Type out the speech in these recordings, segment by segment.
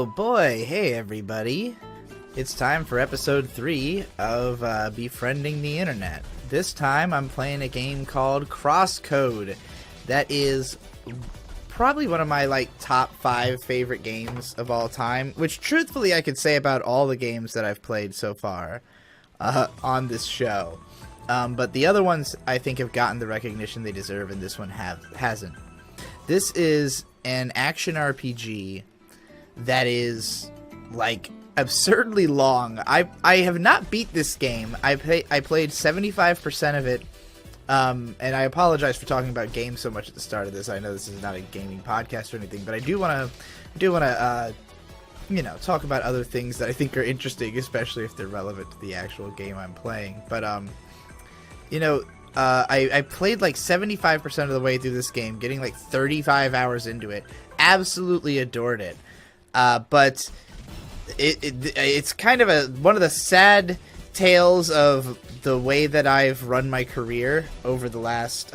Oh boy, hey everybody. It's time for episode 3 of Befriending the Internet. This time I'm playing a game called Crosscode. That is probably one of my top 5 favorite games of all time, which truthfully I could say about all the games that I've played so far on this show. But the other ones I think have gotten the recognition they deserve, and this one hasn't. This is an action RPG that is absurdly long. I have not beat this game. I played 75% of it, and I apologize for talking about games so much at the start of this. I know this is not a gaming podcast or anything, but I do want to talk about other things that I think are interesting, especially if they're relevant to the actual game I'm playing. But I played 75% of the way through this game, getting 35 hours into it. Absolutely adored it. But it's kind of one of the sad tales of the way that I've run my career over the last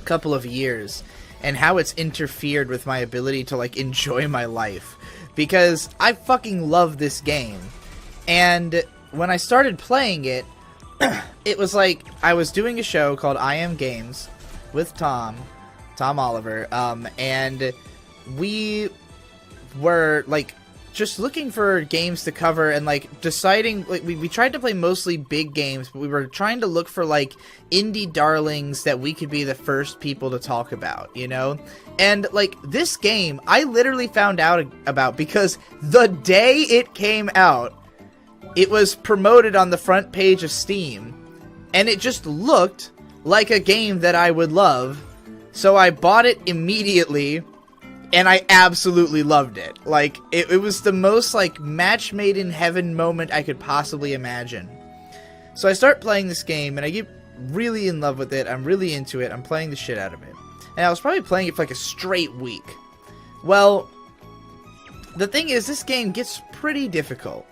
couple of years, and how it's interfered with my ability to enjoy my life, because I fucking love this game. And when I started playing it, it was I was doing a show called I Am Games with Tom Oliver, and we were just looking for games to cover, and deciding we tried to play mostly big games, but we were trying to look for indie darlings that we could be the first people to talk about, and this game I literally found out about because the day it came out, it was promoted on the front page of Steam, and it just looked like a game that I would love, so I bought it immediately. And I absolutely loved it. It was the most, match made in heaven moment I could possibly imagine. So I start playing this game, and I get really in love with it. I'm really into it. I'm playing the shit out of it. And I was probably playing it for a straight week. Well, the thing is, this game gets pretty difficult.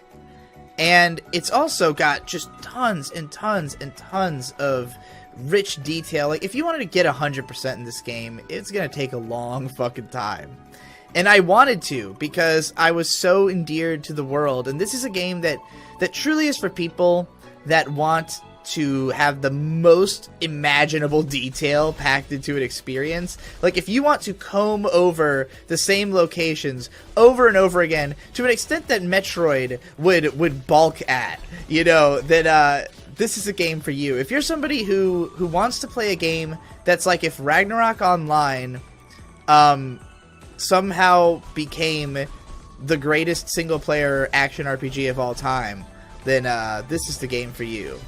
And it's also got just tons and tons and tons of rich detail. If you wanted to get 100% in this game, it's gonna take a long fucking time. And I wanted to, because I was so endeared to the world. And this is a game that truly is for people that want to have the most imaginable detail packed into an experience. If you want to comb over the same locations over and over again to an extent that Metroid would balk at, then this is a game for you. If you're somebody who wants to play a game that's if Ragnarok Online somehow became the greatest single-player action RPG of all time, then this is the game for you.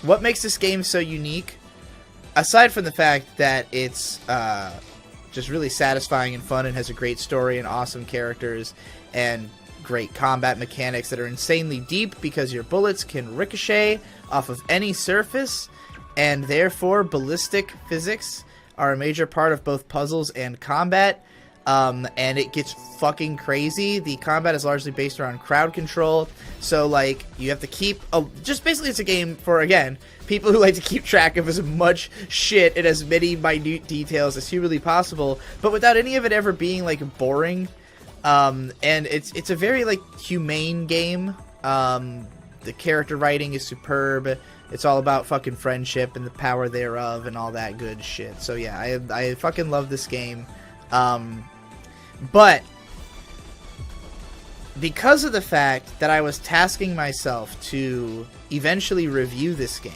What makes this game so unique, aside from the fact that it's just really satisfying and fun and has a great story and awesome characters and great combat mechanics that are insanely deep because your bullets can ricochet off of any surface, and therefore ballistic physics are a major part of both puzzles and combat, and it gets fucking crazy. The combat is largely based around crowd control, so you have to keep just basically it's a game for, again, people who like to keep track of as much shit and as many minute details as humanly possible, but without any of it ever being boring. And it's a very humane game. The character writing is superb. It's all about fucking friendship and the power thereof and all that good shit. So yeah, I fucking love this game. But because of the fact that I was tasking myself to eventually review this game,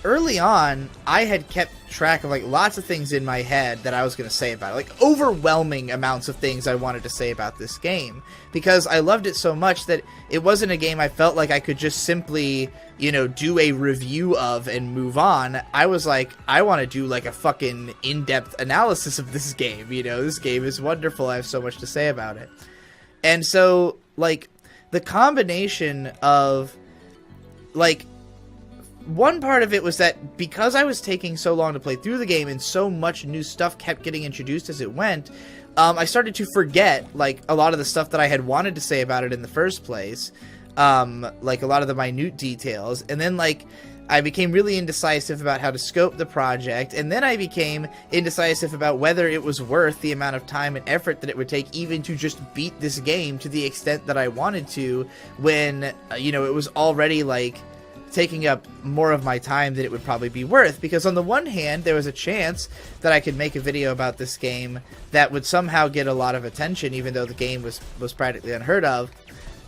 early on, I had kept track of lots of things in my head that I was going to say about it, overwhelming amounts of things I wanted to say about this game, because I loved it so much that it wasn't a game I felt like I could just simply, do a review of and move on. I was I want to do a fucking in-depth analysis of this game. This game is wonderful. I have so much to say about it. And so the combination of one part of it was that because I was taking so long to play through the game and so much new stuff kept getting introduced as it went, I started to forget a lot of the stuff that I had wanted to say about it in the first place, a lot of the minute details. And then I became really indecisive about how to scope the project, and then I became indecisive about whether it was worth the amount of time and effort that it would take even to just beat this game to the extent that I wanted to, when, you know, it was already, like, taking up more of my time than it would probably be worth. Because on the one hand, there was a chance that I could make a video about this game that would somehow get a lot of attention, even though the game was practically unheard of.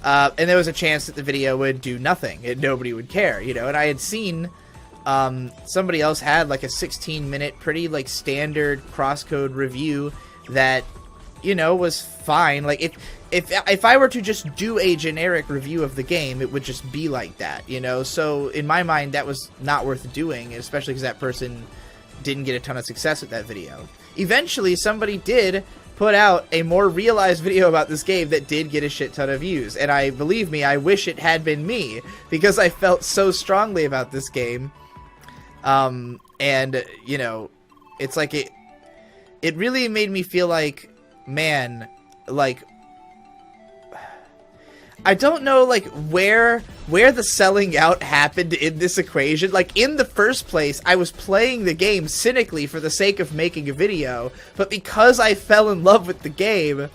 And there was a chance that the video would do nothing and nobody would care, you know. And I had seen somebody else had like a 16-minute, pretty like standard crosscode review that, you know, was fine. Like if I were to just do a generic review of the game, it would just be like that, you know. So in my mind, that was not worth doing, especially because that person didn't get a ton of success with that video. Eventually, somebody did put out a more realized video about this game that did get a shit ton of views, and believe me, I wish it had been me, because I felt so strongly about this game. And you know, it's like it really made me feel like, man, like, I don't know, like, where the selling out happened in this equation. Like, in the first place, I was playing the game cynically for the sake of making a video, but because I fell in love with the game,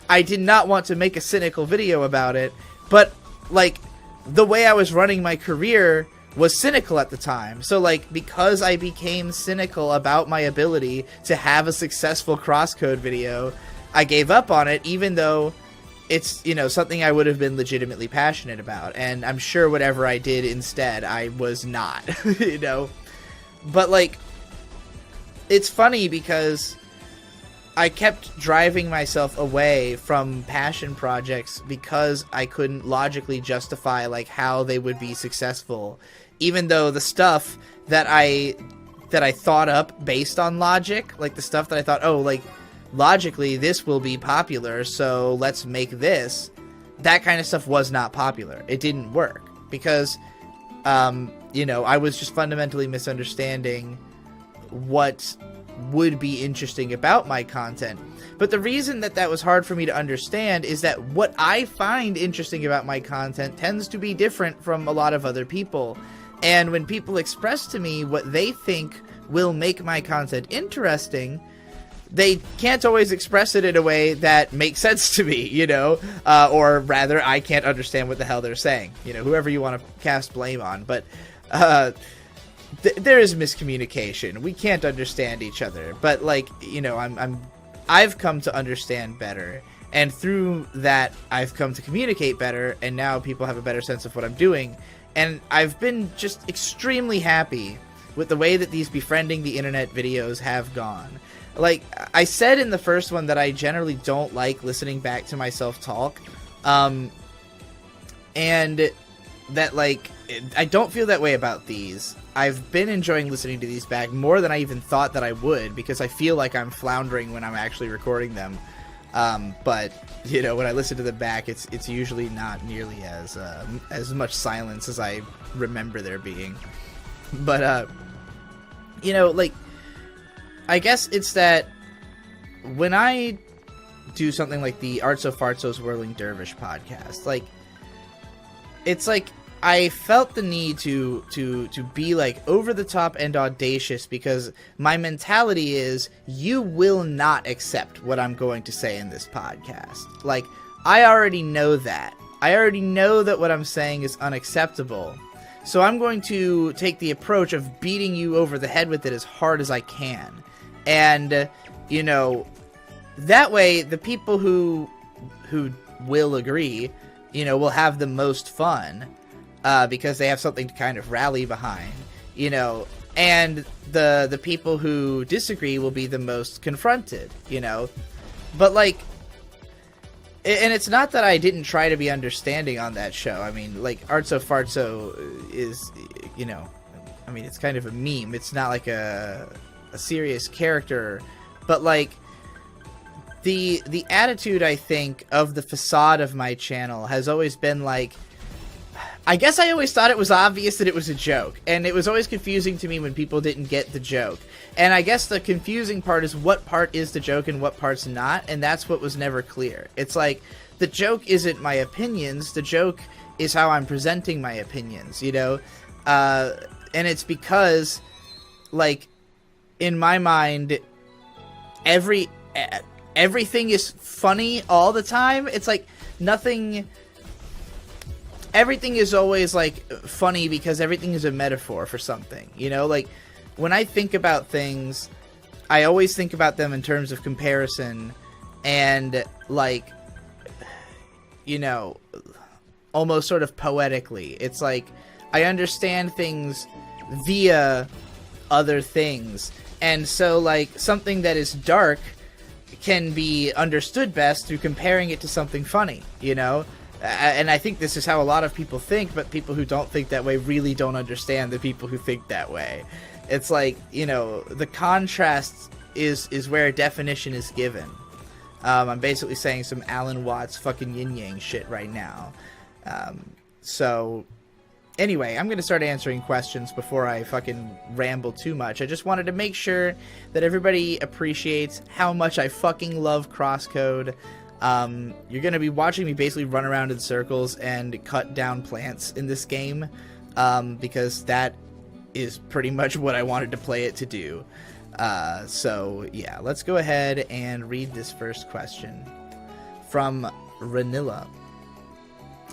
I did not want to make a cynical video about it. But, like, the way I was running my career was cynical at the time. So, like, because I became cynical about my ability to have a successful crosscode video, I gave up on it, even though it's, you know, something I would have been legitimately passionate about. And I'm sure whatever I did instead, I was not, you know. But, like, it's funny because I kept driving myself away from passion projects because I couldn't logically justify, like, how they would be successful. Even though the stuff that I thought up based on logic, like the stuff that I thought, oh, like, logically this will be popular, so let's make this, that kind of stuff was not popular. It didn't work because, you know, I was just fundamentally misunderstanding what would be interesting about my content. But the reason that was hard for me to understand is that what I find interesting about my content tends to be different from a lot of other people. And when people express to me what they think will make my content interesting, they can't always express it in a way that makes sense to me, you know, or rather, I can't understand what the hell they're saying, you know, whoever you want to cast blame on. But there is miscommunication. We can't understand each other. But, like, you know, I've come to understand better, and through that, I've come to communicate better, and now people have a better sense of what I'm doing. And I've been just extremely happy with the way that these Befriending the Internet videos have gone. Like, I said in the first one that I generally don't like listening back to myself talk, and that, like, I don't feel that way about these. I've been enjoying listening to these back more than I even thought that I would, because I feel like I'm floundering when I'm actually recording them. But, you know, when I listen to them back, it's usually not nearly as much silence as I remember there being. But, you know, like, I guess it's that when I do something like the Artso Fartso's Whirling Dervish podcast, like, it's like I felt the need to be, like, over the top and audacious, because my mentality is, you will not accept what I'm going to say in this podcast. Like, I already know that. I already know that what I'm saying is unacceptable. So I'm going to take the approach of beating you over the head with it as hard as I can. And, you know, that way the people who will agree, you know, will have the most fun, because they have something to kind of rally behind, you know, and the people who disagree will be the most confronted, you know. But, like, and it's not that I didn't try to be understanding on that show. I mean, like, Artso Fartso is, you know, I mean, it's kind of a meme. It's not like a serious character, but, like, the attitude, I think, of the facade of my channel has always been, like, I guess I always thought it was obvious that it was a joke, and it was always confusing to me when people didn't get the joke. And I guess the confusing part is what part is the joke and what part's not, and that's what was never clear. It's like, the joke isn't my opinions, the joke is how I'm presenting my opinions, you know? And it's because, like, in my mind, everything is funny all the time. It's like everything is always, like, funny because everything is a metaphor for something, you know? Like, when I think about things, I always think about them in terms of comparison and, like, you know, almost sort of poetically. It's like, I understand things via other things. And so, like, something that is dark can be understood best through comparing it to something funny, you know? And I think this is how a lot of people think, but people who don't think that way really don't understand the people who think that way. It's like, you know, the contrast is where a definition is given. I'm basically saying some Alan Watts fucking yin-yang shit right now. So, anyway, I'm going to start answering questions before I fucking ramble too much. I just wanted to make sure that everybody appreciates how much I fucking love Crosscode. You're going to be watching me basically run around in circles and cut down plants in this game, because that is pretty much what I wanted to play it to do. So, yeah, let's go ahead and read this first question from Ranilla,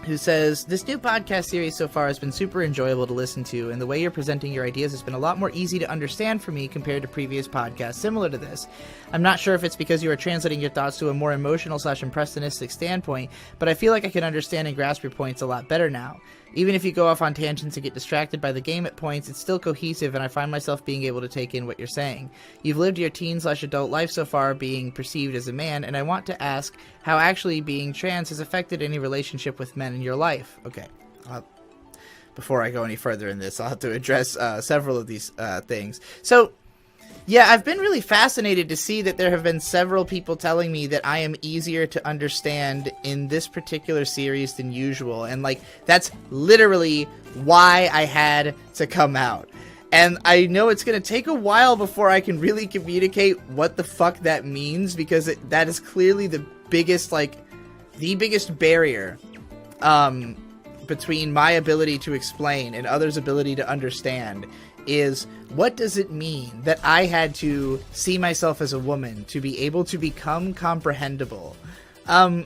who says, this new podcast series so far has been super enjoyable to listen to, and the way you're presenting your ideas has been a lot more easy to understand for me compared to previous podcasts similar to this. I'm not sure if it's because you are translating your thoughts to a more emotional/impressionistic standpoint, but I feel like I can understand and grasp your points a lot better now. Even if you go off on tangents and get distracted by the game at points, it's still cohesive, and I find myself being able to take in what you're saying. You've lived your teen/adult life so far being perceived as a man, and I want to ask how actually being trans has affected any relationship with men in your life. Okay. Before I go any further in this, I'll have to address several of these things. So, yeah, I've been really fascinated to see that there have been several people telling me that I am easier to understand in this particular series than usual. And, like, that's literally why I had to come out. And I know it's going to take a while before I can really communicate what the fuck that means, because that is clearly the biggest, like, the biggest barrier between my ability to explain and others' ability to understand is, what does it mean that I had to see myself as a woman to be able to become comprehensible? I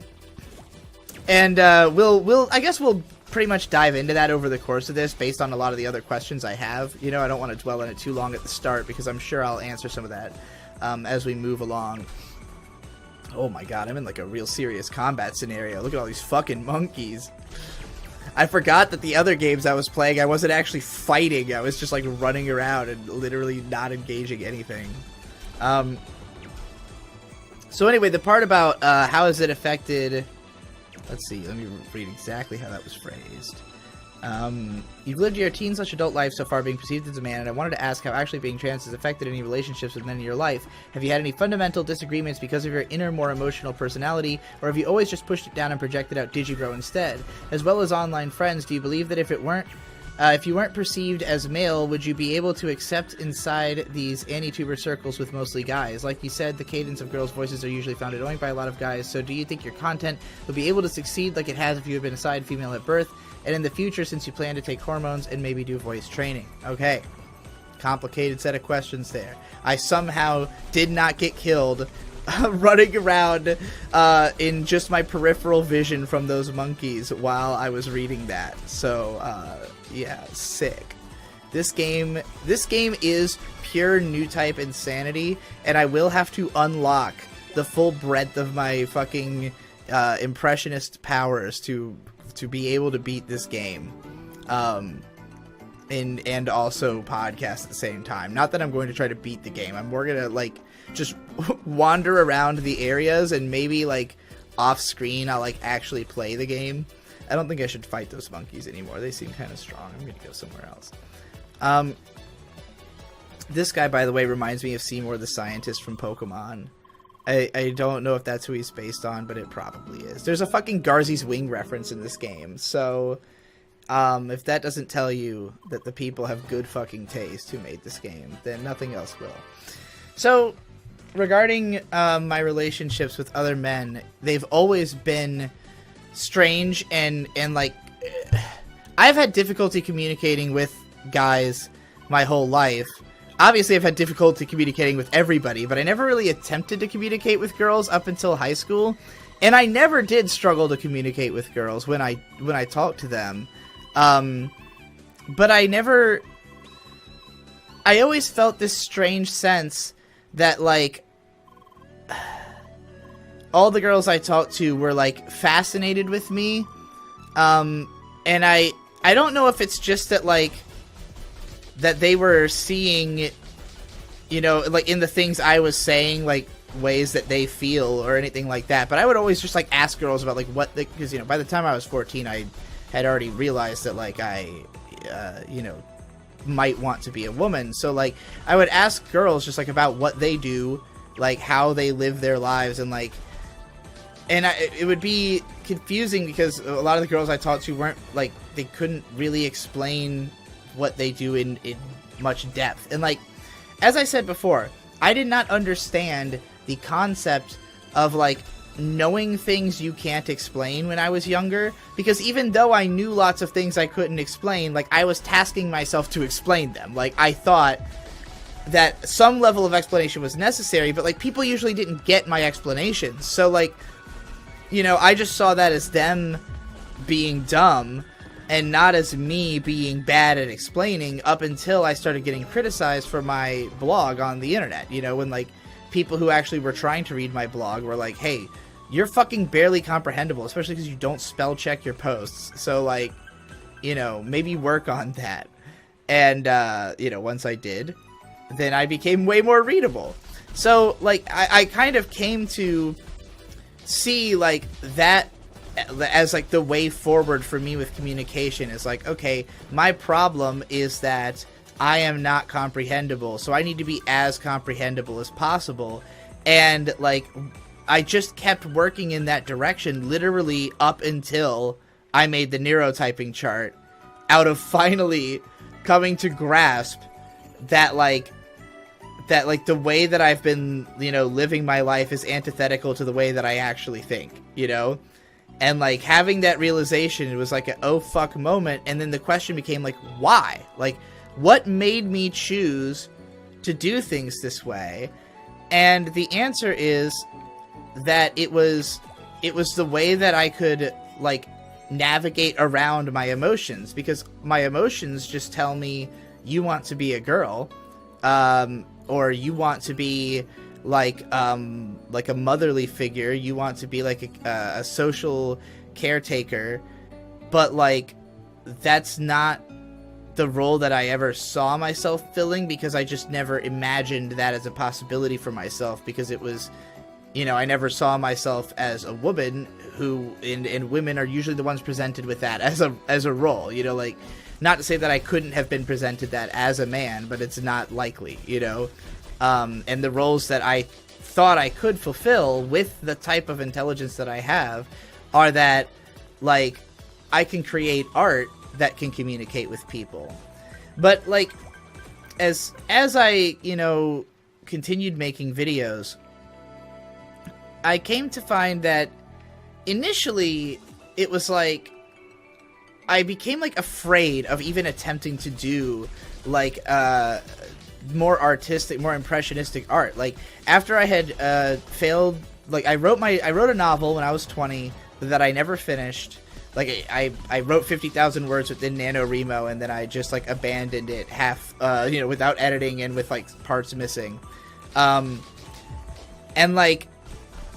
guess we'll pretty much dive into that over the course of this based on a lot of the other questions I have. You know, I don't want to dwell on it too long at the start because I'm sure I'll answer some of that as we move along. Oh my god, I'm in like a real serious combat scenario. Look at all these fucking monkeys. I forgot that the other games I was playing, I wasn't actually fighting. I was just, like, running around and literally not engaging anything. So anyway, the part about how has it affected... Let's see, let me read exactly how that was phrased. You've lived your teen/adult life so far being perceived as a man, and I wanted to ask how actually being trans has affected any relationships with men in your life. Have you had any fundamental disagreements because of your inner, more emotional personality, or have you always just pushed it down and projected out Digibro instead? As well as online friends, do you believe that if you weren't perceived as male, would you be able to accept inside these anti-tuber circles with mostly guys? Like you said, the cadence of girls' voices are usually found annoying by a lot of guys, so do you think your content would be able to succeed like it has if you had been assigned female at birth, and in the future since you plan to take hormones and maybe do voice training? Okay. Complicated set of questions there. I somehow did not get killed running around in just my peripheral vision from those monkeys while I was reading that. So, yeah, sick. This game is pure new type insanity, and I will have to unlock the full breadth of my fucking impressionist powers to be able to beat this game. And also podcast at the same time. Not that I'm going to try to beat the game. I'm more gonna, like, just wander around the areas and maybe, like, off screen I'll, like, actually play the game. I don't think I should fight those monkeys anymore. They seem kind of strong. I'm gonna go somewhere else. This guy, by the way, reminds me of Seymour the Scientist from Pokemon. I don't know if that's who he's based on, but it probably is. There's a fucking Garzy's Wing reference in this game, so if that doesn't tell you that the people have good fucking taste who made this game, then nothing else will. So, regarding my relationships with other men, they've always been strange and like, I've had difficulty communicating with guys my whole life. Obviously, I've had difficulty communicating with everybody, but I never really attempted to communicate with girls up until high school. And I never did struggle to communicate with girls when I talked to them. But I always felt this strange sense that, like, all the girls I talked to were, like, fascinated with me. And I don't know if it's just that, like, that they were seeing, you know, like, in the things I was saying, like, ways that they feel or anything like that. But I would always just, like, ask girls about, like, what they, because, you know, by the time I was 14, I had already realized that, like, I, you know, might want to be a woman. So, like, I would ask girls just, like, about what they do, like, how they live their lives, and, like, and it would be confusing because a lot of the girls I talked to weren't, like, they couldn't really explain what they do in much depth. And, like, as I said before, I did not understand the concept of, like, knowing things you can't explain when I was younger, because even though I knew lots of things I couldn't explain, like, I was tasking myself to explain them. Like, I thought that some level of explanation was necessary, but, like, people usually didn't get my explanations. So, like, you know, I just saw that as them being dumb and not as me being bad at explaining, up until I started getting criticized for my blog on the internet. You know, when, like, people who actually were trying to read my blog were like, hey, you're fucking barely comprehensible, especially because you don't spell check your posts. So, like, you know, maybe work on that. And, you know, once I did, then I became way more readable. So, like, I kind of came to see, like, that as, like, the way forward for me with communication is, like, okay, my problem is that I am not comprehensible, so I need to be as comprehensible as possible. And, like, I just kept working in that direction literally up until I made the neurotyping chart, out of finally coming to grasp that, like, the way that I've been, you know, living my life is antithetical to the way that I actually think, you know? And, like, having that realization, it was like an oh fuck moment, and then the question became, like, why? Like, what made me choose to do things this way? And the answer is that it was the way that I could, like, navigate around my emotions, because my emotions just tell me you want to be a girl, or you want to be like a motherly figure, you want to be like a social caretaker, but, like, that's not the role that I ever saw myself filling, because I just never imagined that as a possibility for myself, because it was, you know, I never saw myself as a woman who, and women are usually the ones presented with that as a role, you know, like, not to say that I couldn't have been presented that as a man, but it's not likely, you know. And the roles that I thought I could fulfill with the type of intelligence that I have are that, like, I can create art that can communicate with people. But, like, as I, you know, continued making videos, I came to find that initially it was like I became, like, afraid of even attempting to do, like, more artistic, more impressionistic art. Like, after I had failed, like, I wrote a novel when I was 20 that I never finished. Like, I wrote 50,000 words within NaNoWriMo, and then I just, like, abandoned it half, you know, without editing and with, like, parts missing. And, like,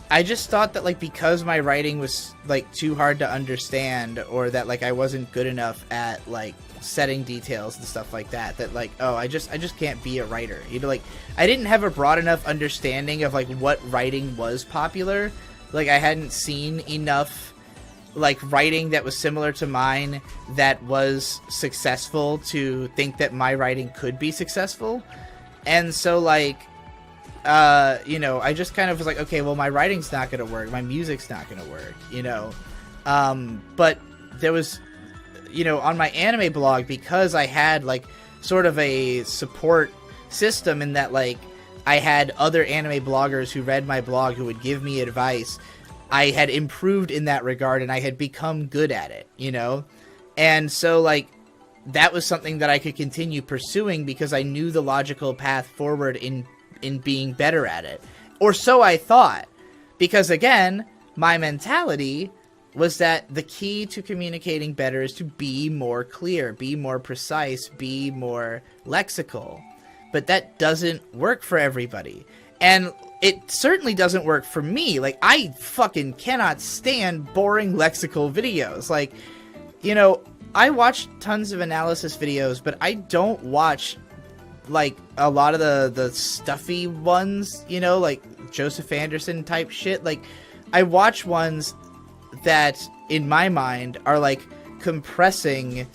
I just thought that, like, because my writing was, like, too hard to understand, or that, like, I wasn't good enough at, like, setting details and stuff like that, that, like, oh, I just can't be a writer. You know, like, I didn't have a broad enough understanding of, like, what writing was popular. Like, I hadn't seen enough, like, writing that was similar to mine that was successful to think that my writing could be successful. And so, like, you know, I just kind of was like, okay, well, my writing's not gonna work, my music's not gonna work, you know. But there was, you know, on my anime blog, because I had, like, sort of a support system in that, like, I had other anime bloggers who read my blog who would give me advice, I had improved in that regard, and I had become good at it, you know? And so, like, that was something that I could continue pursuing because I knew the logical path forward in being better at it. Or so I thought. Because again, my mentality was that the key to communicating better is to be more clear, be more precise, be more lexical. But that doesn't work for everybody. And it certainly doesn't work for me. Like, I fucking cannot stand boring lexical videos. Like, you know, I watch tons of analysis videos, but I don't watch, like, a lot of the stuffy ones, you know, like Joseph Anderson type shit. Like, I watch ones that, in my mind, are, like, compressing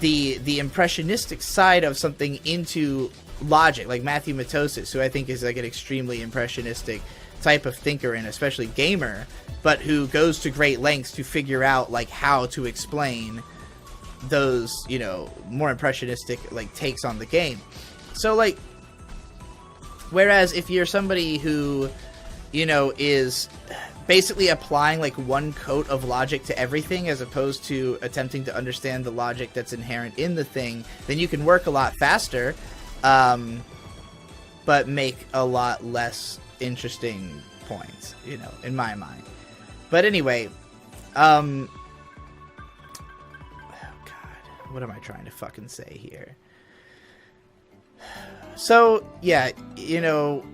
the impressionistic side of something into logic, like Matthew Matosis, who I think is, like, an extremely impressionistic type of thinker and especially gamer, but who goes to great lengths to figure out, like, how to explain those, you know, more impressionistic, like, takes on the game. So, like, whereas if you're somebody who, you know, is basically applying, like, one coat of logic to everything as opposed to attempting to understand the logic that's inherent in the thing, then you can work a lot faster, but make a lot less interesting points, you know, in my mind. But anyway, oh God, what am I trying to fucking say here? So, yeah, you know,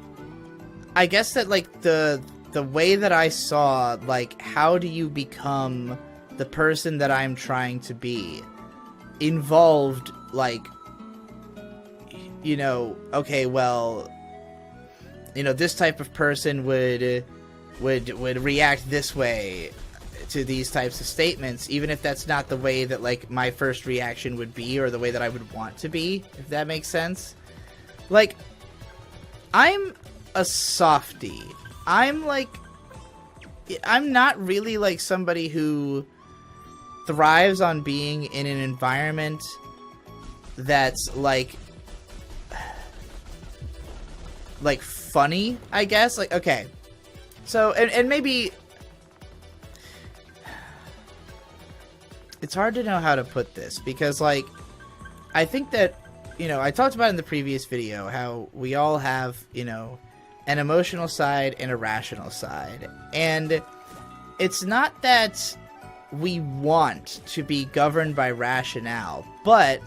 I guess that, like, the way that I saw, like, how do you become the person that I'm trying to be, involved, like, you know, okay, well, you know, this type of person would react this way to these types of statements, even if that's not the way that, like, my first reaction would be, or the way that I would want to be, if that makes sense. Like, I'm a softie. I'm not really, like, somebody who thrives on being in an environment that's, like, funny, I guess. Like, okay. So, and maybe it's hard to know how to put this, because, like, I think that, you know, I talked about in the previous video how we all have, you know, an emotional side and a rational side. And it's not that we want to be governed by rationale, but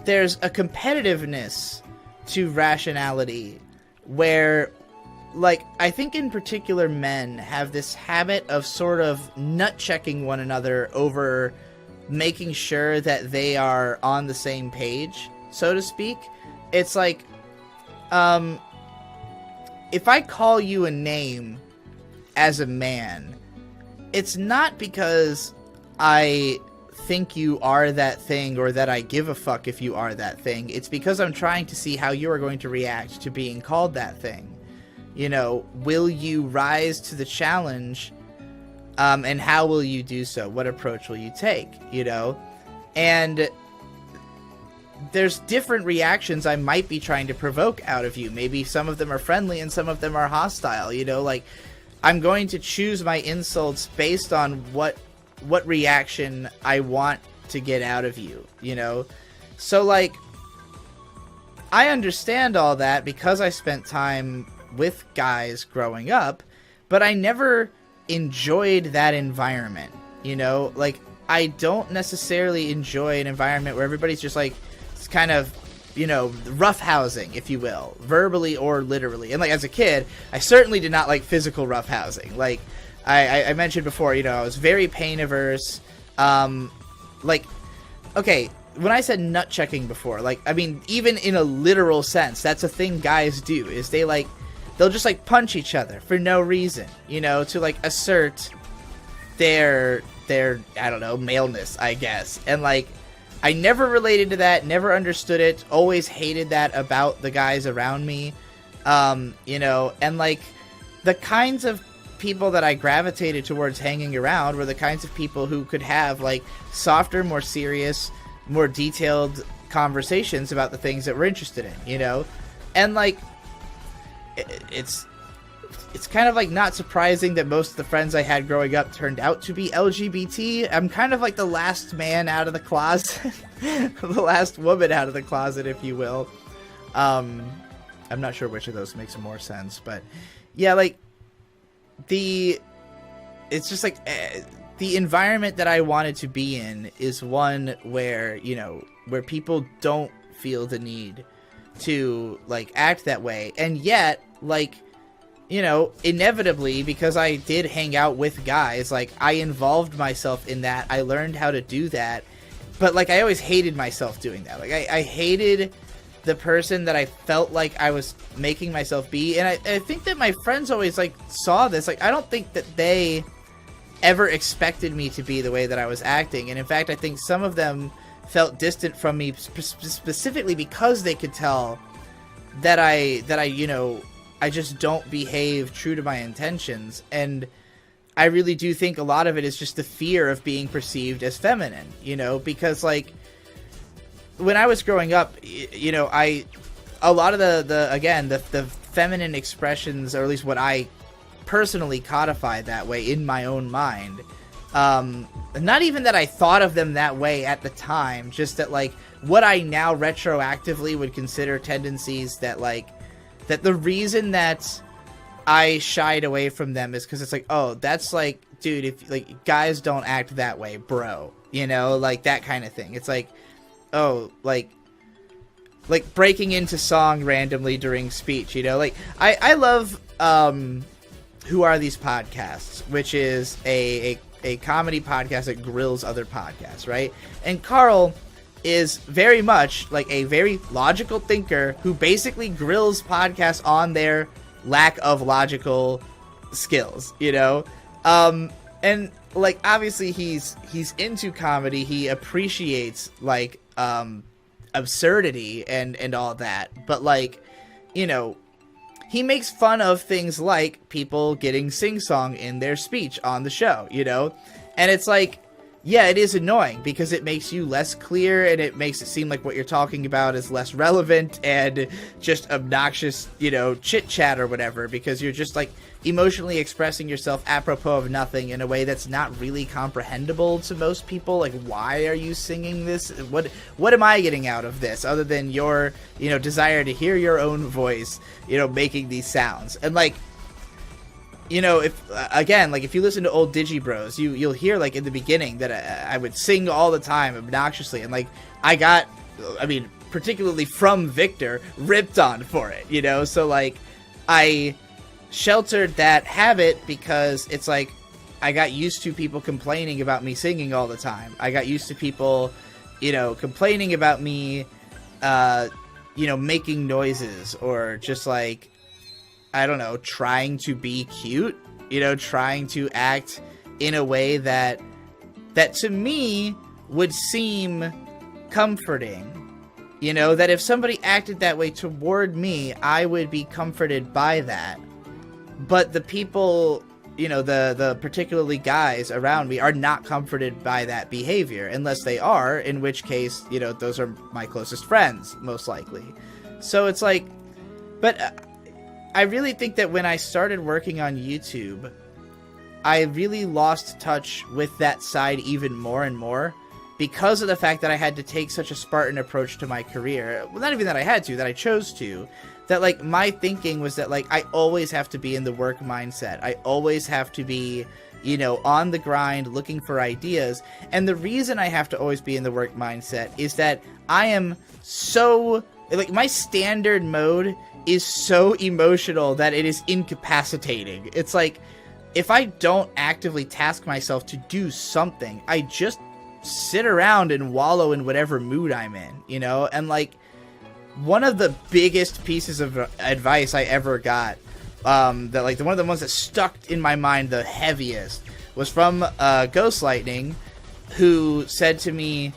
there's a competitiveness to rationality where, like, I think in particular men have this habit of sort of nut-checking one another over making sure that they are on the same page, so to speak. It's like, if I call you a name as a man, it's not because I think you are that thing or that I give a fuck if you are that thing. It's because I'm trying to see how you are going to react to being called that thing. You know, will you rise to the challenge? And how will you do so? What approach will you take? You know? And there's different reactions I might be trying to provoke out of you. Maybe some of them are friendly and some of them are hostile. You know, like, I'm going to choose my insults based on what reaction I want to get out of you, you know? So, like, I understand all that because I spent time with guys growing up, but I never enjoyed that environment, you know? Like, I don't necessarily enjoy an environment where everybody's just, like, it's kind of, you know, roughhousing, if you will, verbally or literally. And, like, as a kid, I certainly did not like physical roughhousing. Like, I mentioned before, you know, I was very pain averse. Like, okay, when I said nut checking before, like, I mean, even in a literal sense, that's a thing guys do, is they'll just, like, punch each other for no reason, you know, to, like, assert their, I don't know, maleness, I guess. And, like, I never related to that, never understood it, always hated that about the guys around me, you know, and, like, the kinds of people that I gravitated towards hanging around were the kinds of people who could have, like, softer, more serious, more detailed conversations about the things that we're interested in, you know? And, like, it's it's kind of like not surprising that most of the friends I had growing up turned out to be LGBT. I'm kind of like the last man out of the closet, the last woman out of the closet, if you will. I'm not sure which of those makes more sense, but yeah, like it's just like the environment that I wanted to be in is one where, you know, where people don't feel the need to like act that way. And yet, like, you know, inevitably, because I did hang out with guys, like I involved myself in that. I learned how to do that. But like I always hated myself doing that. Like I hated the person that I felt like I was making myself be. And I think that my friends always like saw this. Like I don't think that they ever expected me to be the way that I was acting. And in fact, I think some of them felt distant from me specifically because they could tell that I you know, I just don't behave true to my intentions. And I really do think a lot of it is just the fear of being perceived as feminine, you know, because like when I was growing up, you know, a lot of the feminine expressions, or at least what I personally codified that way in my own mind, not even that I thought of them that way at the time, just that like what I now retroactively would consider tendencies that like that the reason that I shied away from them is because it's like, oh, that's like, dude, if like guys don't act that way, bro, you know, like that kind of thing. It's like, oh, like breaking into song randomly during speech, you know, like I love Who Are These Podcasts, which is a comedy podcast that grills other podcasts, right? And Carl is very much like a very logical thinker who basically grills podcasts on their lack of logical skills, you know? And like obviously he's into comedy, he appreciates like absurdity and all that, but like, you know, he makes fun of things like people getting sing-song in their speech on the show, you know? And it's like, yeah, it is annoying because it makes you less clear and it makes it seem like what you're talking about is less relevant and just obnoxious, you know, chit-chat or whatever, because you're just like emotionally expressing yourself apropos of nothing in a way that's not really comprehensible to most people. Like, why are you singing this? What am I getting out of this other than your, you know, desire to hear your own voice, you know, making these sounds? And like, you know, if again, like if you listen to old Digi Bros, you'll hear like in the beginning that I would sing all the time obnoxiously, and like I mean, particularly from Victor, ripped on for it, you know. So like I sheltered that habit because it's like I got used to people complaining about me singing all the time. I got used to people, you know, complaining about me, you know, making noises or just like, I don't know, trying to be cute, you know, trying to act in a way that to me would seem comforting, you know, that if somebody acted that way toward me, I would be comforted by that. But the people, you know, the particularly guys around me are not comforted by that behavior, unless they are, in which case, you know, those are my closest friends, most likely. So it's like, but I really think that when I started working on YouTube, I really lost touch with that side even more and more because of the fact that I had to take such a Spartan approach to my career. Well, not even that I had to, that I chose to. That, like, my thinking was that, like, I always have to be in the work mindset. I always have to be, you know, on the grind, looking for ideas. And the reason I have to always be in the work mindset is that I am so, like, my standard mode is so emotional that it is incapacitating. It's like, if I don't actively task myself to do something, I just sit around and wallow in whatever mood I'm in, you know? And like, one of the biggest pieces of advice I ever got, that like one of the ones that stuck in my mind the heaviest, was from Ghost Lightning, who said to me,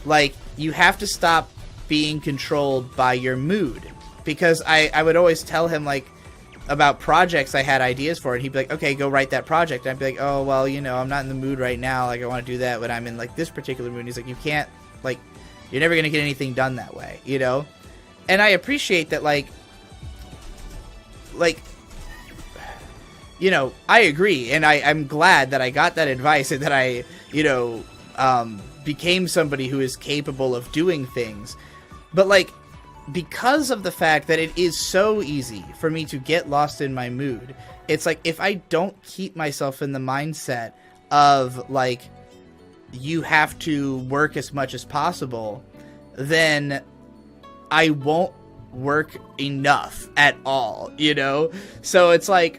like, you have to stop being controlled by your mood. Because I would always tell him, like, about projects I had ideas for, and he'd be like, okay, go write that project. And I'd be like, oh, well, you know, I'm not in the mood right now. Like, I want to do that when I'm in, like, this particular mood. And he's like, you can't, like, you're never going to get anything done that way, you know? And I appreciate that, like, you know, I agree, and I'm glad that I got that advice and that I, you know, became somebody who is capable of doing things. But, like, because of the fact that it is so easy for me to get lost in my mood, it's like, if I don't keep myself in the mindset of, like, you have to work as much as possible, then I won't work enough at all, you know? So it's like,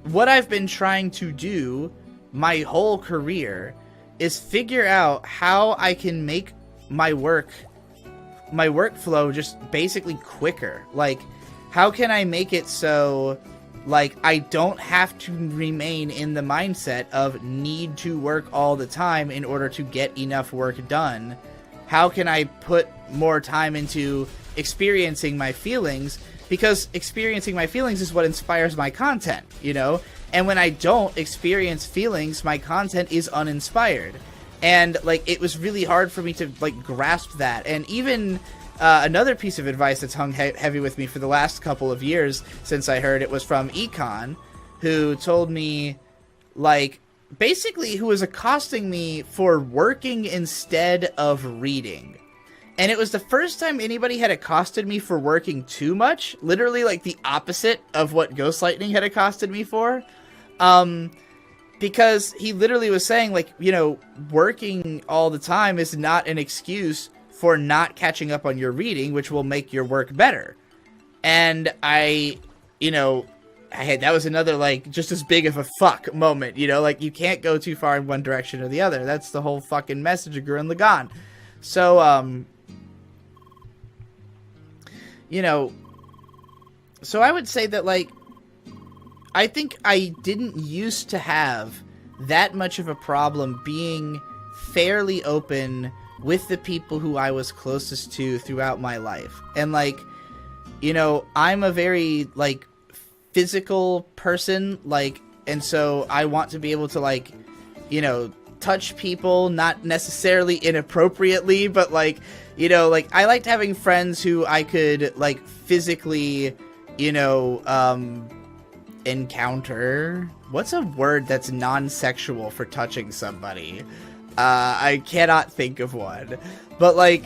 what I've been trying to do my whole career is figure out how I can make my workflow just basically quicker. Like, how can I make it so, like, I don't have to remain in the mindset of need to work all the time in order to get enough work done? How can I put more time into experiencing my feelings? Because experiencing my feelings is what inspires my content, you know? And when I don't experience feelings, my content is uninspired. And, like, it was really hard for me to, like, grasp that. And even another piece of advice that's hung heavy with me for the last couple of years since I heard it was from Econ, who told me, like, basically who was accosting me for working instead of reading. And it was the first time anybody had accosted me for working too much. Literally, like, the opposite of what Ghost Lightning had accosted me for. Because he literally was saying, like, you know, working all the time is not an excuse for not catching up on your reading, which will make your work better. And that was another, like, just as big of a fuck moment, you know? Like, you can't go too far in one direction or the other. That's the whole fucking message of Gurren Lagann. So, you know, so I would say that, like, I think I didn't used to have that much of a problem being fairly open with the people who I was closest to throughout my life. And, like, you know, I'm a very, like, physical person, like, and so I want to be able to, like, you know, touch people, not necessarily inappropriately, but, like, you know, like, I liked having friends who I could, like, physically, you know, encounter. What's a word that's non-sexual for touching somebody? I cannot think of one. But, like,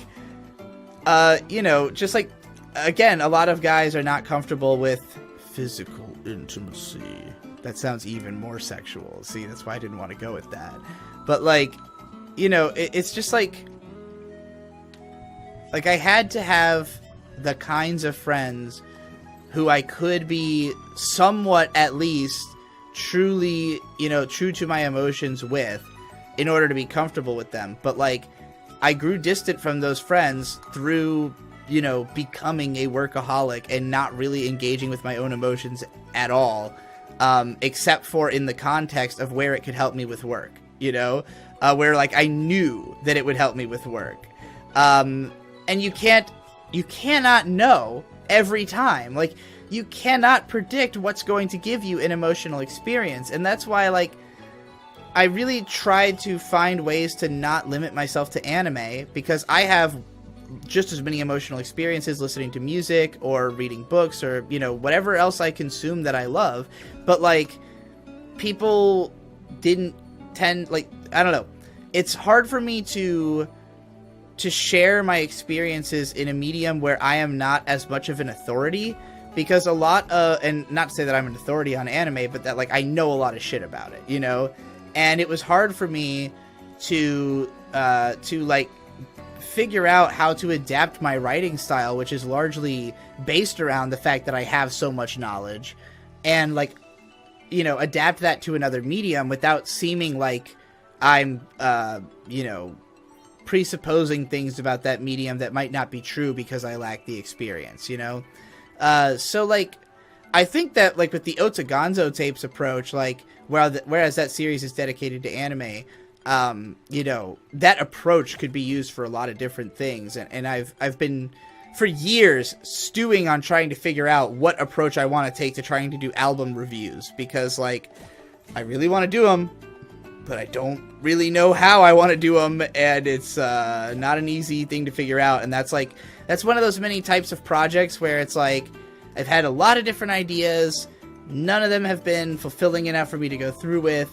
you know, just, like, again, a lot of guys are not comfortable with physical intimacy. That sounds even more sexual. See, that's why I didn't want to go with that. But, like, you know, it's just, like, I had to have the kinds of friends who I could be somewhat, at least, truly, you know, true to my emotions with, in order to be comfortable with them. But, like, I grew distant from those friends through, you know, becoming a workaholic and not really engaging with my own emotions at all, except for in the context of where it could help me with work, you know, where, like, I knew that it would help me with work. And you cannot know every time. Like, you cannot predict what's going to give you an emotional experience. And that's why, like, I really tried to find ways to not limit myself to anime, because I have just as many emotional experiences listening to music or reading books or, you know, whatever else I consume that I love. But, like, people didn't tend, like, I don't know. It's hard for me to share my experiences in a medium where I am not as much of an authority, because a lot of, and not to say that I'm an authority on anime, but that, like, I know a lot of shit about it, you know? And it was hard for me to like, figure out how to adapt my writing style, which is largely based around the fact that I have so much knowledge, and, like, you know, adapt that to another medium without seeming like I'm, you know, presupposing things about that medium that might not be true because I lack the experience, you know? So, like, I think that, like, with the Otagonzo tapes approach, like, whereas that series is dedicated to anime, you know, that approach could be used for a lot of different things. And I've been, for years, stewing on trying to figure out what approach I want to take to trying to do album reviews, because, like, I really want to do them, but I don't really know how I want to do them, and it's not an easy thing to figure out. And that's one of those many types of projects where it's like, I've had a lot of different ideas, None of them have been fulfilling enough for me to go through with.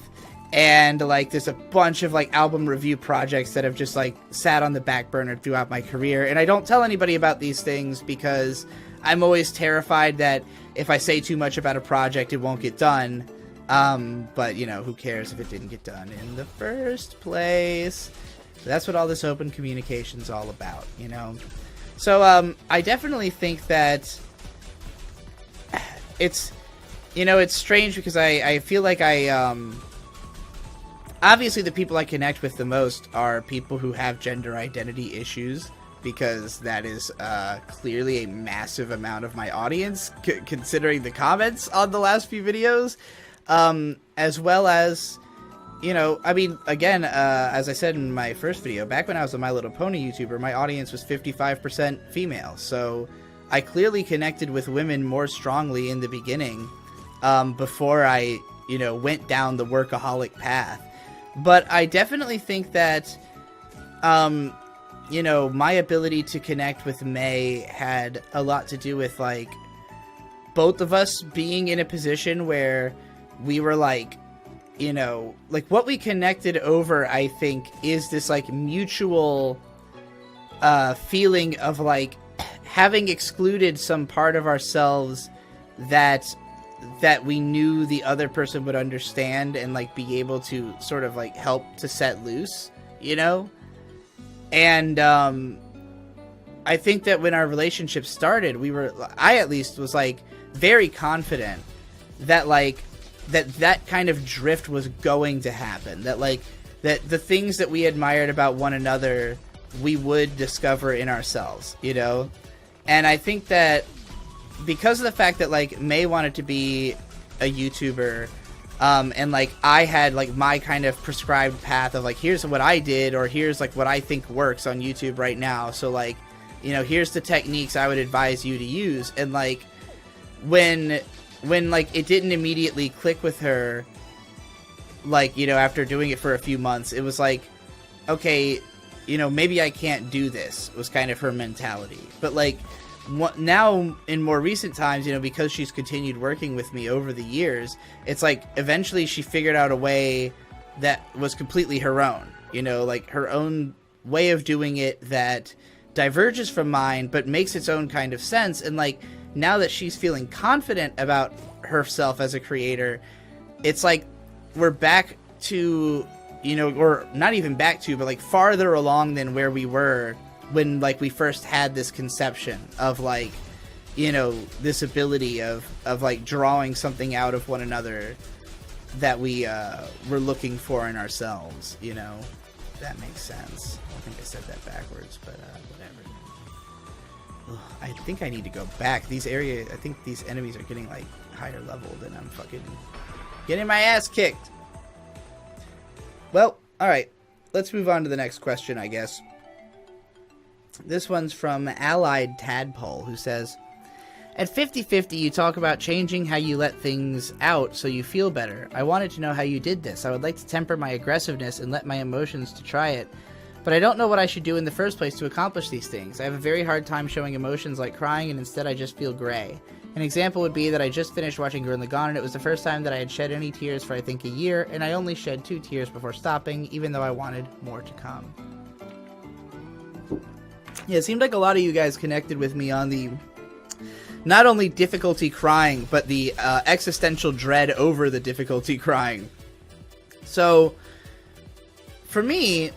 And, like, there's a bunch of, like, album review projects that have just, like, sat on the back burner throughout my career. And I don't tell anybody about these things because I'm always terrified that if I say too much about a project, it won't get done. But, you know, who cares if it didn't get done in the first place? That's what all this open communication's all about, you know? So, I definitely think that it's, you know, it's strange because I feel like obviously the people I connect with the most are people who have gender identity issues, because that is clearly a massive amount of my audience, considering the comments on the last few videos, as well as, you know, I mean, again, as I said in my first video, back when I was a My Little Pony YouTuber, my audience was 55% female, so I clearly connected with women more strongly in the beginning, before I, you know, went down the workaholic path. But I definitely think that, you know, my ability to connect with May had a lot to do with, like, both of us being in a position where we were, like, you know, like, what we connected over, I think, is this, like, mutual feeling of, like, having excluded some part of ourselves that we knew the other person would understand and, like, be able to sort of, like, help to set loose, you know? And, I think that when our relationship started, I at least was, like, very confident that, like, that kind of drift was going to happen. That, like, that the things that we admired about one another, we would discover in ourselves, you know? And I think that because of the fact that, like, May wanted to be a YouTuber, and, like, I had, like, my kind of prescribed path of, like, here's what I did, or here's, like, what I think works on YouTube right now, so, like, you know, here's the techniques I would advise you to use, and, like, when like, it didn't immediately click with her, like, you know, after doing it for a few months, it was like, okay, you know, maybe I can't do this, was kind of her mentality. But, like, now in more recent times, you know, because she's continued working with me over the years, it's like eventually she figured out a way that was completely her own, you know, like her own way of doing it that diverges from mine but makes its own kind of sense. And, like, now that she's feeling confident about herself as a creator, it's like we're back to, you know, or not even back to, but, like, farther along than where we were when, like, we first had this conception of, like, you know, this ability of like, drawing something out of one another that we were looking for in ourselves, you know? If that makes sense. I think I said that backwards, but whatever. Ugh, I think I need to go back. I think these enemies are getting, like, higher level than I'm fucking getting my ass kicked. Well, alright. Let's move on to the next question, I guess. This one's from Allied Tadpole, who says, at 50/50, you talk about changing how you let things out so you feel better. I wanted to know how you did this. I would like to temper my aggressiveness and let my emotions to try it, but I don't know what I should do in the first place to accomplish these things. I have a very hard time showing emotions like crying, and instead I just feel gray. An example would be that I just finished watching Gurren Lagann, and it was the first time that I had shed any tears for, I think, a year, and I only shed 2 tears before stopping, even though I wanted more to come. Yeah, it seemed like a lot of you guys connected with me on the not only difficulty crying, but the existential dread over the difficulty crying. So, for me,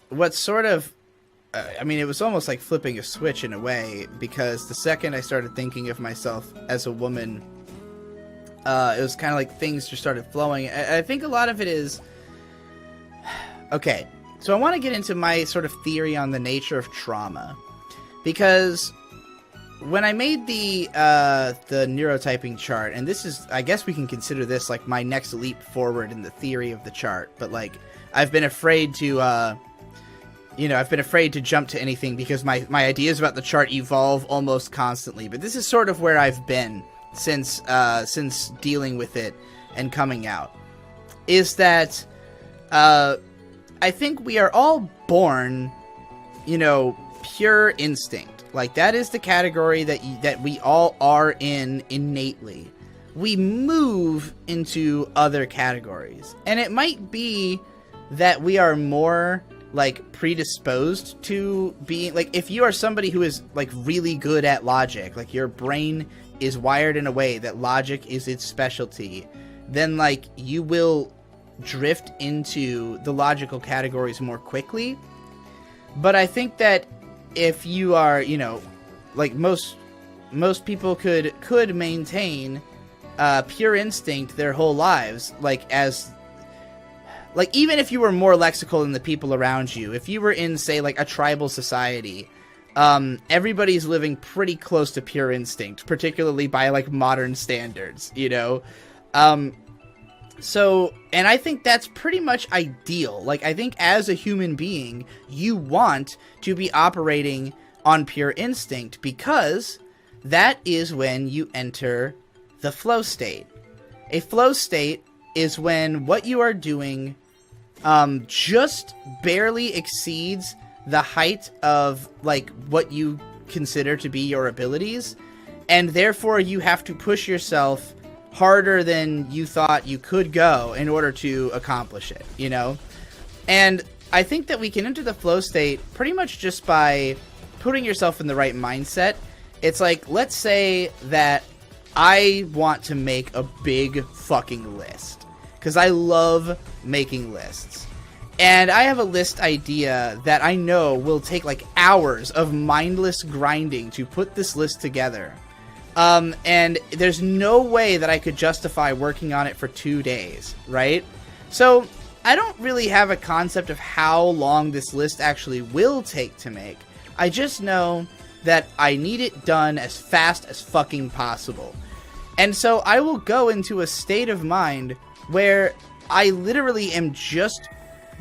what sort of, I mean, it was almost like flipping a switch in a way, because the second I started thinking of myself as a woman, it was kind of like things just started flowing. I think a lot of it is, okay, so I want to get into my sort of theory on the nature of trauma, because when I made the neurotyping chart, and this is, I guess we can consider this like my next leap forward in the theory of the chart, but, like, I've been afraid to, you know, I've been afraid to jump to anything because my ideas about the chart evolve almost constantly, but this is sort of where I've been since dealing with it and coming out, is that, I think we are all born, you know, pure instinct. Like, that is the category that we all are in innately. we move into other categories. And it might be that we are more, like, predisposed to being, like, if you are somebody who is, like, really good at logic, like, your brain is wired in a way that logic is its specialty, then, like, you will drift into the logical categories more quickly. But I think that if you are, you know, like, most people could maintain pure instinct their whole lives, like, as, like, even if you were more lexical than the people around you, if you were in, say, like, a tribal society, everybody's living pretty close to pure instinct, particularly by, like, modern standards, you know? So, and I think that's pretty much ideal. Like, I think as a human being, you want to be operating on pure instinct, because that is when you enter the flow state. A flow state is when what you are doing just barely exceeds the height of, like, what you consider to be your abilities, and therefore you have to push yourself harder than you thought you could go in order to accomplish it, you know? And I think that we can enter the flow state pretty much just by putting yourself in the right mindset. It's like, let's say that I want to make a big fucking list, because I love making lists. And I have a list idea that I know will take, like, hours of mindless grinding to put this list together. And there's no way that I could justify working on it for 2 days, right? So I don't really have a concept of how long this list actually will take to make. I just know that I need it done as fast as fucking possible. And so I will go into a state of mind where I literally am just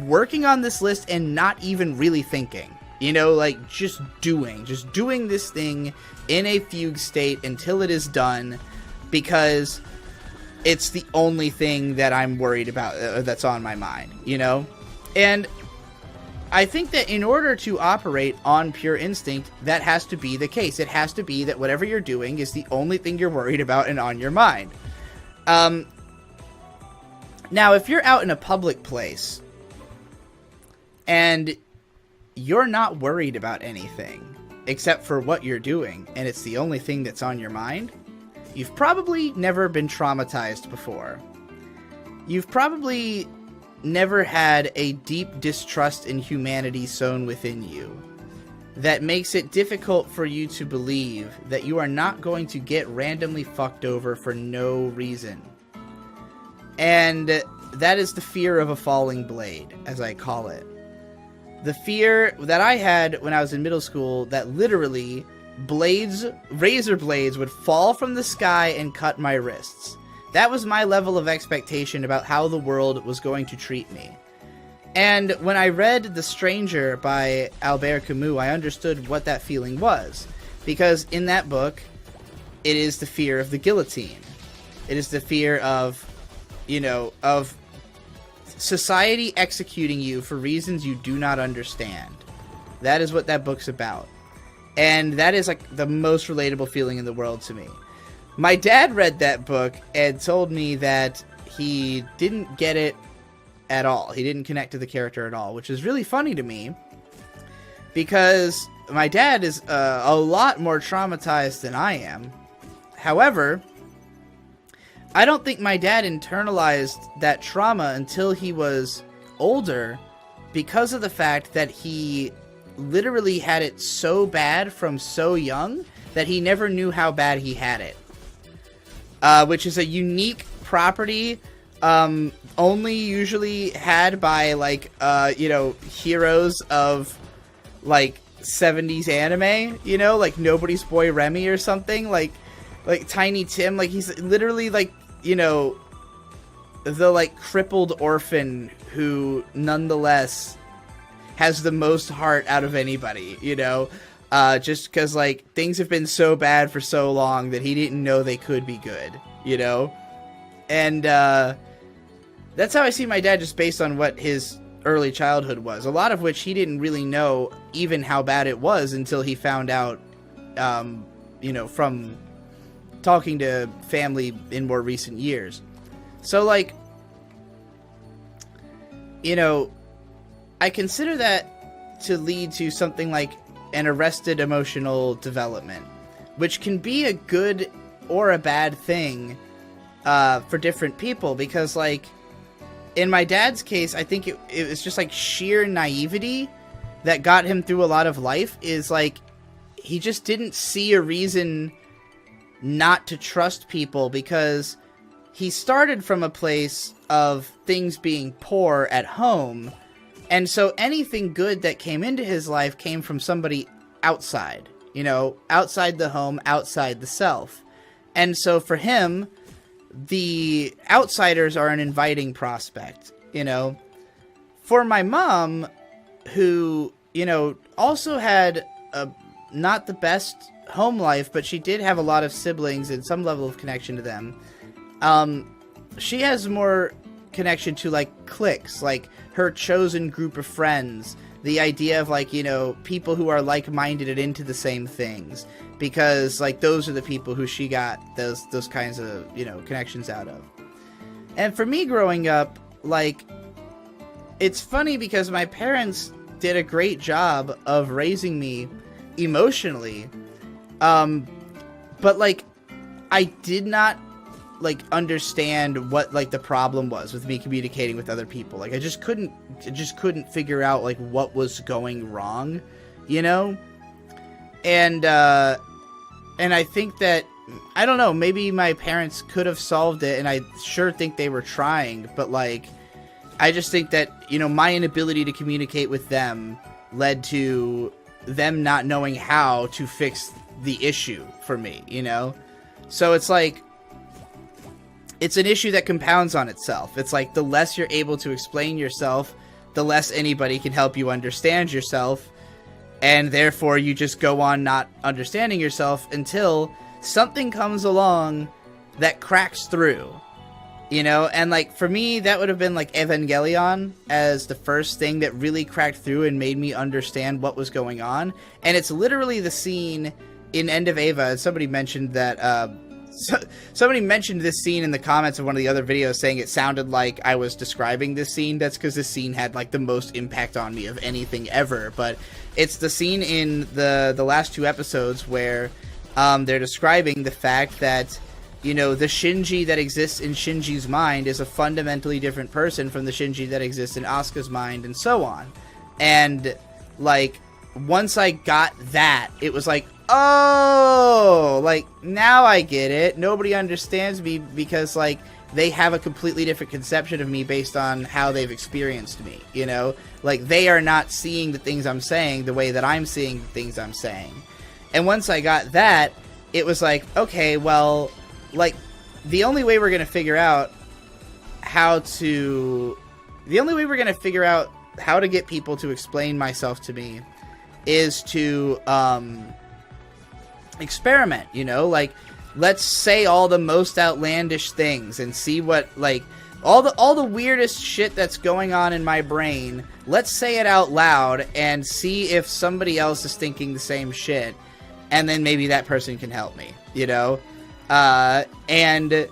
working on this list and not even really thinking. You know, like, just doing this thing in a fugue state until it is done, because it's the only thing that I'm worried about that's on my mind, you know? And I think that in order to operate on pure instinct, that has to be the case. It has to be that whatever you're doing is the only thing you're worried about and on your mind. Now, if you're out in a public place and you're not worried about anything except for what you're doing, and it's the only thing that's on your mind, you've probably never been traumatized before. You've probably never had a deep distrust in humanity sown within you that makes it difficult for you to believe that you are not going to get randomly fucked over for no reason. And that is the fear of a falling blade, as I call it. The fear that I had when I was in middle school that literally razor blades would fall from the sky and cut my wrists. That was my level of expectation about how the world was going to treat me. And when I read The Stranger by Albert Camus, I understood what that feeling was. Because in that book, it is the fear of the guillotine. It is the fear of, you know, of society executing you for reasons you do not understand. That is what that book's about. And that is, like, the most relatable feeling in the world to me. My dad read that book and told me that he didn't get it at all. He didn't connect to the character at all, which is really funny to me, because my dad is a lot more traumatized than I am. However, I don't think my dad internalized that trauma until he was older, because of the fact that he literally had it so bad from so young that he never knew how bad he had it. Which is a unique property only usually had by, like, you know, heroes of, like, 70s anime, you know, like Nobody's Boy Remy or something, like Tiny Tim. Like, he's literally, like, you know, the, like, crippled orphan who nonetheless has the most heart out of anybody, you know, just because, like, things have been so bad for so long that he didn't know they could be good, you know? And that's how I see my dad, just based on what his early childhood was, a lot of which he didn't really know even how bad it was until he found out, you know, from talking to family in more recent years. So, like, you know, I consider that to lead to something like an arrested emotional development, which can be a good or a bad thing for different people, because, like, in my dad's case, I think it was just, like, sheer naivety that got him through a lot of life. Is, like, he just didn't see a reason not to trust people, because he started from a place of things being poor at home, and so anything good that came into his life came from somebody outside, you know, outside the home, outside the self. And so for him, the outsiders are an inviting prospect, you know. For my mom, who, you know, also had a not the best home life, but she did have a lot of siblings and some level of connection to them. She has more connection to, like, cliques, like her chosen group of friends, the idea of, like, you know, people who are like-minded and into the same things, because, like, those are the people who she got those kinds of, you know, connections out of. And for me growing up, like, it's funny because my parents did a great job of raising me emotionally, but, like, I did not, like, understand what, like, the problem was with me communicating with other people. Like, I just couldn't figure out, like, what was going wrong, you know? And I think that, I don't know, maybe my parents could have solved it, and I sure think they were trying, but, like, I just think that, you know, my inability to communicate with them led to them not knowing how to fix the issue for me, you know? So it's like, it's an issue that compounds on itself. It's like, the less you're able to explain yourself, the less anybody can help you understand yourself, and therefore you just go on not understanding yourself until something comes along that cracks through, you know? And, like, for me, that would have been, like, Evangelion as the first thing that really cracked through and made me understand what was going on. And it's literally the scene in End of Eva. Somebody mentioned that, somebody mentioned this scene in the comments of one of the other videos, saying it sounded like I was describing this scene. That's because this scene had, like, the most impact on me of anything ever. But it's the scene in the last 2 episodes where they're describing the fact that, you know, the Shinji that exists in Shinji's mind is a fundamentally different person from the Shinji that exists in Asuka's mind, and so on. And, like, once I got that, it was like, oh, like, now I get it. Nobody understands me because, like, they have a completely different conception of me based on how they've experienced me, you know? Like, they are not seeing the things I'm saying the way that I'm seeing the things I'm saying. And once I got that, it was like, okay, well, like, the only way we're going to figure out how to get people to explain myself to me is to, experiment, you know? Like, let's say all the most outlandish things and see what, like, all the weirdest shit that's going on in my brain, let's say it out loud and see if somebody else is thinking the same shit, and then maybe that person can help me, you know? And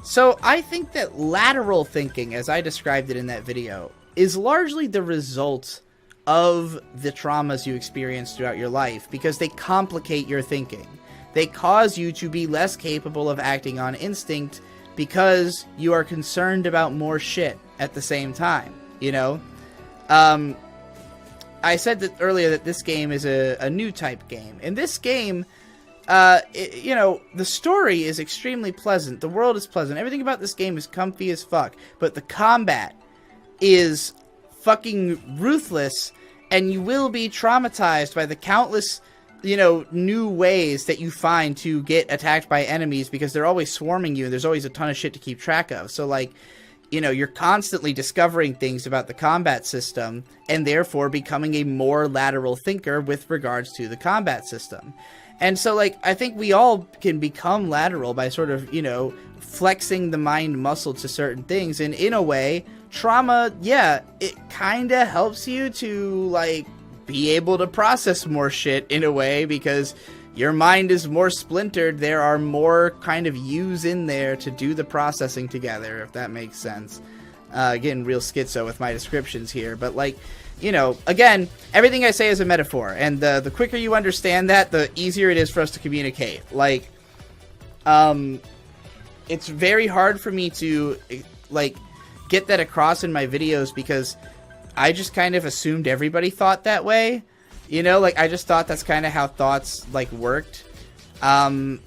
so I think that lateral thinking, as I described it in that video, is largely the result of the traumas you experience throughout your life, because they complicate your thinking. They cause you to be less capable of acting on instinct because you are concerned about more shit at the same time, you know? I said that earlier that this game is a new type game. In this game, you know, the story is extremely pleasant. The world is pleasant. Everything about this game is comfy as fuck. But the combat is fucking ruthless, and you will be traumatized by the countless, you know, new ways that you find to get attacked by enemies, because they're always swarming you and there's always a ton of shit to keep track of. So, like, you know, you're constantly discovering things about the combat system and therefore becoming a more lateral thinker with regards to the combat system. And so, like, I think we all can become lateral by sort of, you know, flexing the mind muscle to certain things. And in a way, trauma, yeah, it kind of helps you to, like, be able to process more shit in a way, because your mind is more splintered. There are more kind of yous in there to do the processing together, if that makes sense. Getting real schizo with my descriptions here, but like, you know, again, everything I say is a metaphor, and the quicker you understand that, the easier it is for us to communicate. Like, it's very hard for me to, like, get that across in my videos because I just kind of assumed everybody thought that way. You know, like, I just thought that's kind of how thoughts, like, worked. And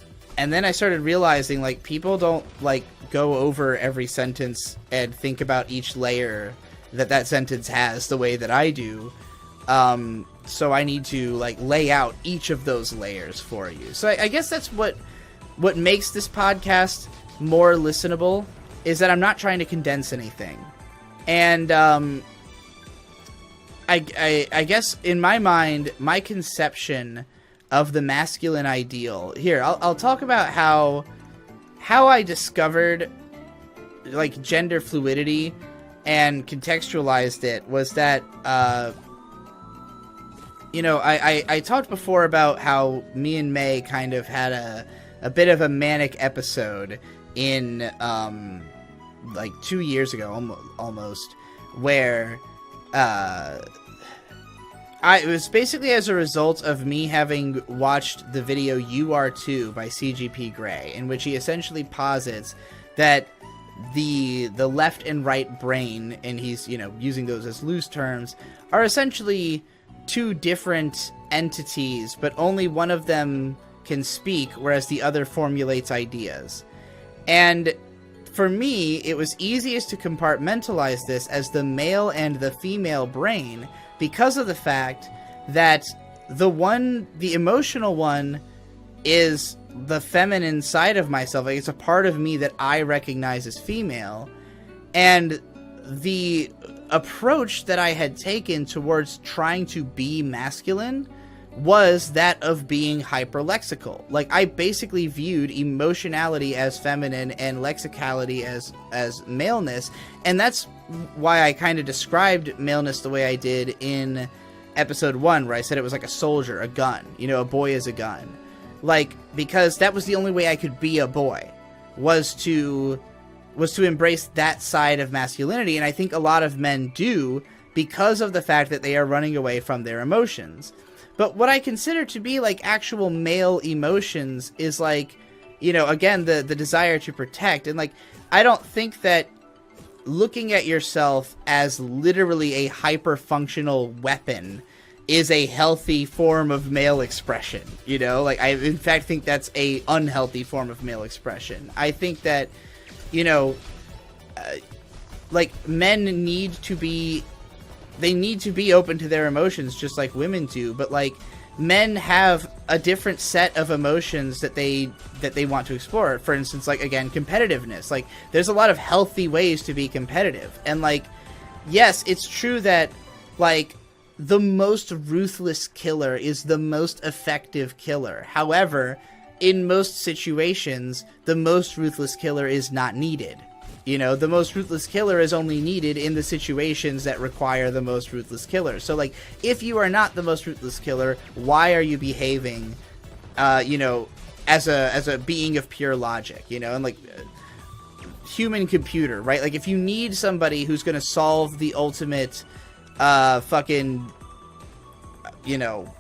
then I started realizing, like, people don't, like, go over every sentence and think about each layer that sentence has the way that I do. So I need to, like, lay out each of those layers for you. So I guess that's what makes this podcast more listenable, is that I'm not trying to condense anything. And, I guess in my mind, my conception of the masculine ideal. Here, I'll talk about how I discovered, like, gender fluidity and contextualized it. Was that, you know, I talked before about how me and May kind of had a bit of a manic episode in, like 2 years ago, almost, where, it was basically as a result of me having watched the video You Are Too by CGP Grey, in which he essentially posits that the left and right brain, and he's, you know, using those as loose terms, are essentially two different entities, but only one of them can speak, whereas the other formulates ideas. And for me, it was easiest to compartmentalize this as the male and the female brain, because of the fact that the emotional one is the feminine side of myself. Like, it's a part of me that I recognize as female. And the approach that I had taken towards trying to be masculine was that of being hyperlexical. Like, I basically viewed emotionality as feminine and lexicality as maleness, and that's why I kind of described maleness the way I did in episode 1, where I said it was like a soldier, a gun. You know, a boy is a gun. Like, because that was the only way I could be a boy, was to embrace that side of masculinity, and I think a lot of men do, because of the fact that they are running away from their emotions. But what I consider to be, like, actual male emotions is, like, you know, again, the desire to protect. And, like, I don't think that looking at yourself as literally a hyper-functional weapon is a healthy form of male expression, you know? Like, I, in fact, think that's a unhealthy form of male expression. I think that, you know, like, men need to be open to their emotions just like women do, but, like, men have a different set of emotions that they want to explore. For instance, like, again, competitiveness. Like, there's a lot of healthy ways to be competitive. And, like, yes, it's true that, like, the most ruthless killer is the most effective killer. However, in most situations, the most ruthless killer is not needed. You know, the most ruthless killer is only needed in the situations that require the most ruthless killer. So, like, if you are not the most ruthless killer, why are you behaving, you know, as a being of pure logic, you know? And, like, human computer, right? Like, if you need somebody who's going to solve the ultimate, fucking, you know,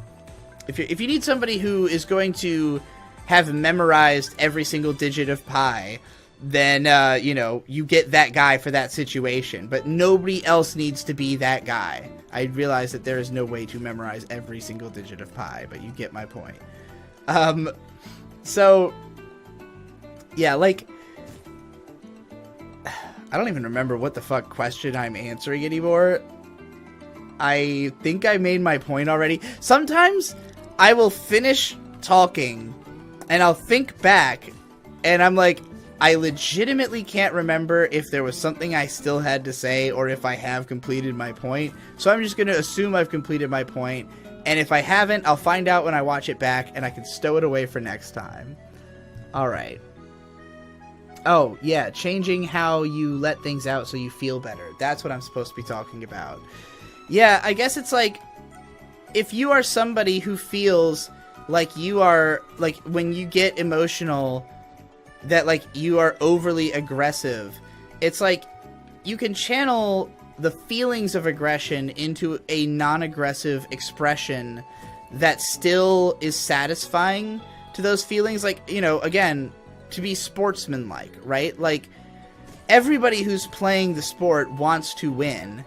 if you need somebody who is going to have memorized every single digit of pi, then, you know, you get that guy for that situation. But nobody else needs to be that guy. I realize that there is no way to memorize every single digit of pi, but you get my point. So, yeah, like, I don't even remember what the fuck question I'm answering anymore. I think I made my point already. Sometimes I will finish talking, and I'll think back, and I'm like, I legitimately can't remember if there was something I still had to say or if I have completed my point. So I'm just going to assume I've completed my point. And if I haven't, I'll find out when I watch it back and I can stow it away for next time. Alright. Oh, yeah. Changing how you let things out so you feel better. That's what I'm supposed to be talking about. Yeah, I guess it's like, if you are somebody who feels like you are, like when you get emotional, that like you are overly aggressive. It's like you can channel the feelings of aggression into a non-aggressive expression that still is satisfying to those feelings. Like, you know, again, to be sportsmanlike, right? Like, everybody who's playing the sport wants to win,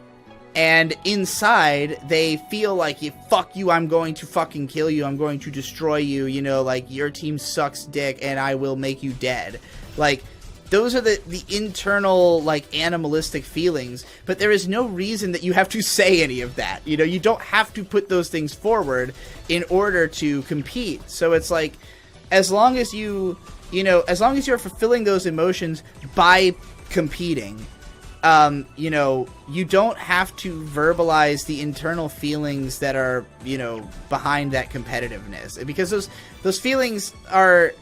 and inside they feel like, fuck you, I'm going to fucking kill you, I'm going to destroy you, you know, like, your team sucks dick and I will make you dead. Like, those are the internal, like, animalistic feelings, but there is no reason that you have to say any of that. You know, you don't have to put those things forward in order to compete. So it's like, as long as you know, as long as you're fulfilling those emotions by competing, you know, you don't have to verbalize the internal feelings that are, you know, behind that competitiveness. Because those feelings are,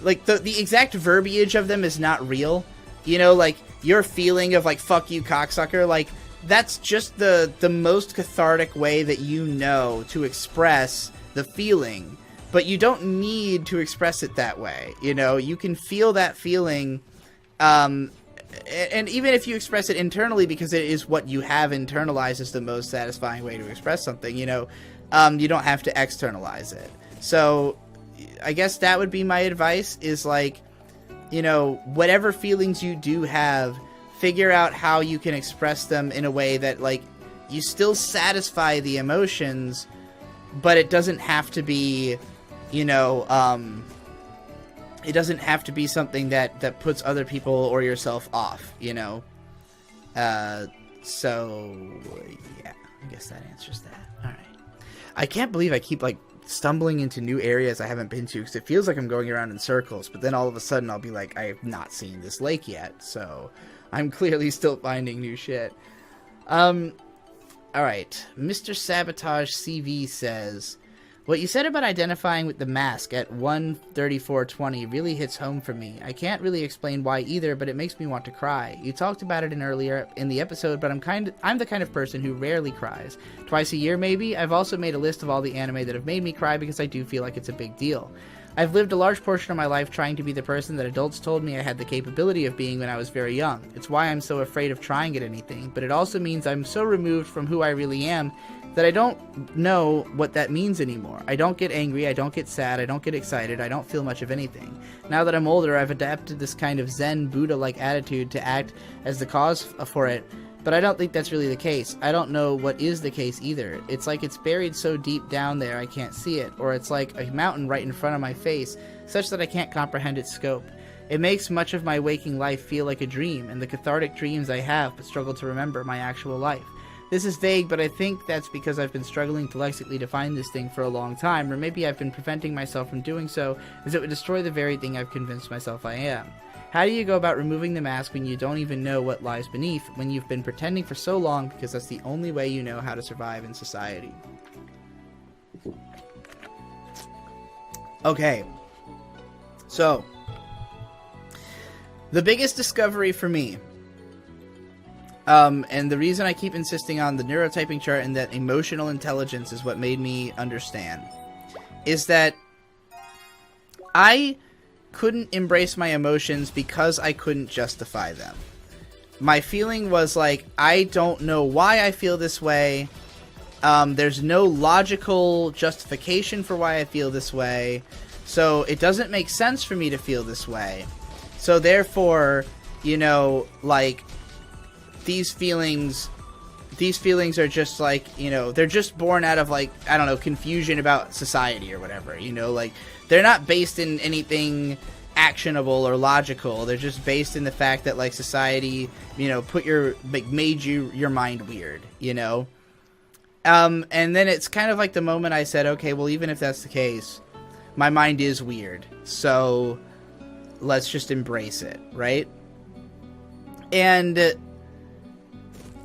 like, the exact verbiage of them is not real. You know, like, your feeling of, like, fuck you, cocksucker, like, that's just the most cathartic way that you know to express the feeling. But you don't need to express it that way, you know? You can feel that feeling, and even if you express it internally, because it is what you have internalized as the most satisfying way to express something, you know, you don't have to externalize it. So I guess that would be my advice, is like, you know, whatever feelings you do have, figure out how you can express them in a way that, like, you still satisfy the emotions, but it doesn't have to be, you know, it doesn't have to be something that puts other people or yourself off, you know? So, yeah, I guess that answers that. Alright. I can't believe I keep, like, stumbling into new areas I haven't been to, because it feels like I'm going around in circles, but then all of a sudden I'll be like, I have not seen this lake yet, so I'm clearly still finding new shit. Alright, Mr. Sabotage CV says, what you said about identifying with the mask at 1:34:20 really hits home for me. I can't really explain why either, but it makes me want to cry. You talked about it earlier in the episode, but I'm the kind of person who rarely cries. Twice a year, maybe. I've also made a list of all the anime that have made me cry because I do feel like it's a big deal. I've lived a large portion of my life trying to be the person that adults told me I had the capability of being when I was very young. It's why I'm so afraid of trying at anything, but it also means I'm so removed from who I really am that I don't know what that means anymore. I don't get angry, I don't get sad, I don't get excited, I don't feel much of anything. Now that I'm older, I've adapted this kind of Zen Buddha-like attitude to act as the cause for it, but I don't think that's really the case. I don't know what is the case either. It's like it's buried so deep down there I can't see it, or it's like a mountain right in front of my face, such that I can't comprehend its scope. It makes much of my waking life feel like a dream, and the cathartic dreams I have but struggle to remember my actual life. This is vague, but I think that's because I've been struggling to lexically define this thing for a long time, or maybe I've been preventing myself from doing so, as it would destroy the very thing I've convinced myself I am. How do you go about removing the mask when you don't even know what lies beneath, when you've been pretending for so long because that's the only way you know how to survive in society? Okay. So, the biggest discovery for me, and the reason I keep insisting on the neurotyping chart and that emotional intelligence is what made me understand, is that I couldn't embrace my emotions because I couldn't justify them. My feeling was like, I don't know why I feel this way. There's no logical justification for why I feel this way. So it doesn't make sense for me to feel this way. So therefore, you know, like, these feelings are just like, you know, they're just born out of, like, I don't know, confusion about society or whatever, you know, like, they're not based in anything actionable or logical. They're just based in the fact that, like, society, you know, made your mind weird, you know? And then it's kind of like the moment I said, okay, well, even if that's the case, my mind is weird, so let's just embrace it, right? And,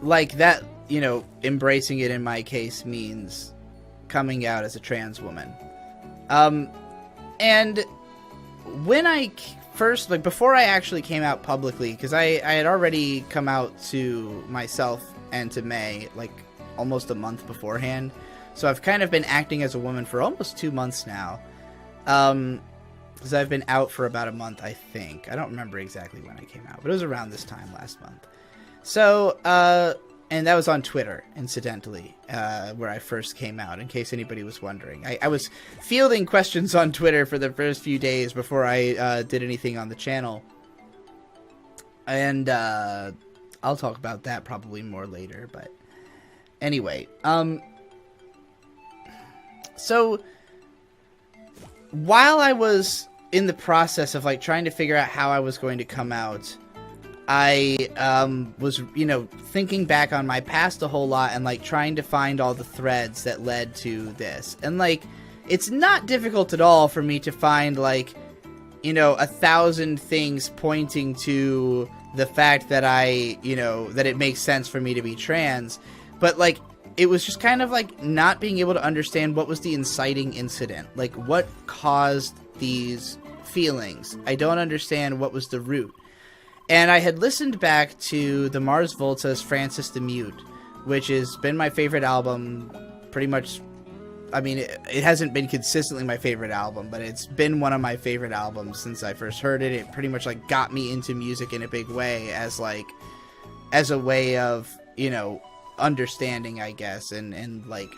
like, that, you know, embracing it in my case means coming out as a trans woman. And when I first, like, before I actually came out publicly, because I had already come out to myself and to May, like, almost a month beforehand. So I've kind of been acting as a woman for almost 2 months now. Because I've been out for about a month, I think. I don't remember exactly when I came out, but it was around this time last month. So, and that was on Twitter, incidentally, where I first came out, in case anybody was wondering. I was fielding questions on Twitter for the first few days before I did anything on the channel. And I'll talk about that probably more later, but anyway. So, while I was in the process of, like, trying to figure out how I was going to come out, I was, you know, thinking back on my past a whole lot and, like, trying to find all the threads that led to this. And, like, it's not difficult at all for me to find, like, you know, 1,000 things pointing to the fact that you know, that it makes sense for me to be trans. But, like, it was just kind of, like, not being able to understand what was the inciting incident. Like, what caused these feelings? I don't understand what was the root. And I had listened back to the Mars Volta's Francis the Mute, which has been my favorite album pretty much. I mean, it hasn't been consistently my favorite album, but it's been one of my favorite albums since I first heard it. It pretty much, like, got me into music in a big way as a way of, you know, understanding, I guess, and like,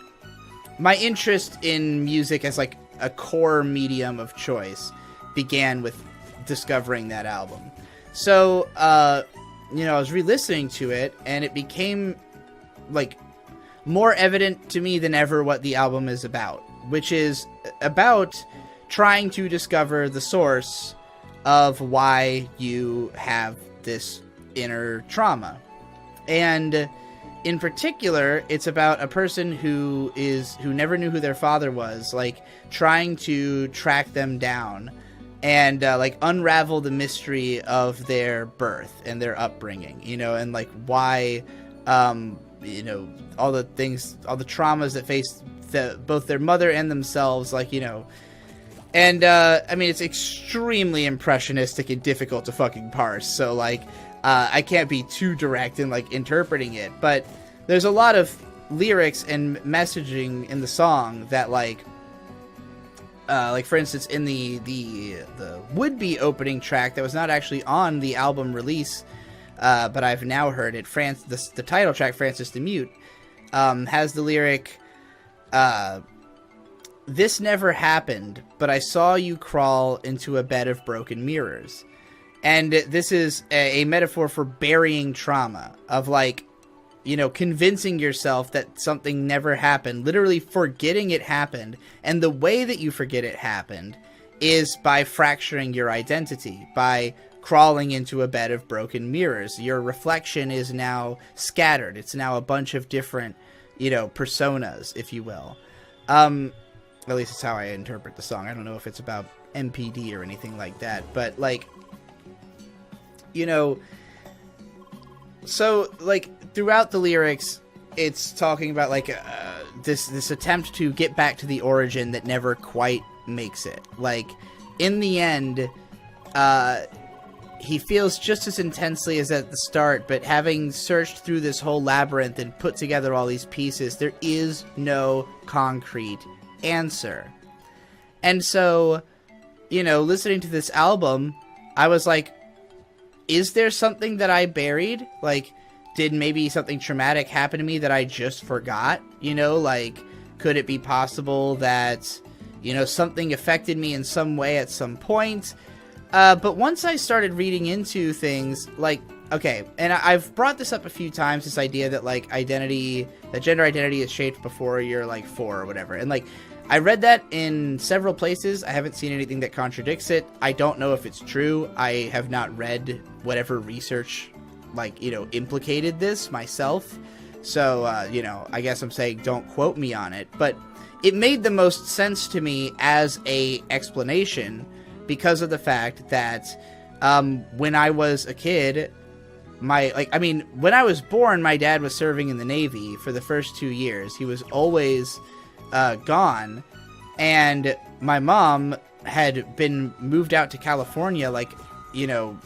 my interest in music as, like, a core medium of choice began with discovering that album. So, you know, I was re-listening to it, and it became, like, more evident to me than ever what the album is about, which is about trying to discover the source of why you have this inner trauma. And in particular, it's about a person who never knew who their father was, like, trying to track them down and, like, unravel the mystery of their birth and their upbringing, you know, and, like, why, you know, all the things, all the traumas that face both their mother and themselves, like, you know. And, I mean, it's extremely impressionistic and difficult to fucking parse, so, like, I can't be too direct in, like, interpreting it, but there's a lot of lyrics and messaging in the song that, like, for instance, in the would-be opening track that was not actually on the album release, but I've now heard it, the title track, Francis the Mute, has the lyric, "This never happened, but I saw you crawl into a bed of broken mirrors." And this is a metaphor for burying trauma, of, like, you know, convincing yourself that something never happened, literally forgetting it happened. And the way that you forget it happened is by fracturing your identity, by crawling into a bed of broken mirrors. Your reflection is now scattered. It's now a bunch of different, you know, personas, if you will. At least it's how I interpret the song. I don't know if it's about MPD or anything like that, but, like, you know, so, like, throughout the lyrics, it's talking about, like, this attempt to get back to the origin that never quite makes it. Like, in the end, he feels just as intensely as at the start, but having searched through this whole labyrinth and put together all these pieces, there is no concrete answer. And so, you know, listening to this album, I was like, is there something that I buried? Like, did maybe something traumatic happen to me that I just forgot? You know, like, could it be possible that, you know, something affected me in some way at some point? But once I started reading into things, like, okay, and I've brought this up a few times, this idea that, like, that gender identity is shaped before you're, like, 4 or whatever. And, like, I read that in several places. I haven't seen anything that contradicts it. I don't know if it's true. I have not read whatever research, like, you know, implicated this myself. So, you know, I guess I'm saying don't quote me on it. But it made the most sense to me as a explanation because of the fact that when I was a kid, when I was born, my dad was serving in the Navy for the first 2 years. He was always gone, and my mom had been moved out to California, like, you know,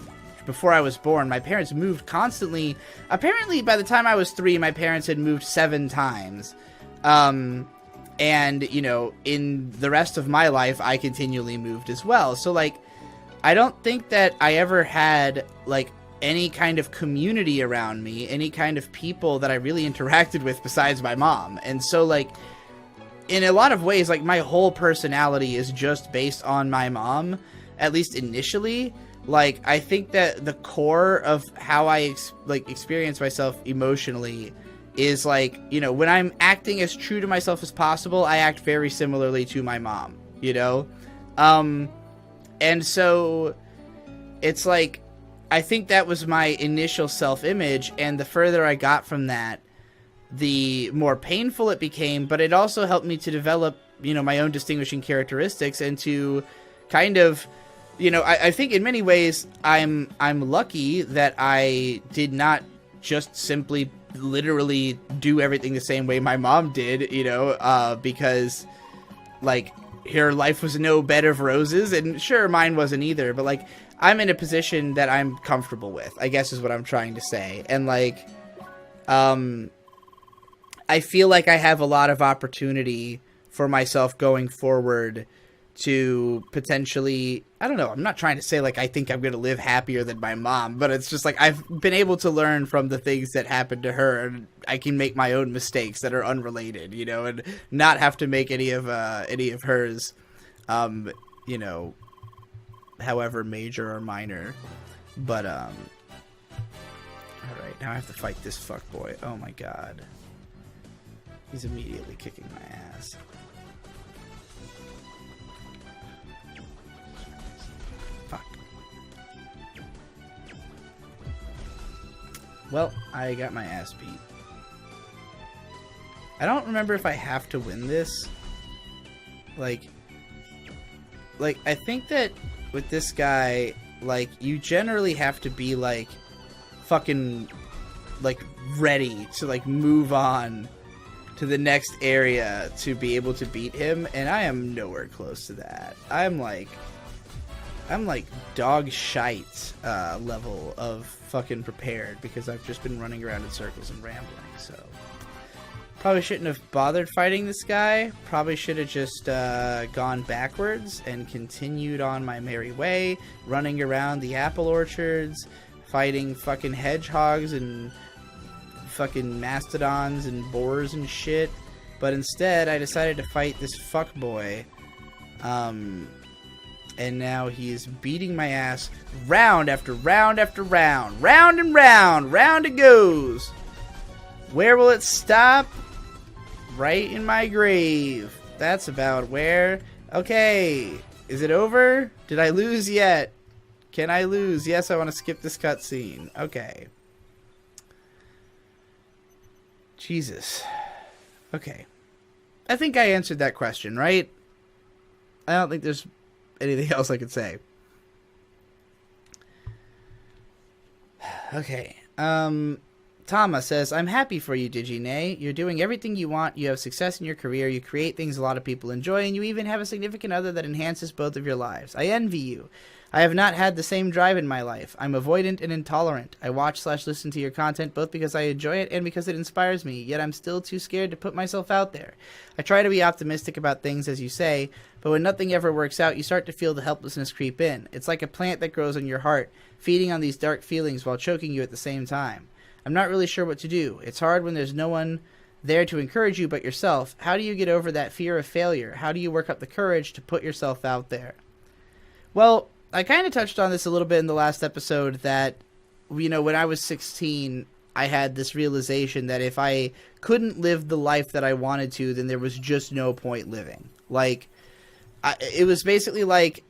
before I was born. My parents moved constantly. Apparently, by the time I was 3, my parents had moved 7 times. And, you know, in the rest of my life, I continually moved as well. So, like, I don't think that I ever had, like, any kind of community around me, any kind of people that I really interacted with besides my mom. And so, like, in a lot of ways, like, my whole personality is just based on my mom, at least initially. Like, I think that the core of how I, experience myself emotionally is, like, you know, when I'm acting as true to myself as possible, I act very similarly to my mom, you know? And so, it's like, I think that was my initial self-image, and the further I got from that, the more painful it became, but it also helped me to develop, you know, my own distinguishing characteristics and to kind of, you know, I think in many ways I'm lucky that I did not just simply literally do everything the same way my mom did, you know, because, like, her life was no bed of roses, and sure, mine wasn't either, but, like, I'm in a position that I'm comfortable with, I guess is what I'm trying to say. And, like, I feel like I have a lot of opportunity for myself going forward to potentially, I don't know, I'm not trying to say, like, I think I'm going to live happier than my mom, but it's just, like, I've been able to learn from the things that happened to her, and I can make my own mistakes that are unrelated, you know, and not have to make any of hers, you know, however major or minor. But, alright, now I have to fight this fuckboy. Oh my god. He's immediately kicking my ass. Fuck. Well, I got my ass beat. I don't remember if I have to win this. Like, I think that with this guy, like, you generally have to be, like, fucking, like, ready to, like, move on to the next area to be able to beat him, and I am nowhere close to that. I'm like dog shite level of fucking prepared, because I've just been running around in circles and rambling, so probably shouldn't have bothered fighting this guy. Probably should have just gone backwards and continued on my merry way, running around the apple orchards, fighting fucking hedgehogs and fucking mastodons and boars and shit. But instead, I decided to fight this fuckboy. And now he is beating my ass round after round after round. Round and round. Round it goes. Where will it stop? Right in my grave. That's about where. Okay. Is it over? Did I lose yet? Can I lose? Yes, I want to skip this cutscene. Okay. Jesus. Okay. I think I answered that question, right? I don't think there's anything else I could say. Okay. Tama says, I'm happy for you, Digi. You're doing everything you want. You have success in your career. You create things a lot of people enjoy, and you even have a significant other that enhances both of your lives. I envy you. I have not had the same drive in my life. I'm avoidant and intolerant. I watch/listen to your content both because I enjoy it and because it inspires me, yet I'm still too scared to put myself out there. I try to be optimistic about things, as you say, but when nothing ever works out, you start to feel the helplessness creep in. It's like a plant that grows in your heart, feeding on these dark feelings while choking you at the same time. I'm not really sure what to do. It's hard when there's no one there to encourage you but yourself. How do you get over that fear of failure? How do you work up the courage to put yourself out there? Well, I kind of touched on this a little bit in the last episode that, you know, when I was 16, I had this realization that if I couldn't live the life that I wanted to, then there was just no point living. Like, it was basically like,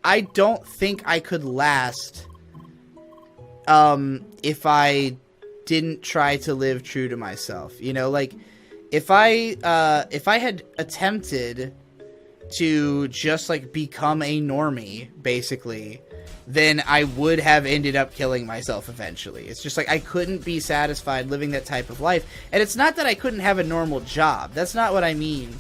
I don't think I could last if I didn't try to live true to myself. You know, like, if I had attempted to just, like, become a normie, basically, then I would have ended up killing myself eventually. It's just, like, I couldn't be satisfied living that type of life. And it's not that I couldn't have a normal job. That's not what I mean.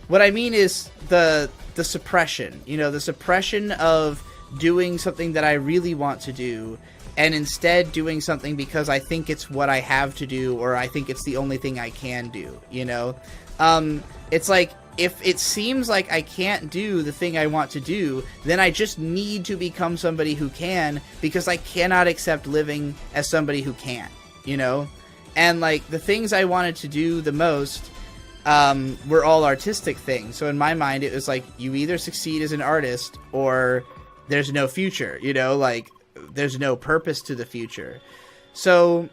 What I mean is the suppression. You know, the suppression of doing something that I really want to do, and instead doing something because I think it's what I have to do, or I think it's the only thing I can do, you know? It's like, if it seems like I can't do the thing I want to do, then I just need to become somebody who can, because I cannot accept living as somebody who can't, you know? And, like, the things I wanted to do the most were all artistic things. So in my mind, it was like, you either succeed as an artist, or there's no future, you know? Like, there's no purpose to the future. So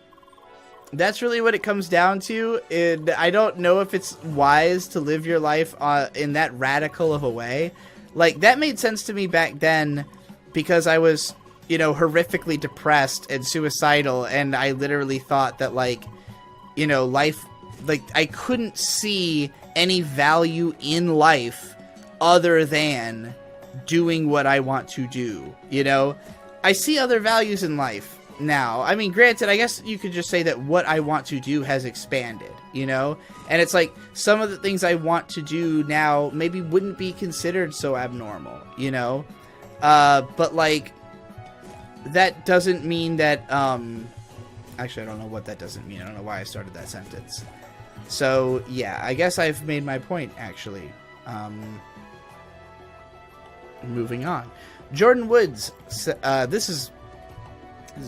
that's really what it comes down to. And I don't know if it's wise to live your life in that radical of a way. Like, that made sense to me back then because I was, you know, horrifically depressed and suicidal, and I literally thought that, like, you know, life, like, I couldn't see any value in life other than doing what I want to do, you know? I see other values in life now. I mean, granted, I guess you could just say that what I want to do has expanded, you know? And it's like, some of the things I want to do now maybe wouldn't be considered so abnormal, you know? But, like, that doesn't mean that, actually, I don't know what that doesn't mean. I don't know why I started that sentence. So, yeah, I guess I've made my point, actually. Moving on. Jordan Woods, this is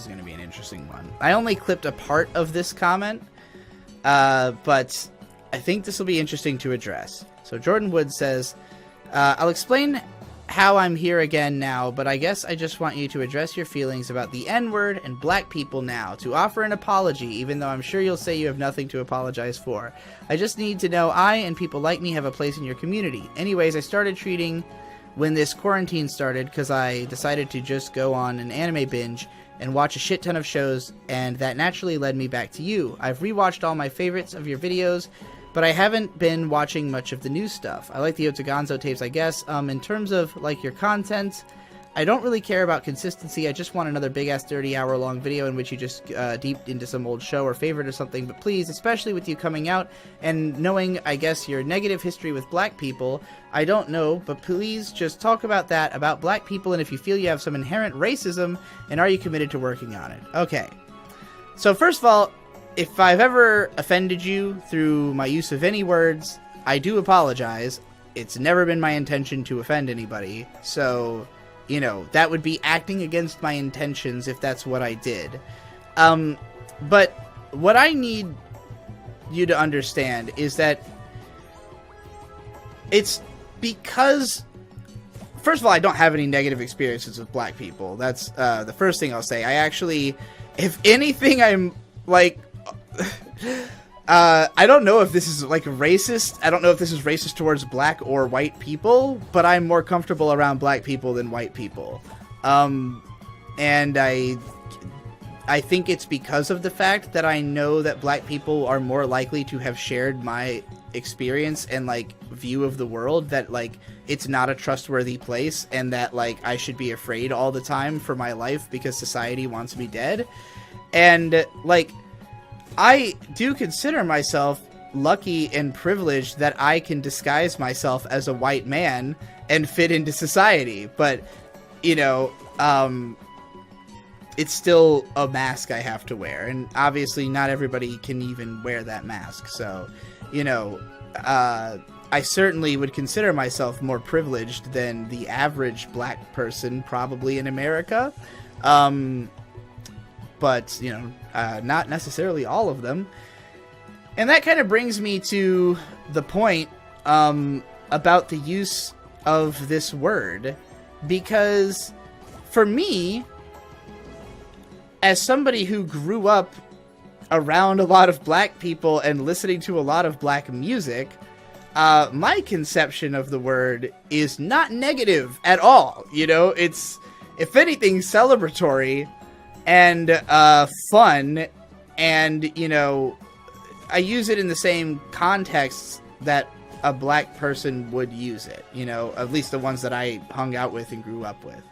going to be an interesting one. I only clipped a part of this comment, but I think this will be interesting to address. So Jordan Woods says, I'll explain how I'm here again now, but I guess I just want you to address your feelings about the N-word and black people now, to offer an apology, even though I'm sure you'll say you have nothing to apologize for. I just need to know I and people like me have a place in your community. Anyways, I started treating when this quarantine started because I decided to just go on an anime binge and watch a shit ton of shows, and that naturally led me back to you. I've rewatched all my favorites of your videos, but I haven't been watching much of the new stuff. I like the Otagonzo tapes, I guess. In terms of, like, your content, I don't really care about consistency. I just want another big-ass 30-hour-long video in which you just deep into some old show or favorite or something. But please, especially with you coming out and knowing, I guess, your negative history with black people, I don't know, but please just talk about that, about black people, and if you feel you have some inherent racism, and are you committed to working on it? Okay. So first of all, if I've ever offended you through my use of any words, I do apologize. It's never been my intention to offend anybody, so, you know, that would be acting against my intentions if that's what I did. But what I need you to understand is that it's because, first of all, I don't have any negative experiences with black people. That's the first thing I'll say. I actually, if anything, I'm, like, I don't know if this is, like, racist. I don't know if this is racist towards black or white people, but I'm more comfortable around black people than white people. And I think it's because of the fact that I know that black people are more likely to have shared my experience and, like, view of the world, that, like, it's not a trustworthy place, and that, like, I should be afraid all the time for my life because society wants me dead. And, like, I do consider myself lucky and privileged that I can disguise myself as a white man and fit into society. But, you know, it's still a mask I have to wear. And obviously not everybody can even wear that mask. So, you know, I certainly would consider myself more privileged than the average black person probably in America. But, you know, not necessarily all of them. And that kind of brings me to the point about the use of this word. Because for me, as somebody who grew up around a lot of black people and listening to a lot of black music, my conception of the word is not negative at all. You know, it's, if anything, celebratory and fun, and, you know, I use it in the same contexts that a black person would use it, you know, at least the ones that I hung out with and grew up with.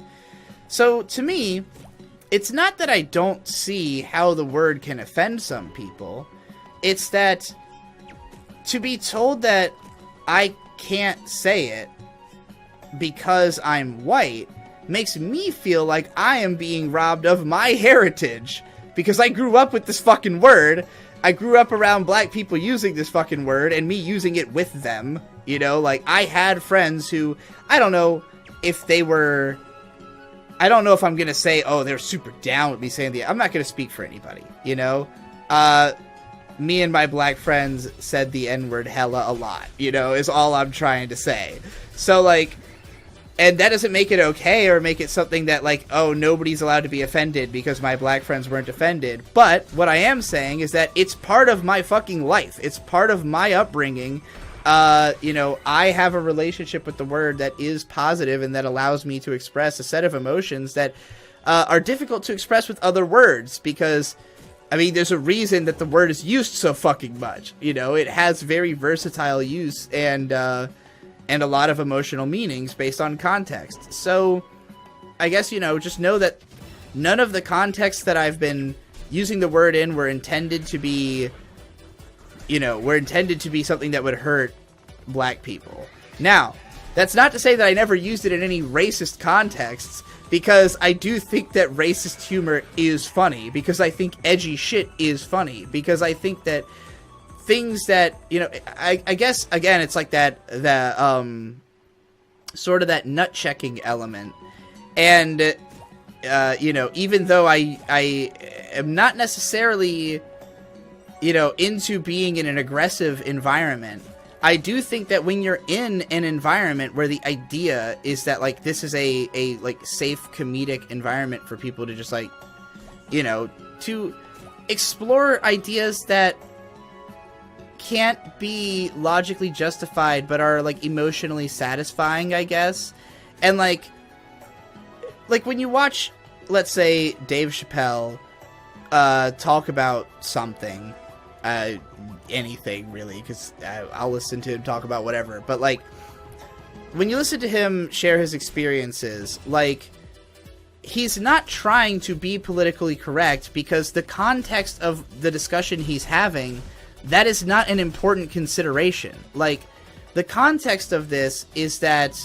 So to me, it's not that I don't see how the word can offend some people. It's that to be told that I can't say it because I'm white makes me feel like I am being robbed of my heritage. Because I grew up with this fucking word. I grew up around black people using this fucking word and me using it with them. You know, like, I had friends who, I don't know if they were, I don't know if I'm going to say, oh, they're super down with me saying I'm not going to speak for anybody, you know? Me and my black friends said the N-word hella a lot, you know, is all I'm trying to say. So, like, and that doesn't make it okay or make it something that, like, oh, nobody's allowed to be offended because my black friends weren't offended. But what I am saying is that it's part of my fucking life. It's part of my upbringing. You know, I have a relationship with the word that is positive and that allows me to express a set of emotions that are difficult to express with other words because, I mean, there's a reason that the word is used so fucking much. You know, it has very versatile use and a lot of emotional meanings based on context. So, I guess, you know, just know that none of the contexts that I've been using the word in were intended to be, you know, were intended to be something that would hurt black people. Now, that's not to say that I never used it in any racist contexts, because I do think that racist humor is funny, because I think edgy shit is funny, because I think that things that, you know, I guess, again, it's like that sort of that nut-checking element. And, you know, even though I am not necessarily, you know, into being in an aggressive environment, I do think that when you're in an environment where the idea is that, like, this is a like, safe comedic environment for people to just, like, you know, to explore ideas that can't be logically justified but are, like, emotionally satisfying, I guess. And, like when you watch, let's say, Dave Chappelle talk about something, anything really, because I'll listen to him talk about whatever, but, like, when you listen to him share his experiences, like, he's not trying to be politically correct, because the context of the discussion he's having, that is not an important consideration. Like, the context of this is that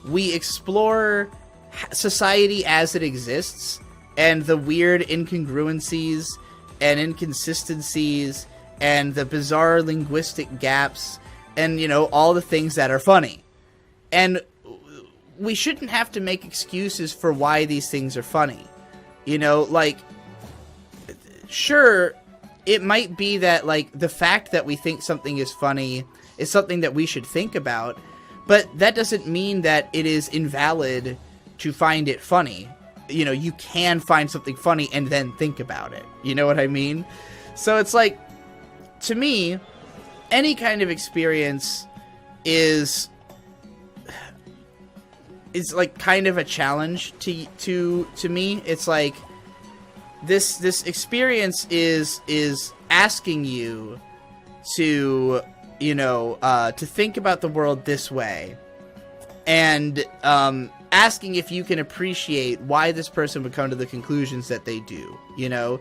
we explore society as it exists, and the weird incongruencies and inconsistencies and the bizarre linguistic gaps and, you know, all the things that are funny. And we shouldn't have to make excuses for why these things are funny. You know, like, sure, it might be that, like, the fact that we think something is funny is something that we should think about, but that doesn't mean that it is invalid to find it funny. You know, you can find something funny and then think about it. You know what I mean? So it's like, to me, any kind of experience is like kind of a challenge to me. It's like this experience is asking you to, you know, to think about the world this way, and asking if you can appreciate why this person would come to the conclusions that they do, you know?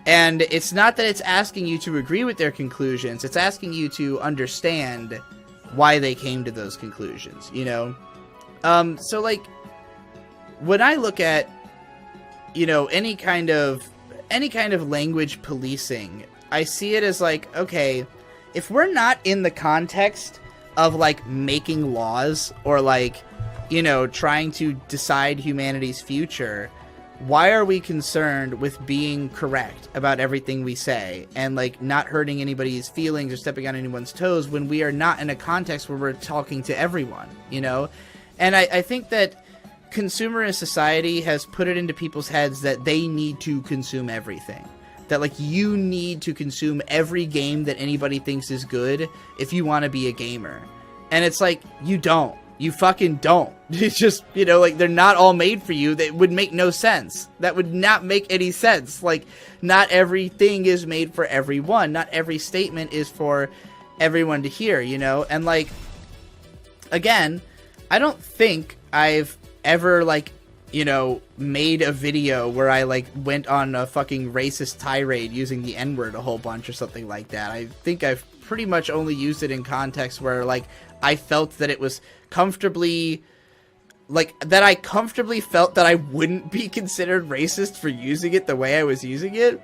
And it's not that it's asking you to agree with their conclusions, it's asking you to understand why they came to those conclusions, you know? So, like, when I look at, you know, any kind of language policing, I see it as like, okay, if we're not in the context of, like, making laws or, like, you know, trying to decide humanity's future, why are we concerned with being correct about everything we say and, like, not hurting anybody's feelings or stepping on anyone's toes when we are not in a context where we're talking to everyone, you know? And I think that consumerist society has put it into people's heads that they need to consume everything. That, like, you need to consume every game that anybody thinks is good if you want to be a gamer. And it's like, you don't. You fucking don't. It's just, you know, like, they're not all made for you. That would make no sense. That would not make any sense. Like, not everything is made for everyone. Not every statement is for everyone to hear, you know? And, like, again, I don't think I've ever, like, you know, made a video where I, like, went on a fucking racist tirade using the N-word a whole bunch or something like that. I think I've pretty much only used it in context where, like, I felt that it was comfortably like, that I comfortably felt that I wouldn't be considered racist for using it the way I was using it,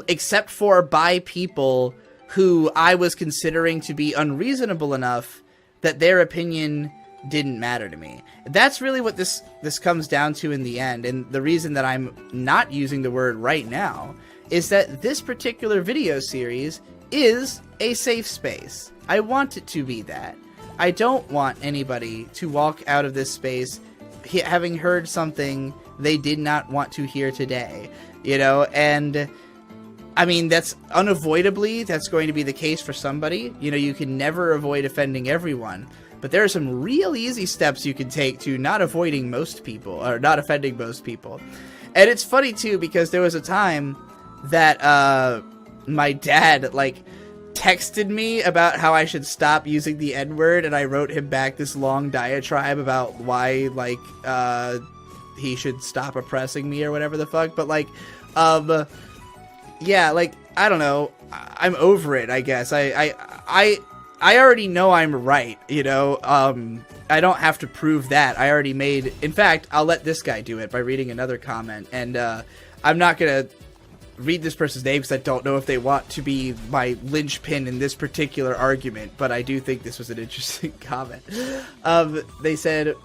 except for by people who I was considering to be unreasonable enough that their opinion didn't matter to me. That's really what this comes down to in the end, and the reason that I'm not using the word right now is that this particular video series is a safe space. I want it to be that. I don't want anybody to walk out of this space having heard something they did not want to hear today, you know, and I mean, that's unavoidably, that's going to be the case for somebody. You know, you can never avoid offending everyone, but there are some real easy steps you can take to not avoiding most people, or not offending most people. And it's funny too, because there was a time that my dad, like, texted me about how I should stop using the N-word, and I wrote him back this long diatribe about why, like, he should stop oppressing me or whatever the fuck. But, like, yeah, like, I don't know, I'm over it, I guess. I already know I'm right, you know. I don't have to prove that. I already made, in fact, I'll let this guy do it by reading another comment, and I'm not gonna read this person's name because I don't know if they want to be my linchpin in this particular argument, but I do think this was an interesting comment. They said,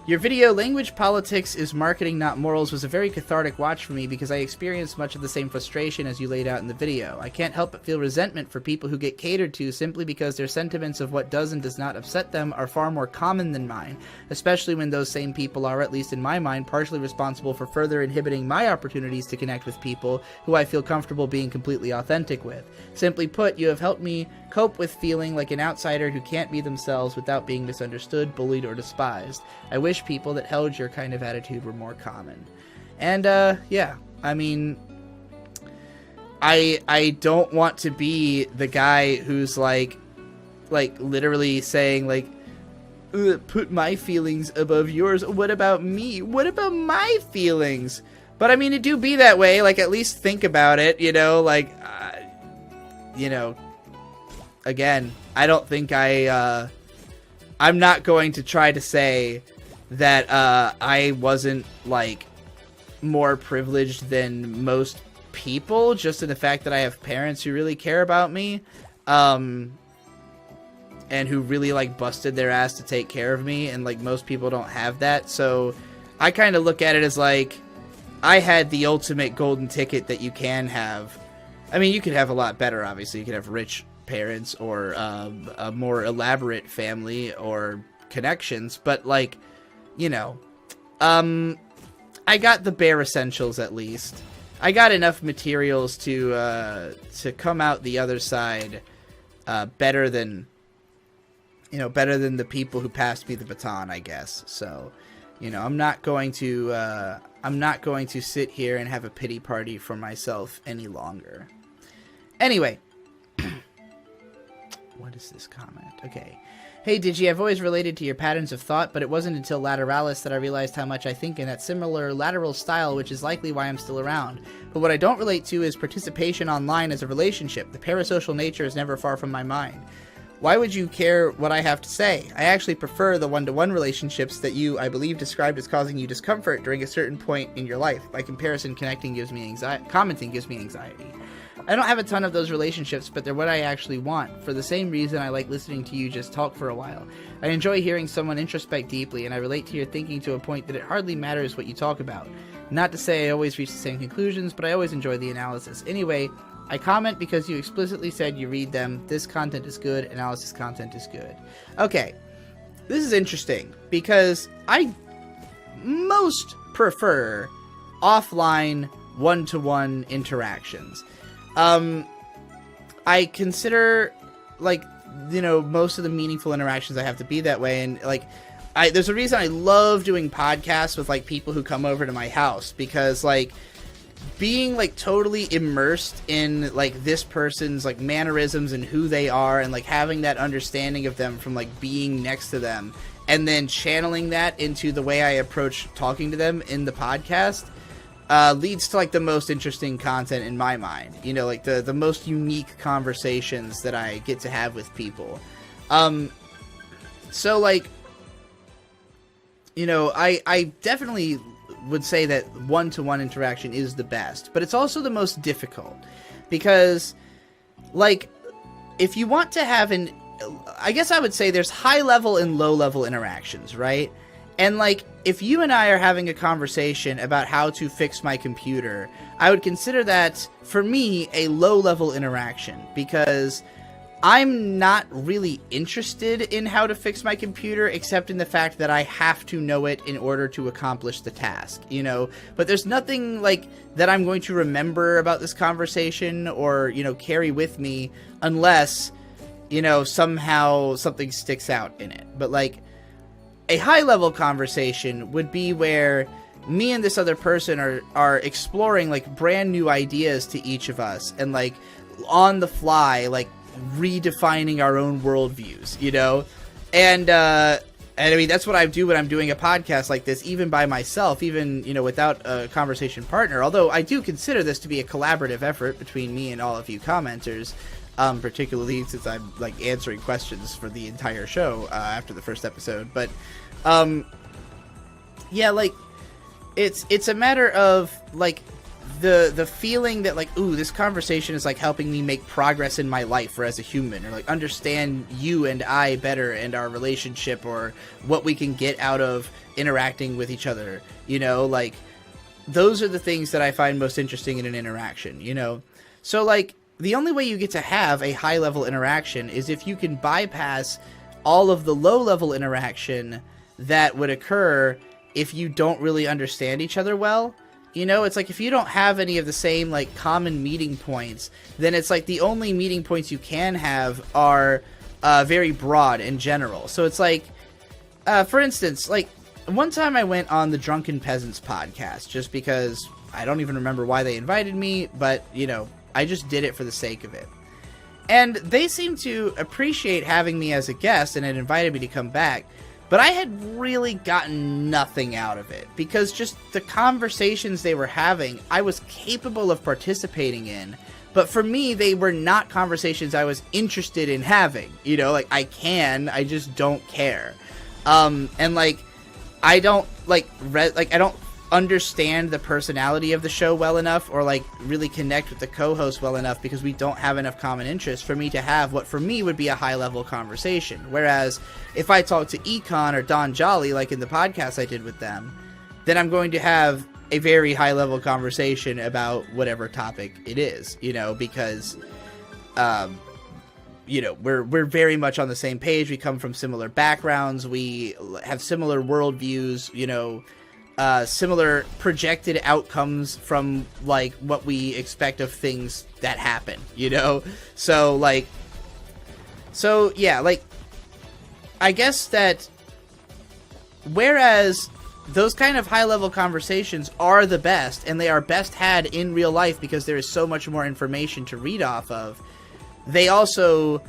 "Your video, Language Politics is Marketing Not Morals, was a very cathartic watch for me because I experienced much of the same frustration as you laid out in the video. I can't help but feel resentment for people who get catered to simply because their sentiments of what does and does not upset them are far more common than mine, especially when those same people are, at least in my mind, partially responsible for further inhibiting my opportunities to connect with people who I feel comfortable being completely authentic with. Simply put, you have helped me cope with feeling like an outsider who can't be themselves without being misunderstood, bullied, or despised. I wish people that held your kind of attitude were more common." And, yeah, I mean, I don't want to be the guy who's, like, literally saying, like, put my feelings above yours. What about me? What about my feelings? But, I mean, it do be that way. Like, at least think about it, you know, like, you know, again, I don't think I'm not going to try to say that I wasn't, like, more privileged than most people, just in the fact that I have parents who really care about me, and who really, like, busted their ass to take care of me, and, like, most people don't have that. So I kind of look at it as, like, I had the ultimate golden ticket that you can have. I mean, you could have a lot better, obviously. You could have rich parents, or a more elaborate family, or connections, but, like, you know, I got the bare essentials, at least. I got enough materials to come out the other side better than, you know, better than the people who passed me the baton, I guess. So, you know, I'm not going to sit here and have a pity party for myself any longer. Anyway, what is this comment? Okay. "Hey Digi, I've always related to your patterns of thought, but it wasn't until Lateralis that I realized how much I think in that similar lateral style, which is likely why I'm still around. But what I don't relate to is participation online as a relationship. The parasocial nature is never far from my mind. Why would you care what I have to say? I actually prefer the one-to-one relationships that you, I believe, described as causing you discomfort during a certain point in your life. By comparison, commenting gives me anxiety. I don't have a ton of those relationships, but they're what I actually want. For the same reason I like listening to you just talk for a while. I enjoy hearing someone introspect deeply, and I relate to your thinking to a point that it hardly matters what you talk about. Not to say I always reach the same conclusions, but I always enjoy the analysis. Anyway, I comment because you explicitly said you read them. This content is good. Analysis content is good." Okay, this is interesting, because I most prefer offline one-to-one interactions. I consider, like, you know, most of the meaningful interactions I have to be that way, and, like, there's a reason I love doing podcasts with, like, people who come over to my house, because, like, being, like, totally immersed in, like, this person's, like, mannerisms and who they are, and, like, having that understanding of them from, like, being next to them, and then channeling that into the way I approach talking to them in the podcast, leads to, like, the most interesting content in my mind. You know, like, the most unique conversations that I get to have with people. So, like, I definitely would say that one-to-one interaction is the best, but it's also the most difficult because, like, if you want to have I guess I would say there's high-level and low-level interactions, right? And, like, if you and I are having a conversation about how to fix my computer, I would consider that, for me, a low-level interaction because I'm not really interested in how to fix my computer, except in the fact that I have to know it in order to accomplish the task, But there's nothing, like, that I'm going to remember about this conversation or, carry with me unless, somehow something sticks out in it. But, like, a high-level conversation would be where me and this other person are exploring, like, brand new ideas to each of us and, like, on the fly, like, redefining our own worldviews, and I mean that's what I do when I'm doing a podcast like this, even by myself, even without a conversation partner. Although I do consider this to be a collaborative effort between me and all of you commenters, particularly since I'm like answering questions for the entire show after the first episode. But yeah, like it's a matter of like the feeling that, like, ooh, this conversation is, like, helping me make progress in my life or as a human, or, like, understand you and I better and our relationship or what we can get out of interacting with each other, like, those are the things that I find most interesting in an interaction, So, like, the only way you get to have a high-level interaction is if you can bypass all of the low-level interaction that would occur if you don't really understand each other well. It's like if you don't have any of the same, like, common meeting points, then it's like the only meeting points you can have are very broad and general. So it's like, for instance, like, one time I went on the Drunken Peasants podcast just because I don't even remember why they invited me, but, I just did it for the sake of it. And they seemed to appreciate having me as a guest and had invited me to come back. But I had really gotten nothing out of it because just the conversations they were having, I was capable of participating in. But for me, they were not conversations I was interested in having. Like, I just don't care. And, like, I don't, like, I don't understand the personality of the show well enough or, like, really connect with the co-host well enough because we don't have enough common interests for me to have what for me would be a high-level conversation. Whereas if I talk to Econ or Don Jolly, like in the podcast I did with them, then I'm going to have a very high-level conversation about whatever topic it is, because, we're very much on the same page. We come from similar backgrounds. We have similar worldviews, similar projected outcomes from, like, what we expect of things that happen, So, like, yeah, like, I guess that whereas those kind of high-level conversations are the best, and they are best had in real life because there is so much more information to read off of, they also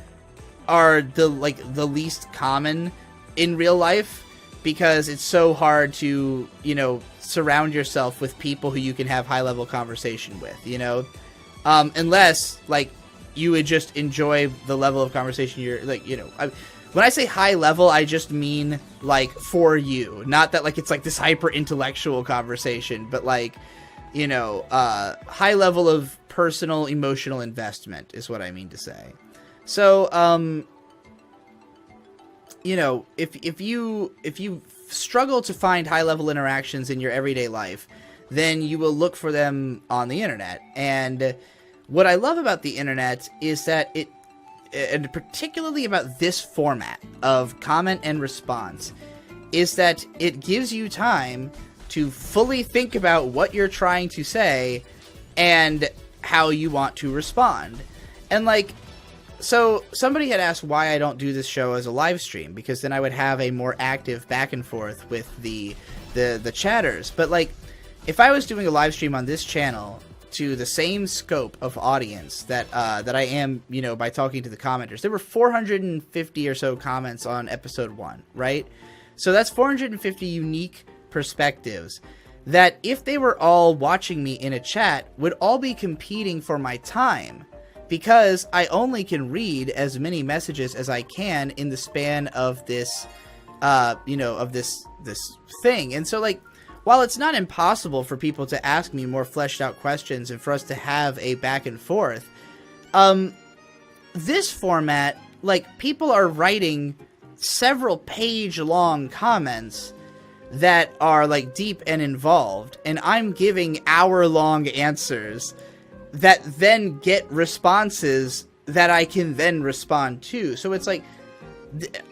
are the least common in real life because it's so hard to, surround yourself with people who you can have high-level conversation with, unless, like, you would just enjoy the level of conversation you're, like, when I say high level, I just mean, like, for you. Not that, like, it's, like, this hyper-intellectual conversation, but, like, high level of personal, emotional investment is what I mean to say. So, if you struggle to find high-level interactions in your everyday life, then you will look for them on the internet. And what I love about the internet is that and particularly about this format of comment and response, is that it gives you time to fully think about what you're trying to say and how you want to respond. And, like, so somebody had asked why I don't do this show as a live stream, because then I would have a more active back and forth with the chatters. But, like, if I was doing a live stream on this channel to the same scope of audience that I am, by talking to the commenters, there were 450 or so comments on episode 1, right? So that's 450 unique perspectives that, if they were all watching me in a chat, would all be competing for my time, because I only can read as many messages as I can in the span of this of this thing. And so, like, while it's not impossible for people to ask me more fleshed out questions and for us to have a back and forth, this format, like, people are writing several page long comments that are, like, deep and involved, and I'm giving hour-long answers that then get responses that I can then respond to. So it's like,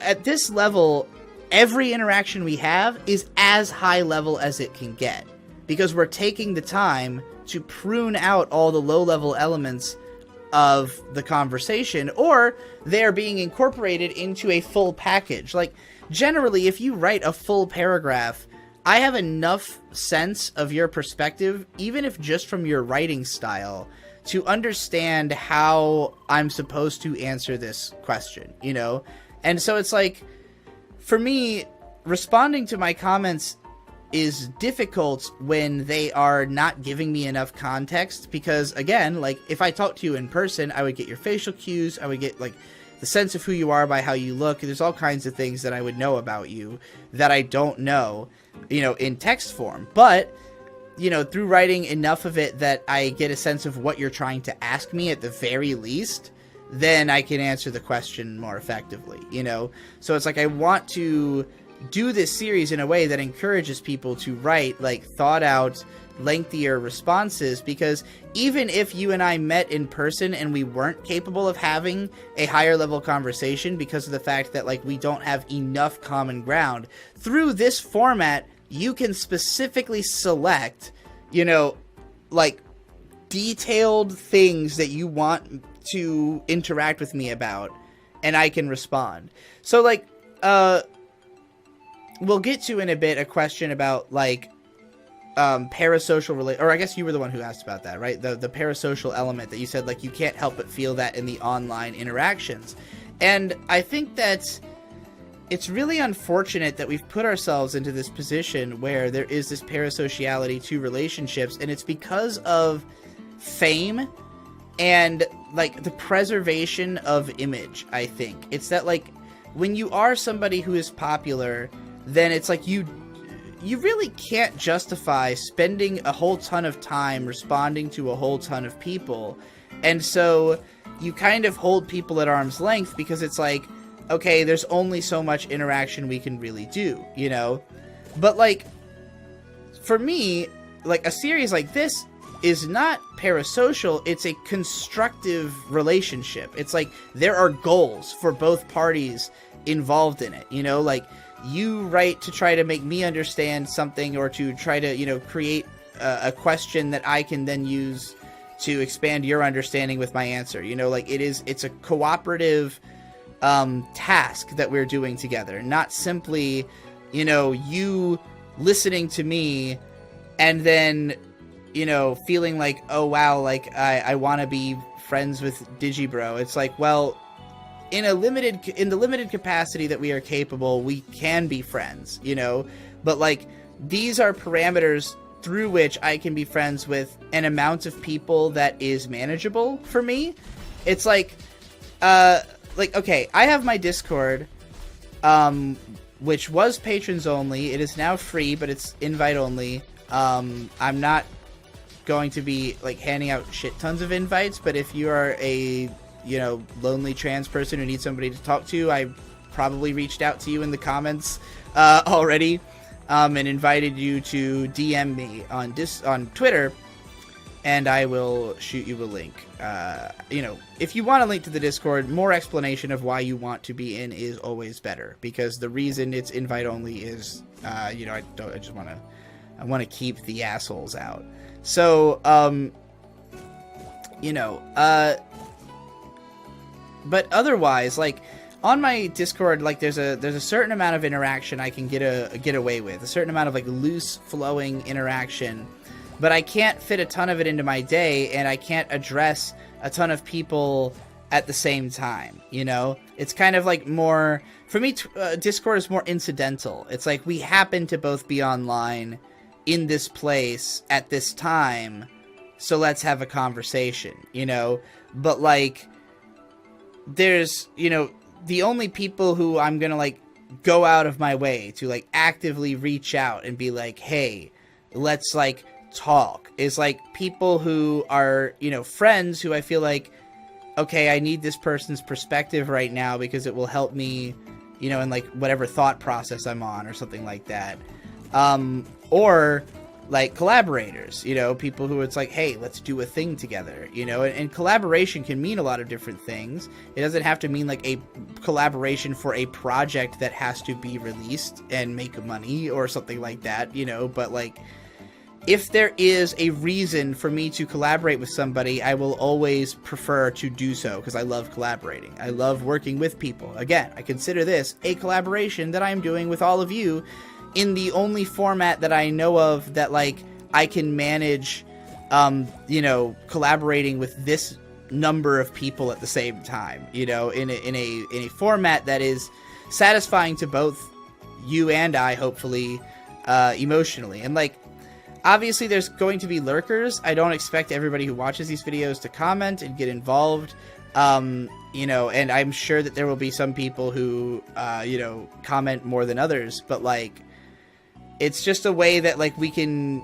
at this level, every interaction we have is as high level as it can get, because we're taking the time to prune out all the low-level elements of the conversation, or they're being incorporated into a full package. Like, generally, if you write a full paragraph, I have enough sense of your perspective, even if just from your writing style, to understand how I'm supposed to answer this question, you know? And so it's like, for me, responding to my comments is difficult when they are not giving me enough context, because, again, like, if I talk to you in person, I would get your facial cues, I would get, like, the sense of who you are by how you look. There's all kinds of things that I would know about you that I don't know, you know, in text form. But, you know, through writing enough of it that I get a sense of what you're trying to ask me at the very least, then I can answer the question more effectively, you know? So it's like, I want to do this series in a way that encourages people to write, like, thought out, lengthier responses, because even if you and I met in person and we weren't capable of having a higher level conversation because of the fact that, like, we don't have enough common ground, through this format, you can specifically select, you know, like, detailed things that you want to interact with me about, and I can respond. So, like, we'll get to in a bit a question about, like, parasocial or I guess you were the one who asked about that, right? The parasocial element that you said, like, you can't help but feel that in the online interactions. And I think that it's really unfortunate that we've put ourselves into this position where there is this parasociality to relationships, and it's because of fame and, like, the preservation of image. I think it's that, like, when you are somebody who is popular, then it's like you really can't justify spending a whole ton of time responding to a whole ton of people. And so you kind of hold people at arm's length, because it's like, okay, there's only so much interaction we can really do, you know? But, like, for me, like, a series like this is not parasocial, it's a constructive relationship. It's like, there are goals for both parties involved in it, you know? Like, you write to try to make me understand something, or to try to, you know, create a question that I can then use to expand your understanding with my answer, you know? Like, it's a cooperative task that we're doing together, not simply, you know, you listening to me and then, you know, feeling like, oh wow, like, I want to be friends with Digi Bro. It's like, well, in the limited capacity that we are capable, we can be friends, you know? But, like, these are parameters through which I can be friends with an amount of people that is manageable for me. It's like, okay, I have my Discord, which was patrons only. It is now free, but it's invite only. I'm not going to be, like, handing out shit tons of invites, but if you are a, you know, lonely trans person who needs somebody to talk to, I probably reached out to you in the comments already, and invited you to DM me on Twitter, and I will shoot you a link. You know, if you want a link to the Discord, more explanation of why you want to be in is always better, because the reason it's invite only is, you know, I want to keep the assholes out. So, you know, but otherwise, like, on my Discord, like, there's a certain amount of interaction I can get away with, a certain amount of, like, loose flowing interaction, but I can't fit a ton of it into my day, and I can't address a ton of people at the same time, you know? It's kind of like more, for me, Discord is more incidental. It's like, we happen to both be online in this place at this time, so let's have a conversation, you know? But, like, there's, you know, the only people who I'm gonna, like, go out of my way to like actively reach out and be like, hey, let's like talk, is like people who are, you know, friends who I feel like, okay, I need this person's perspective right now because it will help me, you know, in like whatever thought process I'm on or something like that. Or like collaborators, you know, people who it's like, hey, let's do a thing together, you know, and collaboration can mean a lot of different things. It doesn't have to mean like a collaboration for a project that has to be released and make money or something like that, you know, but like, if there is a reason for me to collaborate with somebody, I will always prefer to do so because I love collaborating. I love working with people. Again, I consider this a collaboration that I'm doing with all of you in the only format that I know of that, like, I can manage, you know, collaborating with this number of people at the same time, you know, in a format that is satisfying to both you and I, hopefully, emotionally. And, like, obviously, there's going to be lurkers. I don't expect everybody who watches these videos to comment and get involved. You know, and I'm sure that there will be some people who, you know, comment more than others. But, like, it's just a way that, like, we can,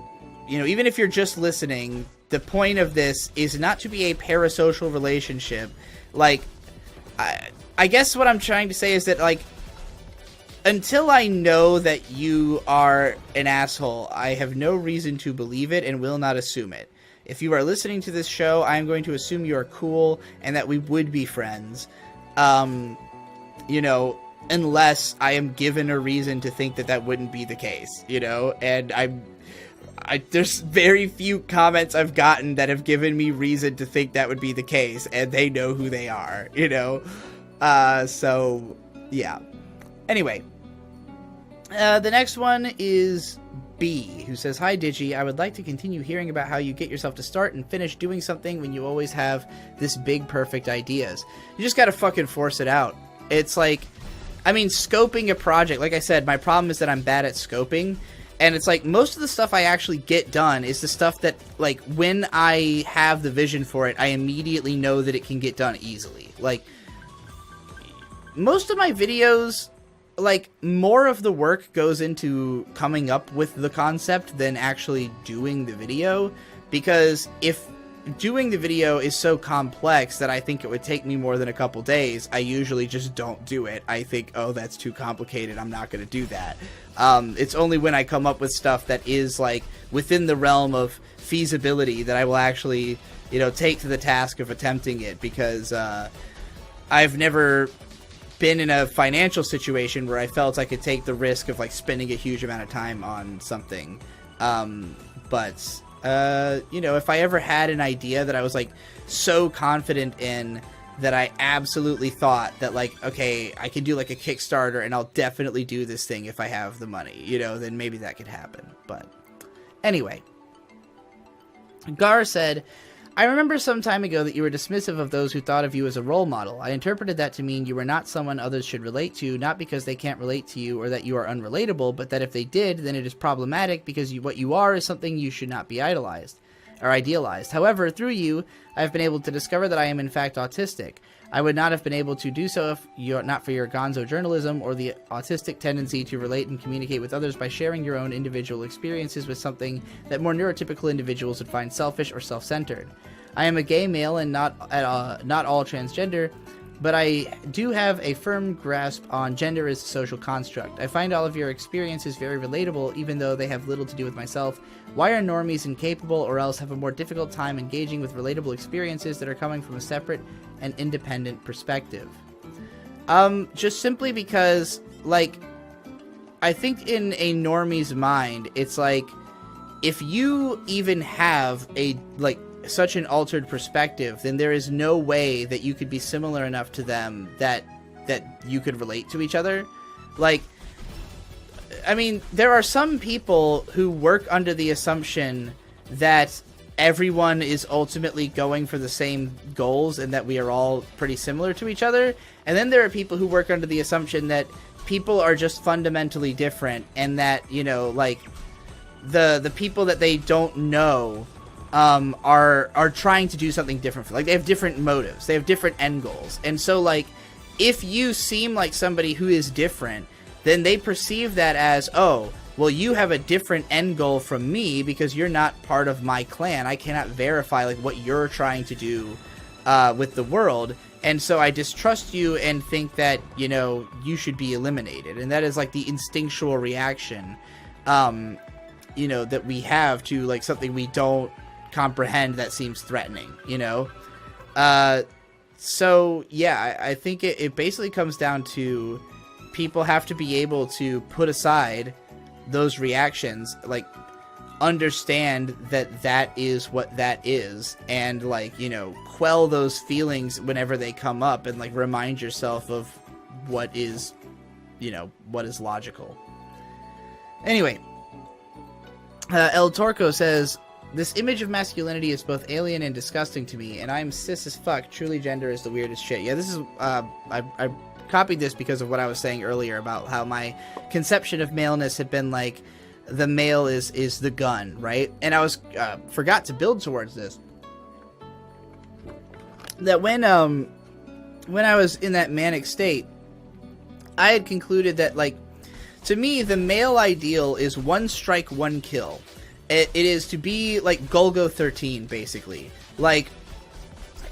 you know, even if you're just listening, the point of this is not to be a parasocial relationship. Like, I guess what I'm trying to say is that, like, until I know that you are an asshole, I have no reason to believe it and will not assume it. If you are listening to this show, I am going to assume you are cool and that we would be friends. You know, unless I am given a reason to think that that wouldn't be the case, you know? And there's very few comments I've gotten that have given me reason to think that would be the case, and they know who they are, you know? So, yeah. Anyway, the next one is B, who says, "Hi Digi, I would like to continue hearing about how you get yourself to start and finish doing something when you always have this big perfect ideas. You just gotta fucking force it out. It's like, I mean, scoping a project, like I said, my problem is that I'm bad at scoping, and it's like, most of the stuff I actually get done is the stuff that, like, when I have the vision for it, I immediately know that it can get done easily. Like, most of my videos, like, more of the work goes into coming up with the concept than actually doing the video, because if doing the video is so complex that I think it would take me more than a couple days, I usually just don't do it. I think, oh, that's too complicated, I'm not going to do that. It's only when I come up with stuff that is, like, within the realm of feasibility that I will actually, you know, take to the task of attempting it, because I've never been in a financial situation where I felt I could take the risk of, like, spending a huge amount of time on something. But you know, if I ever had an idea that I was, like, so confident in that I absolutely thought that, like, okay, I can do, like, a Kickstarter and I'll definitely do this thing if I have the money, you know, then maybe that could happen. But anyway, Gar said, "I remember some time ago that you were dismissive of those who thought of you as a role model. I interpreted that to mean you were not someone others should relate to, not because they can't relate to you or that you are unrelatable, but that if they did, then it is problematic because what you are is something you should not be idolized or idealized. However, through you, I have been able to discover that I am in fact autistic. I would not have been able to do so if not for your gonzo journalism or the autistic tendency to relate and communicate with others by sharing your own individual experiences with something that more neurotypical individuals would find selfish or self-centered. I am a gay male and not all transgender, but I do have a firm grasp on gender as a social construct. I find all of your experiences very relatable, even though they have little to do with myself. Why are normies incapable or else have a more difficult time engaging with relatable experiences that are coming from a separate and independent perspective?" Just simply because, like, I think in a normie's mind, it's like, if you even have a, like, such an altered perspective, then there is no way that you could be similar enough to them that you could relate to each other. Like, I mean, there are some people who work under the assumption that everyone is ultimately going for the same goals and that we are all pretty similar to each other. And then there are people who work under the assumption that people are just fundamentally different and that, you know, like, the people that they don't know are trying to do something different. Like, they have different motives, they have different end goals, and so, like, if you seem like somebody who is different, then they perceive that as, oh, well, you have a different end goal from me because you're not part of my clan. I cannot verify like what you're trying to do with the world, and so I distrust you and think that, you know, you should be eliminated. And that is like the instinctual reaction, you know, that we have to like something we don't comprehend that seems threatening, you know. So yeah, I think it basically comes down to people have to be able to put aside those reactions, like understand that that is what that is, and like, you know, quell those feelings whenever they come up, and like remind yourself of what is, you know, what is logical. Anyway, El Torco says, this image of masculinity is both alien and disgusting to me, and I'm cis as fuck. Truly, gender is the weirdest shit. Yeah, this is, I copied this because of what I was saying earlier about how my conception of maleness had been like, the male is the gun, right? And I was, forgot to build towards this. That when I was in that manic state, I had concluded that, like, to me, the male ideal is one strike, one kill. It is to be like Golgo 13, basically. Like,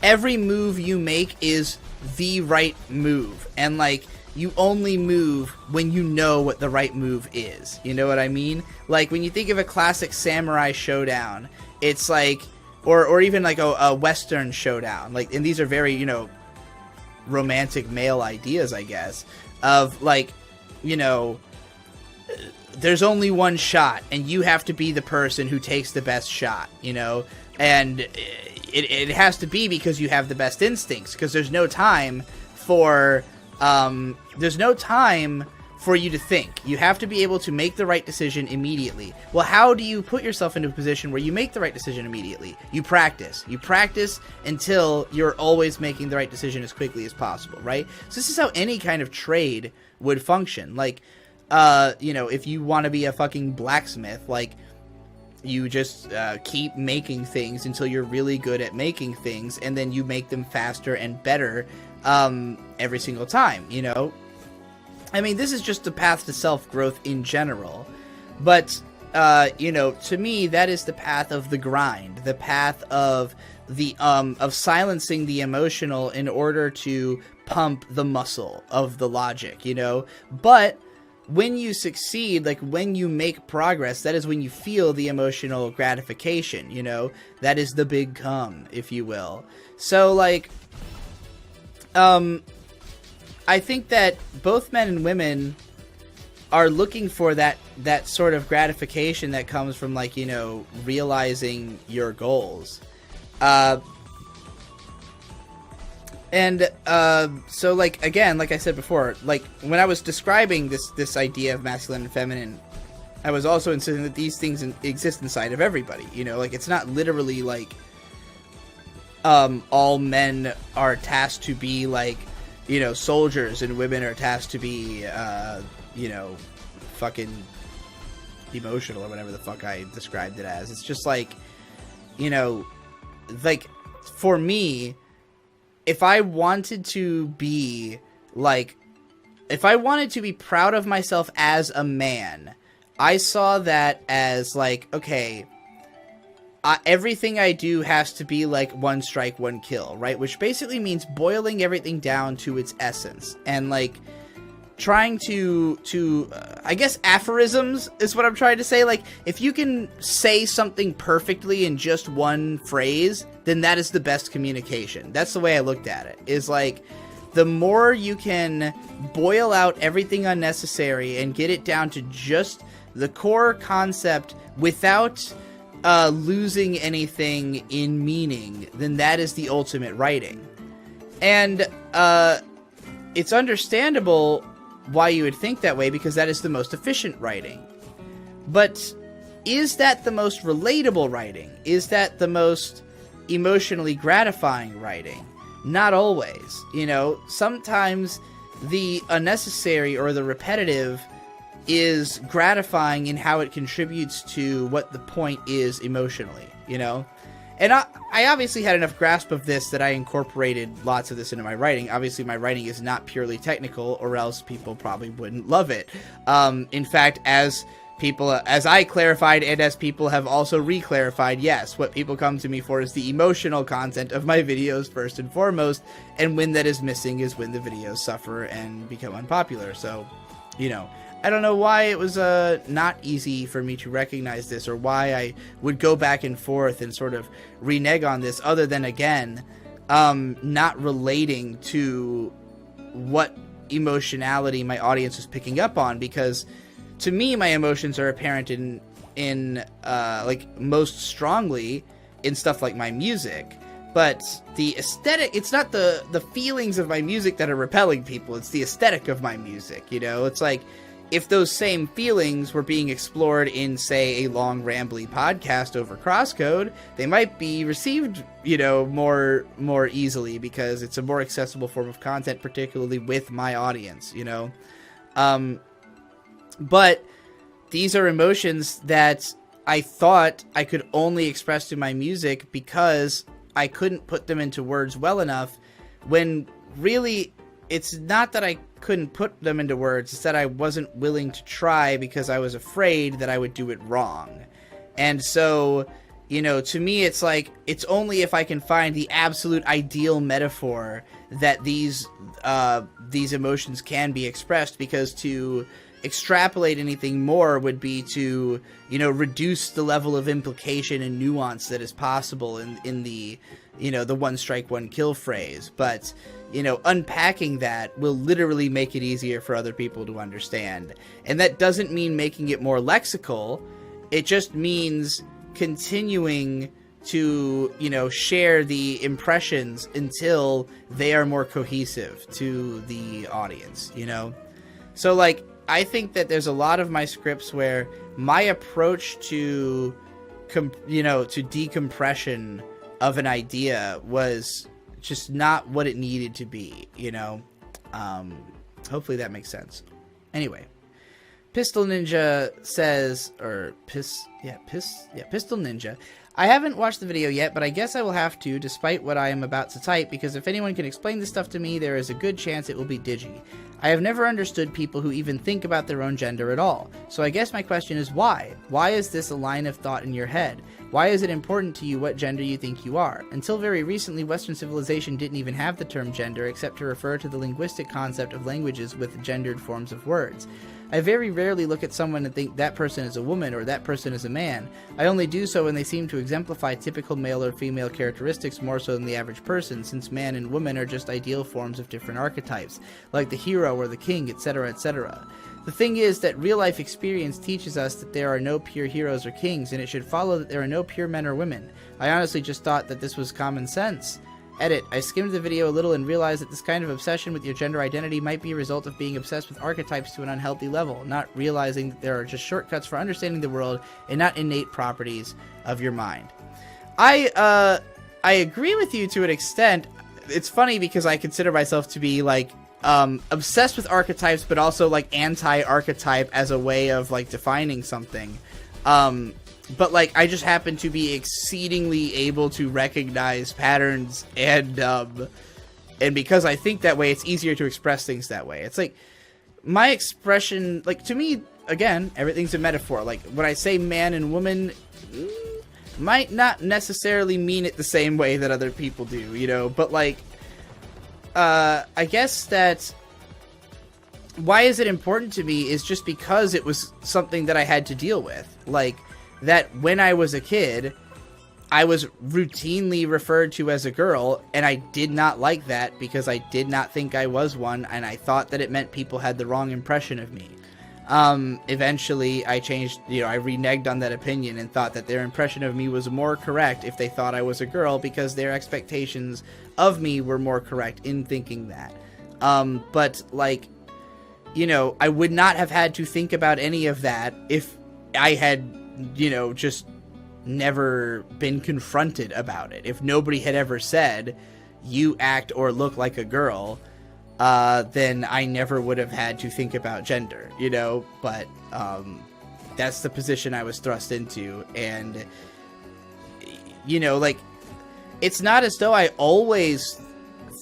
every move you make is the right move, and like, you only move when you know what the right move is. You know what I mean? Like, when you think of a classic samurai showdown, it's like, or even like a Western showdown. Like, and these are very, you know, romantic male ideas, I guess, of like, you know, there's only one shot, and you have to be the person who takes the best shot, you know? And it has to be because you have the best instincts, because there's no time for you to think. You have to be able to make the right decision immediately. Well, how do you put yourself into a position where you make the right decision immediately? You practice. You practice until you're always making the right decision as quickly as possible, right? So this is how any kind of trade would function. Like, you know, if you want to be a fucking blacksmith, like, you just keep making things until you're really good at making things, and then you make them faster and better every single time, you know? I mean, this is just the path to self-growth in general, but, you know, to me, that is the path of the grind, the path of the, of silencing the emotional in order to pump the muscle of the logic, you know? But when you succeed, like when you make progress, that is when you feel the emotional gratification, you know? That is the big come, if you will. So, like, I think that both men and women are looking for that sort of gratification that comes from, like, you know, realizing your goals. So, like, again, like I said before, like, when I was describing this idea of masculine and feminine, I was also insisting that these things exist inside of everybody, you know? Like, it's not literally, like, all men are tasked to be, like, you know, soldiers, and women are tasked to be, you know, fucking emotional, or whatever the fuck I described it as. It's just, like, you know, like, for me, if I wanted to be, like, if I wanted to be proud of myself as a man, I saw that as, like, okay, everything I do has to be, like, one strike, one kill, right? Which basically means boiling everything down to its essence, and, like, trying to I guess aphorisms is what I'm trying to say. Like, if you can say something perfectly in just one phrase, then that is the best communication. That's the way I looked at it. Is like, the more you can boil out everything unnecessary and get it down to just the core concept without losing anything in meaning, then that is the ultimate writing. And it's understandable why you would think that way, because that is the most efficient writing. But is that the most relatable writing? Is that the most emotionally gratifying writing? Not always. You know, sometimes the unnecessary or the repetitive is gratifying in how it contributes to what the point is emotionally, you know? And I obviously had enough grasp of this that I incorporated lots of this into my writing. Obviously, my writing is not purely technical, or else people probably wouldn't love it. In fact, as I clarified, and as people have also re-clarified, yes, what people come to me for is the emotional content of my videos first and foremost, and when that is missing is when the videos suffer and become unpopular. So, you know, I don't know why it was not easy for me to recognize this, or why I would go back and forth and sort of renege on this, other than, again, not relating to what emotionality my audience was picking up on, because to me, my emotions are apparent in like most strongly in stuff like my music, but the aesthetic, it's not the feelings of my music that are repelling people, it's the aesthetic of my music, you know? It's like, if those same feelings were being explored in, say, a long, rambly podcast over Crosscode, they might be received, you know, more easily, because it's a more accessible form of content, particularly with my audience, you know? But these are emotions that I thought I could only express through my music because I couldn't put them into words well enough, when really it's not that I couldn't put them into words, it's that I wasn't willing to try because I was afraid that I would do it wrong. And so, you know, to me it's like, it's only if I can find the absolute ideal metaphor that these emotions can be expressed, because to extrapolate anything more would be to, you know, reduce the level of implication and nuance that is possible in the, you know, the one strike, one kill phrase. But, you know, unpacking that will literally make it easier for other people to understand. And that doesn't mean making it more lexical. It just means continuing to, you know, share the impressions until they are more cohesive to the audience, you know? So, like, I think that there's a lot of my scripts where my approach to, you know, to decompression of an idea was just not what it needed to be, you know? Hopefully that makes sense. Anyway, Pistol Ninja says, Pistol Ninja. I haven't watched the video yet, but I guess I will have to, despite what I am about to type, because if anyone can explain this stuff to me, there is a good chance it will be Digi. I have never understood people who even think about their own gender at all. So I guess my question is why? Why is this a line of thought in your head? Why is it important to you what gender you think you are? Until very recently, Western civilization didn't even have the term gender, except to refer to the linguistic concept of languages with gendered forms of words. I very rarely look at someone and think that person is a woman or that person is a man. I only do so when they seem to exemplify typical male or female characteristics more so than the average person, since man and woman are just ideal forms of different archetypes, like the hero or the king, etc., etc. The thing is that real-life experience teaches us that there are no pure heroes or kings, and it should follow that there are no pure men or women. I honestly just thought that this was common sense. Edit. I skimmed the video a little and realized that this kind of obsession with your gender identity might be a result of being obsessed with archetypes to an unhealthy level, not realizing that there are just shortcuts for understanding the world and not innate properties of your mind. I agree with you to an extent. It's funny because I consider myself to be, like, obsessed with archetypes, but also, like, anti-archetype as a way of, like, defining something. But, like, I just happen to be exceedingly able to recognize patterns, and because I think that way, it's easier to express things that way. It's like, my expression, like, to me, again, everything's a metaphor. Like, when I say man and woman, might not necessarily mean it the same way that other people do, you know? But, like, I guess that why is it important to me is just because it was something that I had to deal with. Like, that when I was a kid, I was routinely referred to as a girl, and I did not like that because I did not think I was one, and I thought that it meant people had the wrong impression of me. Eventually, I changed, you know, I reneged on that opinion and thought that their impression of me was more correct if they thought I was a girl, because their expectations of me were more correct in thinking that. But, like, you know, I would not have had to think about any of that if I had, you know, just never been confronted about it. If nobody had ever said, you act or look like a girl, then I never would have had to think about gender, you know? But that's the position I was thrust into, and, you know, like, it's not as though I always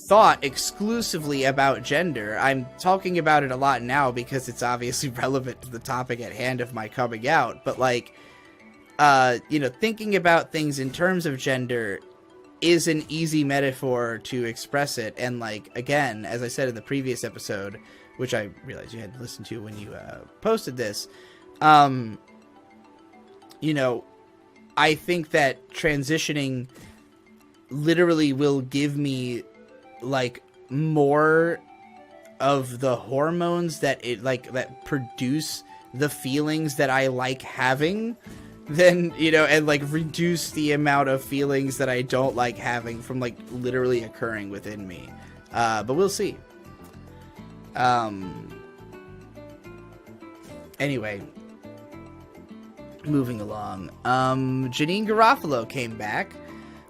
thought exclusively about gender. I'm talking about it a lot now because it's obviously relevant to the topic at hand of my coming out. But like, you know, thinking about things in terms of gender is an easy metaphor to express it. And like, again, as I said in the previous episode, which I realized you had to listen to when you posted this, you know, I think that transitioning literally will give me like more of the hormones that that produce the feelings that I like having, then, you know, and like reduce the amount of feelings that I don't like having from like literally occurring within me. But we'll see. Anyway, moving along. Janine Garofalo came back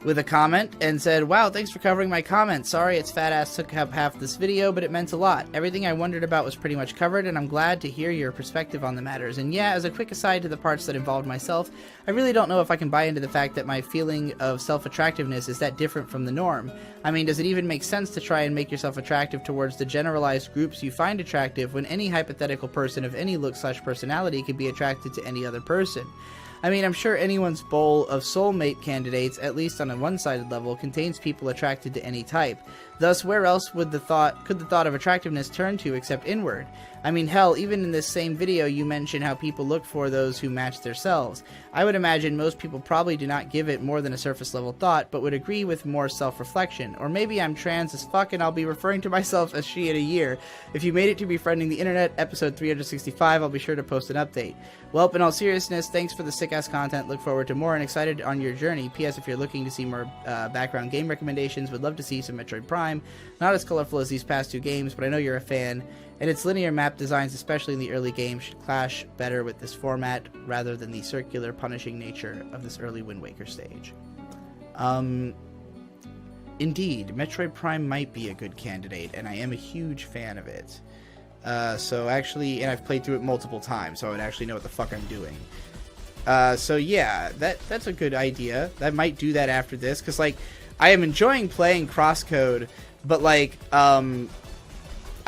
with a comment and said, "Wow, thanks for covering my comment. Sorry its fat ass took up half this video, but it meant a lot. Everything I wondered about was pretty much covered, and I'm glad to hear your perspective on the matters. And yeah, as a quick aside to the parts that involved myself, I really don't know if I can buy into the fact that my feeling of self-attractiveness is that different from the norm. I mean, does it even make sense to try and make yourself attractive towards the generalized groups you find attractive when any hypothetical person of any look/personality could be attracted to any other person? I mean, I'm sure anyone's bowl of soulmate candidates, at least on a one-sided level, contains people attracted to any type. Thus, where else could the thought of attractiveness turn to except inward? I mean, hell, even in this same video you mention how people look for those who match their selves. I would imagine most people probably do not give it more than a surface-level thought, but would agree with more self-reflection. Or maybe I'm trans as fuck and I'll be referring to myself as she in a year. If you made it to Befriending the Internet, episode 365, I'll be sure to post an update. Well, in all seriousness, thanks for the sick-ass content. Look forward to more and excited on your journey. P.S. If you're looking to see more background game recommendations, would love to see some Metroid Prime. Not as colorful as these past two games, but I know you're a fan. And its linear map designs, especially in the early game, should clash better with this format rather than the circular, punishing nature of this early Wind Waker stage. Indeed, Metroid Prime might be a good candidate, and I am a huge fan of it. So actually, and I've played through it multiple times, so I would actually know what the fuck I'm doing. So yeah, that's a good idea. I might do that after this, because like, I am enjoying playing Crosscode, but like,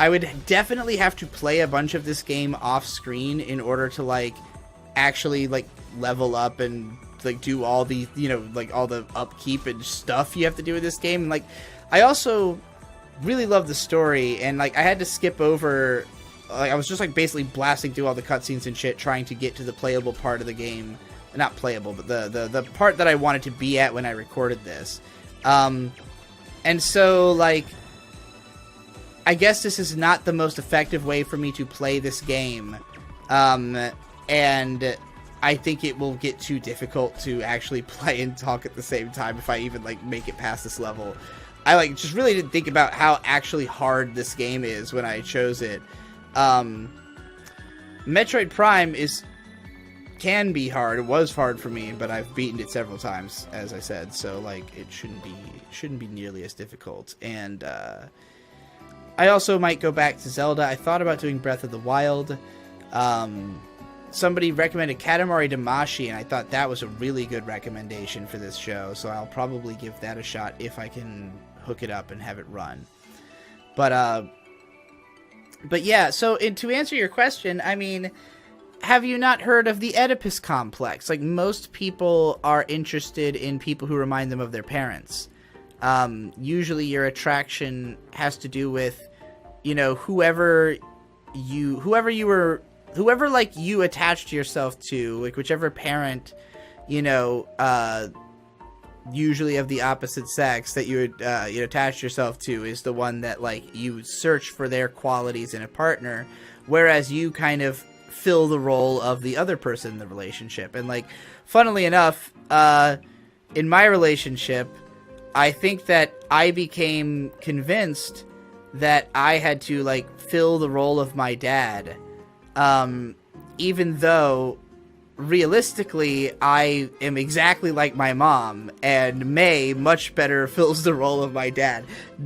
I would definitely have to play a bunch of this game off screen in order to like actually like level up and like do all the, you know, like all the upkeep and stuff you have to do with this game. And like, I also really love the story, and like I had to skip over, like I was just like basically blasting through all the cutscenes and shit trying to get to the playable part of the game. Not playable, but the part that I wanted to be at when I recorded this. And so like, I guess this is not the most effective way for me to play this game, and I think it will get too difficult to actually play and talk at the same time if I even like make it past this level. I like just really didn't think about how actually hard this game is when I chose it. Metroid Prime can be hard. It was hard for me, but I've beaten it several times, as I said, so like it shouldn't be nearly as difficult. And I also might go back to Zelda. I thought about doing Breath of the Wild. Somebody recommended Katamari Damacy, and I thought that was a really good recommendation for this show, so I'll probably give that a shot if I can hook it up and have it run. But yeah, so to answer your question, I mean, have you not heard of the Oedipus complex? Like, most people are interested in people who remind them of their parents. Usually your attraction has to do with, you know, whoever like you attached yourself to, like whichever parent, you know, usually of the opposite sex that you attach yourself to is the one that like you search for their qualities in a partner, whereas you kind of fill the role of the other person in the relationship. And like, funnily enough, in my relationship, I think that I became convinced that I had to like fill the role of my dad, even though realistically I am exactly like my mom, and May much better fills the role of my dad.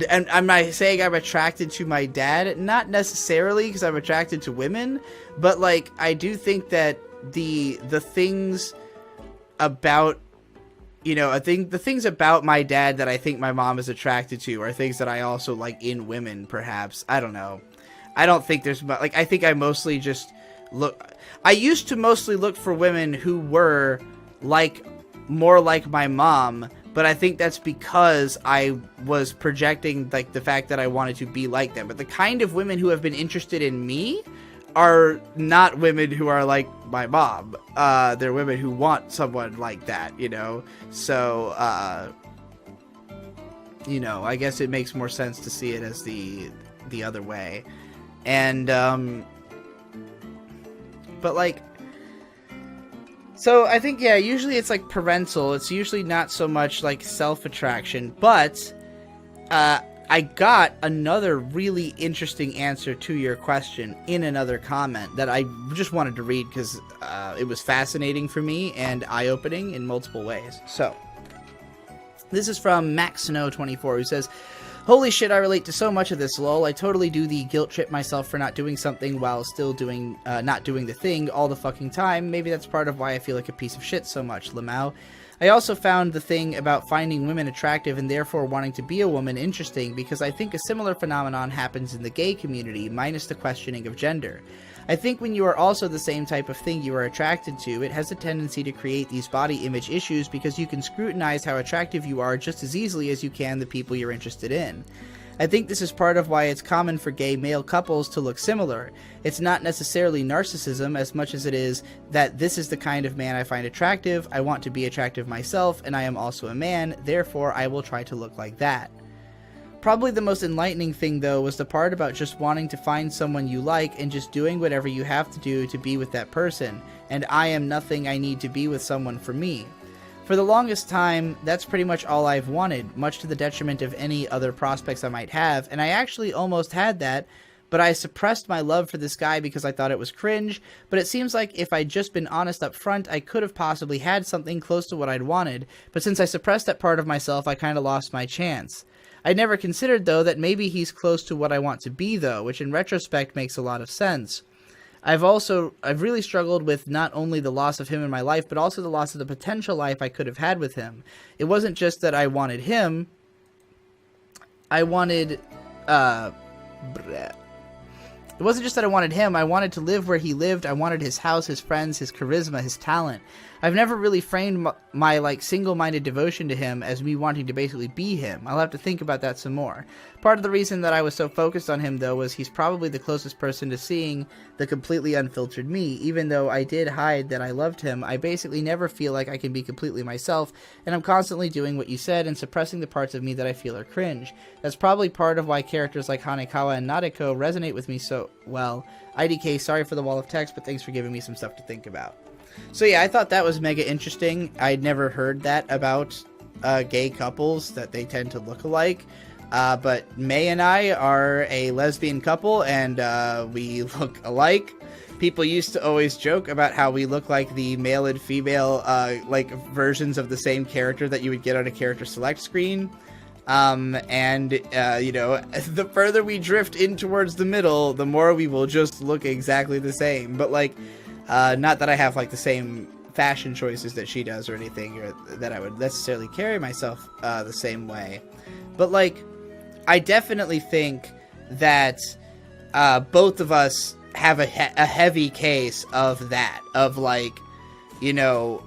And I'm not saying I'm attracted to my dad, not necessarily because I'm attracted to women, but like I do think that the things about you know, I think the things about my dad that I think my mom is attracted to are things that I also like in women, perhaps. I don't know. I don't think there's, like, I think I mostly just I used to mostly look for women who were, like, more like my mom, but I think that's because I was projecting, like, the fact that I wanted to be like them. But the kind of women who have been interested in me are not women who are like my mom. They're women who want someone like that, you know? So, you know, I guess it makes more sense to see it as the other way. And, but, like, so I think, yeah, usually it's, like, parental. It's usually not so much, like, self-attraction. But, I got another really interesting answer to your question in another comment that I just wanted to read because it was fascinating for me and eye-opening in multiple ways. So, this is from MaxSnow24, who says, "Holy shit, I relate to so much of this, lol. I totally do the guilt trip myself for not doing something while still doing, not doing the thing all the fucking time. Maybe that's part of why I feel like a piece of shit so much, Lamau. I also found the thing about finding women attractive and therefore wanting to be a woman interesting because I think a similar phenomenon happens in the gay community, minus the questioning of gender. I think when you are also the same type of thing you are attracted to, it has a tendency to create these body image issues because you can scrutinize how attractive you are just as easily as you can the people you're interested in. I think this is part of why it's common for gay male couples to look similar. It's not necessarily narcissism as much as it is that this is the kind of man I find attractive, I want to be attractive myself, and I am also a man, therefore I will try to look like that. Probably the most enlightening thing, though, was the part about just wanting to find someone you like and just doing whatever you have to do to be with that person, and I am nothing, I need to be with someone for me. For the longest time, that's pretty much all I've wanted, much to the detriment of any other prospects I might have, and I actually almost had that, but I suppressed my love for this guy because I thought it was cringe, but it seems like if I'd just been honest up front, I could have possibly had something close to what I'd wanted, but since I suppressed that part of myself, I kinda lost my chance. I never considered, though, that maybe he's close to what I want to be, though, which in retrospect makes a lot of sense. I've really struggled with not only the loss of him in my life, but also the loss of the potential life I could have had with him. It wasn't just that I wanted him. I wanted, It wasn't just that I wanted him, I wanted to live where he lived, I wanted his house, his friends, his charisma, his talent. I've never really framed my like, single-minded devotion to him as me wanting to basically be him. I'll have to think about that some more. Part of the reason that I was so focused on him, though, was he's probably the closest person to seeing the completely unfiltered me. Even though I did hide that I loved him, I basically never feel like I can be completely myself, and I'm constantly doing what you said and suppressing the parts of me that I feel are cringe. That's probably part of why characters like Hanekawa and Nadeko resonate with me so well. IDK, sorry for the wall of text, but thanks for giving me some stuff to think about. So yeah, I thought that was mega interesting. I'd never heard that about gay couples, that they tend to look alike. But May and I are a lesbian couple, and we look alike. People used to always joke about how we look like the male and female like versions of the same character that you would get on a character select screen. You know, the further we drift in towards the middle, the more we will just look exactly the same. But like, not that I have like the same fashion choices that she does or anything, or that I would necessarily carry myself the same way. But like, I definitely think that both of us have a heavy case of that, of like, you know,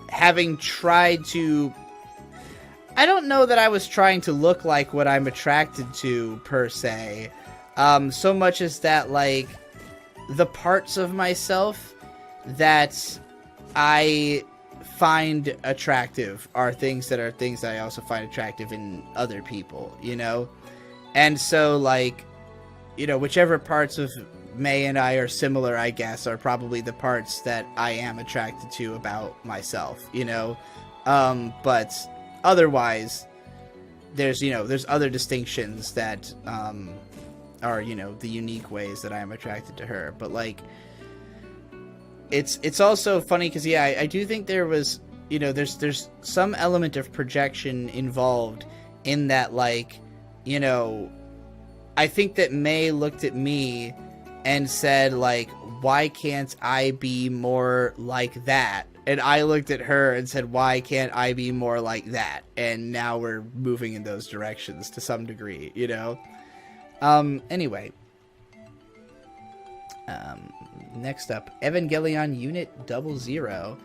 having tried to, I don't know that I was trying to look like what I'm attracted to per se, so much as that like the parts of myself that I find attractive are things that I also find attractive in other people, you know? And so, like, you know, whichever parts of May and I are similar, I guess, are probably the parts that I am attracted to about myself, you know? But otherwise, there's, you know, there's other distinctions that, are, you know, the unique ways that I am attracted to her. But, like, it's also funny because, yeah, I do think there was, you know, there's some element of projection involved in that, like, you know, I think that May looked at me and said, like, why can't I be more like that? And I looked at her and said, why can't I be more like that? And now we're moving in those directions to some degree, you know? Anyway. Next up, Evangelion Unit 00.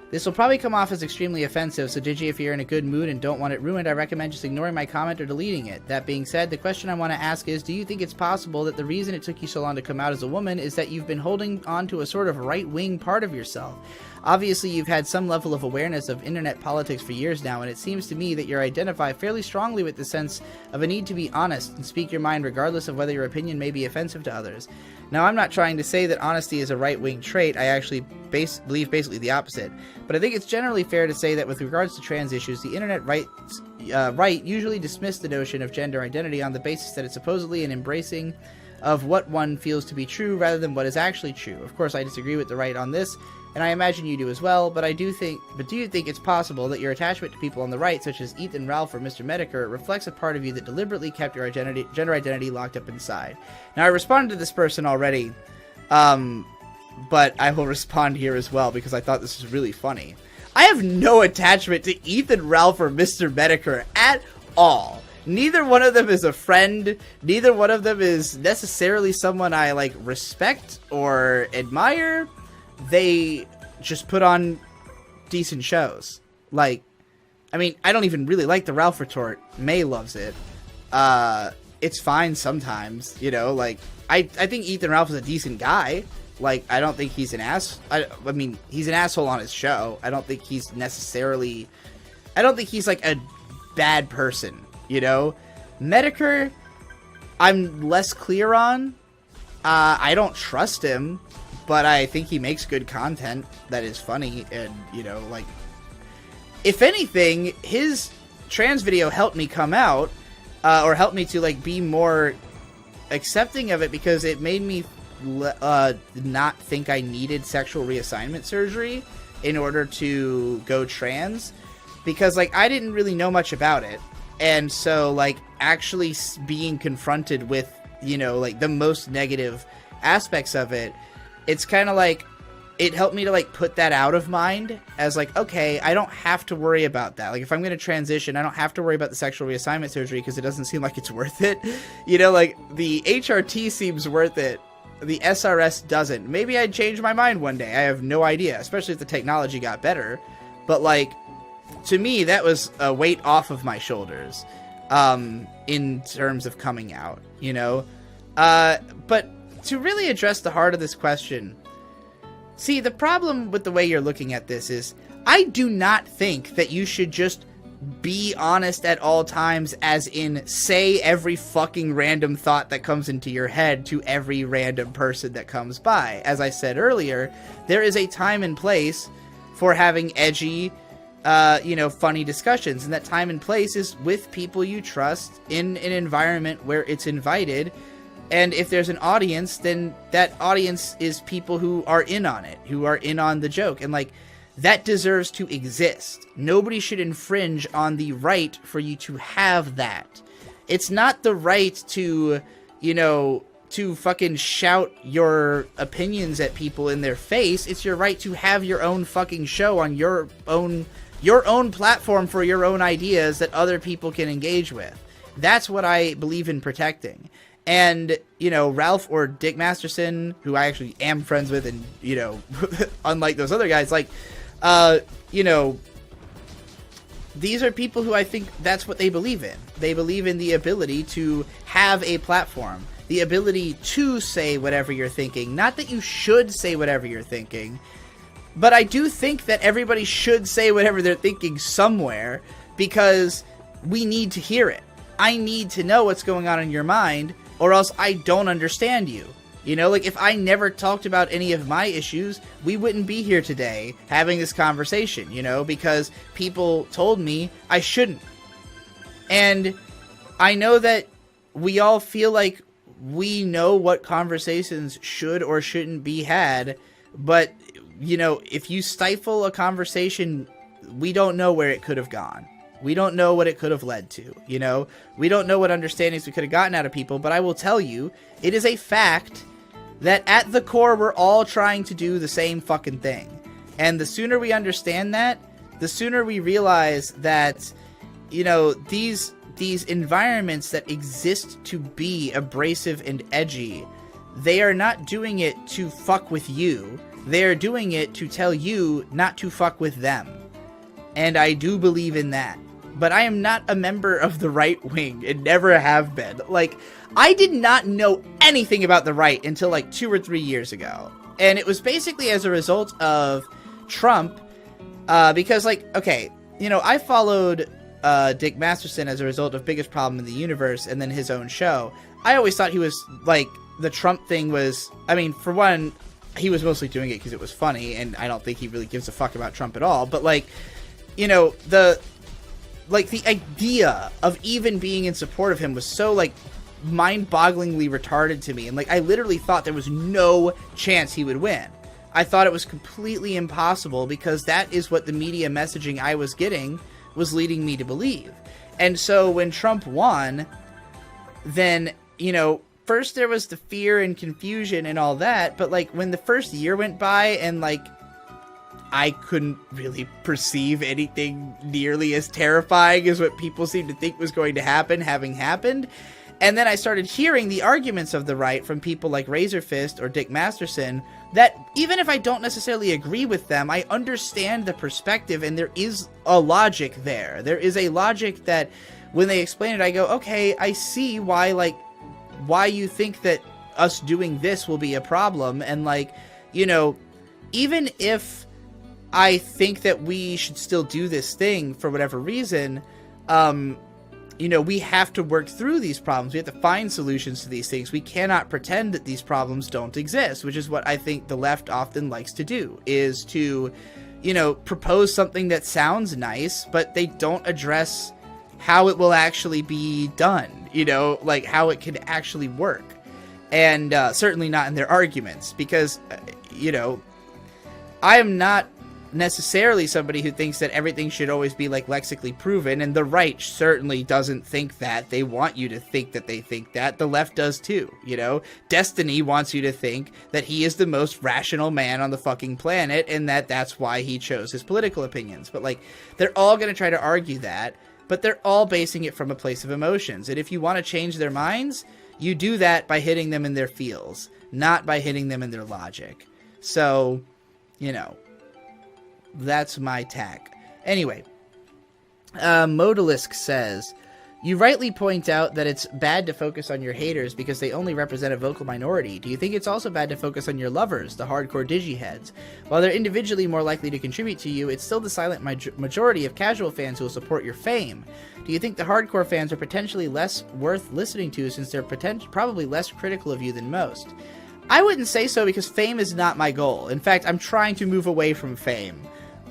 This will probably come off as extremely offensive, so Digi, if you're in a good mood and don't want it ruined, I recommend just ignoring my comment or deleting it. That being said, the question I want to ask is, do you think it's possible that the reason it took you so long to come out as a woman is that you've been holding on to a sort of right-wing part of yourself? Obviously, you've had some level of awareness of internet politics for years now, and it seems to me that you identify fairly strongly with the sense of a need to be honest and speak your mind regardless of whether your opinion may be offensive to others. Now, I'm not trying to say that honesty is a right-wing trait. I actually believe basically the opposite. But I think it's generally fair to say that with regards to trans issues, the internet right usually dismiss the notion of gender identity on the basis that it's supposedly an embracing of what one feels to be true rather than what is actually true. Of course, I disagree with the right on this, and I imagine you do as well, but do you think it's possible that your attachment to people on the right, such as Ethan, Ralph, or Mr. Medicare, reflects a part of you that deliberately kept your gender identity locked up inside? Now, I responded to this person already, but I will respond here as well because I thought this was really funny. I have no attachment to Ethan, Ralph, or Mr. Medicare at all. Neither one of them is a friend. Neither one of them is necessarily someone I, like, respect or admire. They just put on decent shows. Like, I mean, I don't even really like the Ralph retort. May loves it. It's fine sometimes, you know, like, I think Ethan Ralph is a decent guy. Like, I don't think he's an ass. I mean, he's an asshole on his show. I don't think he's necessarily, I don't think he's, like, a bad person, you know? Medicare, I'm less clear on. I don't trust him. But I think he makes good content that is funny, and, you know, like, if anything, his trans video helped me come out, or helped me to, like, be more accepting of it, because it made me not think I needed sexual reassignment surgery in order to go trans, because, like, I didn't really know much about it, and so, like, actually being confronted with, you know, like, the most negative aspects of it, it's kind of like, it helped me to, like, put that out of mind as, like, okay, I don't have to worry about that. Like, if I'm going to transition, I don't have to worry about the sexual reassignment surgery because it doesn't seem like it's worth it. You know, like, the HRT seems worth it. The SRS doesn't. Maybe I'd change my mind one day. I have no idea, especially if the technology got better. But, like, to me, that was a weight off of my shoulders in terms of coming out, you know? But to really address the heart of this question, see, the problem with the way you're looking at this is, I do not think that you should just be honest at all times, as in, say every fucking random thought that comes into your head to every random person that comes by. As I said earlier, there is a time and place for having edgy, you know, funny discussions, and that time and place is with people you trust in an environment where it's invited. And if there's an audience, then that audience is people who are in on it, who are in on the joke. And, like, that deserves to exist. Nobody should infringe on the right for you to have that. It's not the right to, you know, to fucking shout your opinions at people in their face. It's your right to have your own fucking show on your own platform for your own ideas that other people can engage with. That's what I believe in protecting. And, you know, Ralph or Dick Masterson, who I actually am friends with, and, you know, unlike those other guys, like, you know, these are people who I think that's what they believe in. They believe in the ability to have a platform, the ability to say whatever you're thinking. Not that you should say whatever you're thinking, but I do think that everybody should say whatever they're thinking somewhere, because we need to hear it. I need to know what's going on in your mind, or else I don't understand you. You know, like, if I never talked about any of my issues, we wouldn't be here today having this conversation, you know, because people told me I shouldn't. And I know that we all feel like we know what conversations should or shouldn't be had, but, you know, if you stifle a conversation, we don't know where it could have gone. We don't know what it could have led to, you know? We don't know what understandings we could have gotten out of people, but I will tell you, it is a fact that at the core we're all trying to do the same fucking thing. And the sooner we understand that, the sooner we realize that, you know, these environments that exist to be abrasive and edgy, they are not doing it to fuck with you. They are doing it to tell you not to fuck with them. And I do believe in that. But I am not a member of the right wing and never have been. Like, I did not know anything about the right until like 2 or 3 years ago. And it was basically as a result of Trump, because like, okay, you know, I followed Dick Masterson as a result of Biggest Problem in the Universe and then his own show. I always thought he was like, the Trump thing was, I mean, for one, he was mostly doing it because it was funny, and I don't think he really gives a fuck about Trump at all. But like, you know, the idea of even being in support of him was so like mind-bogglingly retarded to me. And like, I literally thought there was no chance he would win. I thought it was completely impossible because that is what the media messaging I was getting was leading me to believe. And so when Trump won, then, you know, first there was the fear and confusion and all that, but like when the first year went by and like I couldn't really perceive anything nearly as terrifying as what people seemed to think was going to happen having happened, and then I started hearing the arguments of the right from people like Razor Fist or Dick Masterson, that even if I don't necessarily agree with them, I understand the perspective and there is a logic there. There is a logic that when they explain it, I go, okay, I see why, like, why you think that us doing this will be a problem. And like, you know, even if I think that we should still do this thing for whatever reason, you know, we have to work through these problems. We have to find solutions to these things. We cannot pretend that these problems don't exist, which is what I think the left often likes to do, is to, you know, propose something that sounds nice, but they don't address how it will actually be done, you know, like how it can actually work. And certainly not in their arguments, because, you know, I am not necessarily somebody who thinks that everything should always be like lexically proven, and the right certainly doesn't think that. They want you to think that they think that. The left does too, you know. Destiny wants you to think that he is the most rational man on the fucking planet, and that that's why he chose his political opinions. But like, they're all going to try to argue that, but they're all basing it from a place of emotions. And if you want to change their minds, you do that by hitting them in their feels, not by hitting them in their logic. So, you know, that's my tack. Anyway, Modalisk says, you rightly point out that it's bad to focus on your haters because they only represent a vocal minority. Do you think it's also bad to focus on your lovers, the hardcore Digi heads? While they're individually more likely to contribute to you, it's still the silent majority of casual fans who will support your fame. Do you think the hardcore fans are potentially less worth listening to since they're probably less critical of you than most? I wouldn't say so, because fame is not my goal. In fact, I'm trying to move away from fame.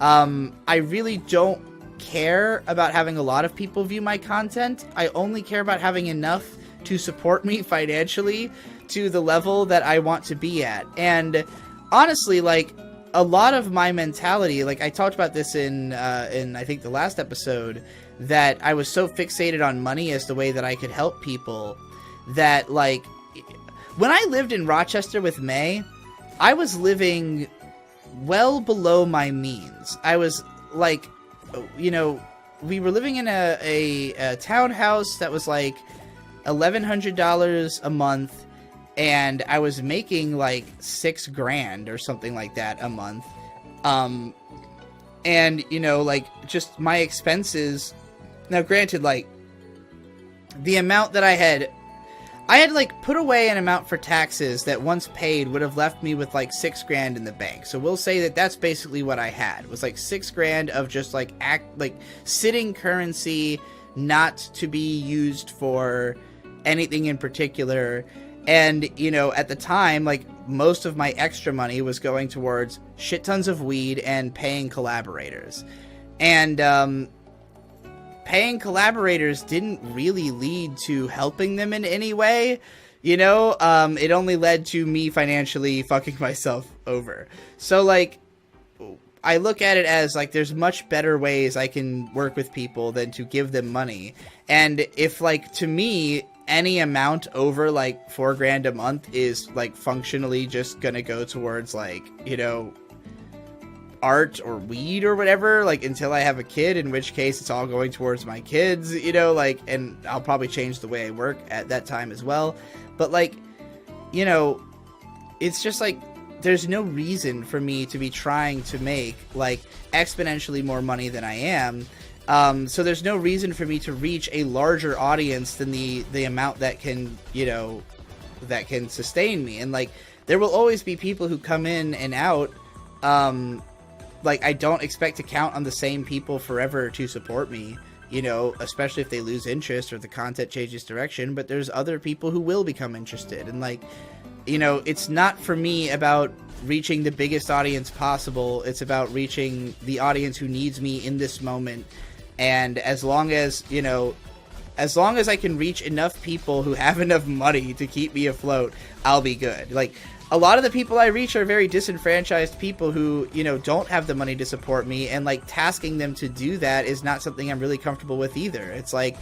I really don't care about having a lot of people view my content. I only care about having enough to support me financially to the level that I want to be at. And honestly, like, a lot of my mentality, like I talked about this in I think the last episode, that I was so fixated on money as the way that I could help people, that like, when I lived in Rochester with May, I was living well below my means. I was like, you know, we were living in a townhouse that was like $1,100 a month, and I was making like $6,000 or something like that a month. And you know, like, just my expenses. Now, granted, like, the amount that I had like put away an amount for taxes that once paid would have left me with like $6,000 in the bank. So we'll say that that's basically what I had, was like $6,000 of just like sitting currency, not to be used for anything in particular. And, you know, at the time, like, most of my extra money was going towards shit tons of weed and paying collaborators. And, paying collaborators didn't really lead to helping them in any way, you know? It only led to me financially fucking myself over. So, like, I look at it as, like, there's much better ways I can work with people than to give them money. And if, like, to me, any amount over like $4,000 a month is like functionally just gonna go towards like, you know, art or weed or whatever, like until I have a kid, in which case it's all going towards my kids, you know, like, and I'll probably change the way I work at that time as well. But like, you know, it's just like, there's no reason for me to be trying to make like exponentially more money than I am. So there's no reason for me to reach a larger audience than the amount that can, you know, that can sustain me. And like, there will always be people who come in and out. Like, I don't expect to count on the same people forever to support me, you know, especially if they lose interest or the content changes direction. But there's other people who will become interested. And like, you know, it's not for me about reaching the biggest audience possible. It's about reaching the audience who needs me in this moment. And as long as, you know, as long as I can reach enough people who have enough money to keep me afloat, I'll be good. Like, a lot of the people I reach are very disenfranchised people who, you know, don't have the money to support me, and like tasking them to do that is not something I'm really comfortable with either. It's like,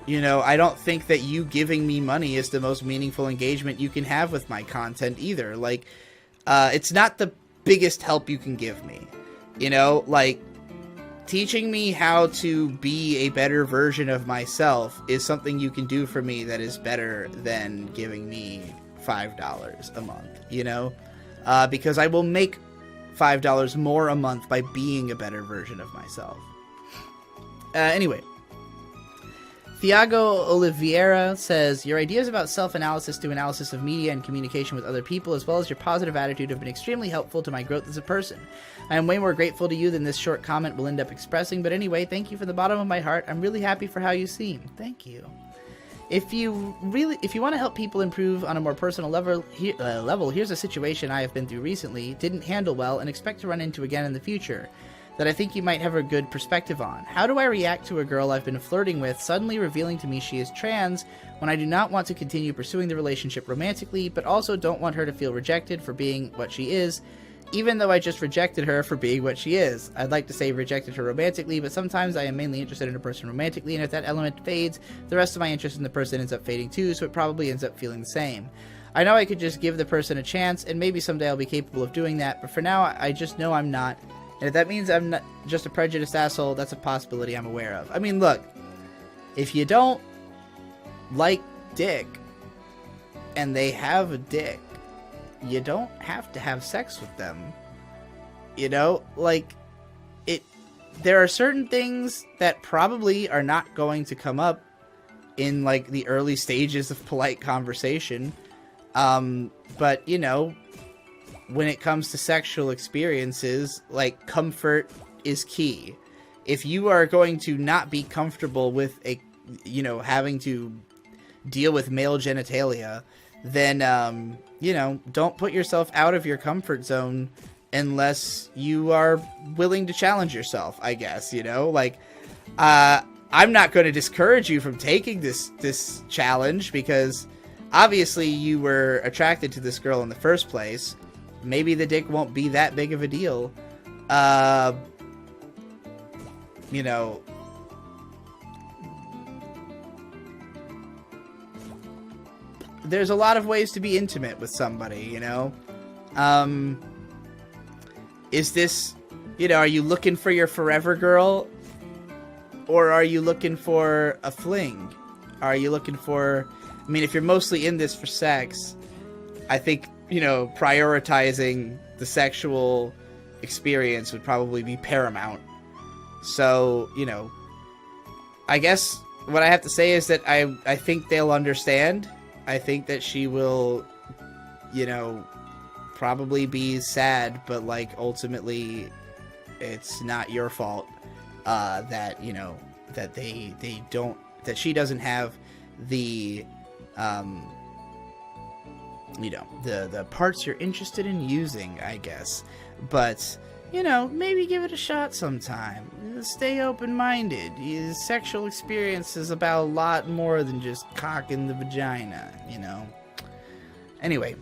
you know, I don't think that you giving me money is the most meaningful engagement you can have with my content either. Like, it's not the biggest help you can give me, you know, like, teaching me how to be a better version of myself is something you can do for me that is better than giving me $5 a month, you know? Because I will make $5 more a month by being a better version of myself. Anyway. Thiago Oliveira says, your ideas about self-analysis through analysis of media and communication with other people, as well as your positive attitude, have been extremely helpful to my growth as a person. I am way more grateful to you than this short comment will end up expressing, but anyway, thank you from the bottom of my heart. I'm really happy for how you seem. Thank you. If you want to help people improve on a more personal level, here's a situation I have been through recently, didn't handle well, and expect to run into again in the future, that I think you might have a good perspective on. How do I react to a girl I've been flirting with suddenly revealing to me she is trans when I do not want to continue pursuing the relationship romantically, but also don't want her to feel rejected for being what she is, even though I just rejected her for being what she is? I'd like to say rejected her romantically, but sometimes I am mainly interested in a person romantically, and if that element fades, the rest of my interest in the person ends up fading too, so it probably ends up feeling the same. I know I could just give the person a chance, and maybe someday I'll be capable of doing that, but for now, I just know I'm not. And if that means I'm not just a prejudiced asshole, that's a possibility I'm aware of. I mean, look, if you don't like dick, and they have a dick, you don't have to have sex with them. You know, like, there are certain things that probably are not going to come up in, like, the early stages of polite conversation. But, you know, when it comes to sexual experiences, like, comfort is key. If you are going to not be comfortable with you know, having to deal with male genitalia, then, you know, don't put yourself out of your comfort zone unless you are willing to challenge yourself, I guess, you know? Like, I'm not going to discourage you from taking this challenge, because obviously you were attracted to this girl in the first place. Maybe the dick won't be that big of a deal. You know, there's a lot of ways to be intimate with somebody, you know? Is this, you know, are you looking for your forever girl? Or are you looking for a fling? Are you looking for, I mean, if you're mostly in this for sex, I think, you know, prioritizing the sexual experience would probably be paramount. So, you know, I guess what I have to say is that I think they'll understand. I think that she will, you know, probably be sad, but, like, ultimately it's not your fault that, you know, that they don't, that she doesn't have the, you know, the parts you're interested in using, I guess. But, you know, maybe give it a shot sometime. Stay open-minded. Sexual experience is about a lot more than just cock in the vagina, you know? Anyway.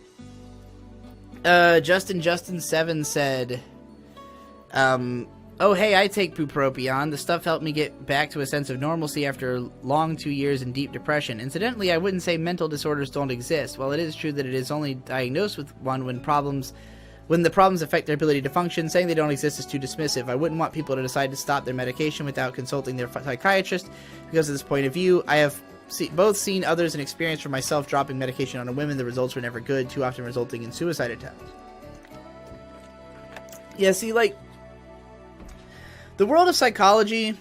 Justin7 said, Oh, hey, I take bupropion. The stuff helped me get back to a sense of normalcy after a long 2 years in deep depression. Incidentally, I wouldn't say mental disorders don't exist. While it is true that it is only diagnosed with one when the problems affect their ability to function, saying they don't exist is too dismissive. I wouldn't want people to decide to stop their medication without consulting their psychiatrist because of this point of view. I have both seen others and experienced for myself dropping medication on a whim. The results were never good, too often resulting in suicide attempts. Yeah, see, like, the world of psychology,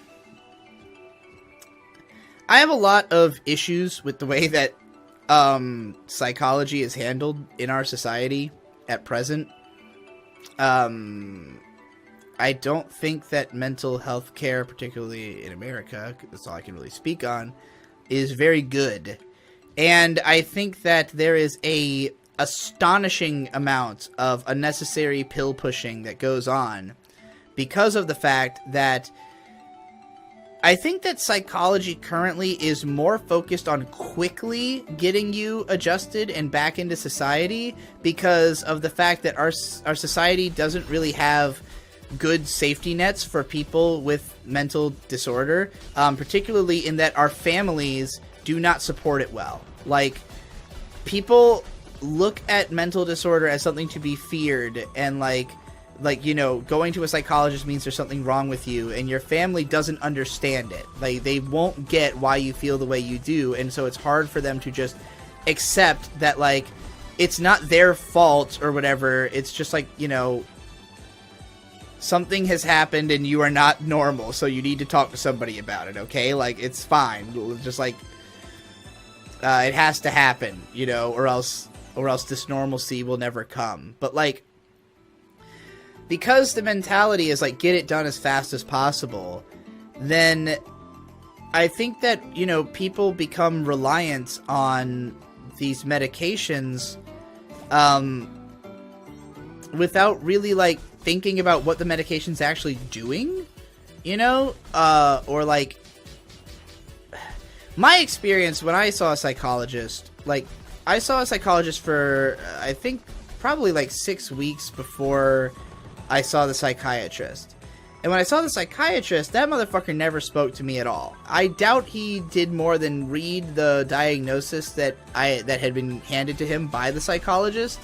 I have a lot of issues with the way that psychology is handled in our society at present. I don't think that mental health care, particularly in America, that's all I can really speak on, is very good. And I think that there is a astonishing amount of unnecessary pill pushing that goes on because of the fact that I think that psychology currently is more focused on quickly getting you adjusted and back into society because of the fact that our society doesn't really have good safety nets for people with mental disorder, particularly in that our families do not support it well. Like, people look at mental disorder as something to be feared, and like, you know, going to a psychologist means there's something wrong with you, and your family doesn't understand it. Like, they won't get why you feel the way you do, and so it's hard for them to just accept that, like, it's not their fault or whatever. It's just like, you know, something has happened and you are not normal, so you need to talk to somebody about it, okay? Like, it's fine. Just like, it has to happen, you know, or else this normalcy will never come. But, like, because the mentality is, like, get it done as fast as possible, then I think that, you know, people become reliant on these medications without really, like, thinking about what the medication's actually doing, you know? Or, like, my experience when I saw a psychologist, like, I saw a psychologist for, I think, probably, like, 6 weeks before I saw the psychiatrist. And when I saw the psychiatrist, that motherfucker never spoke to me at all. I doubt he did more than read the diagnosis that had been handed to him by the psychologist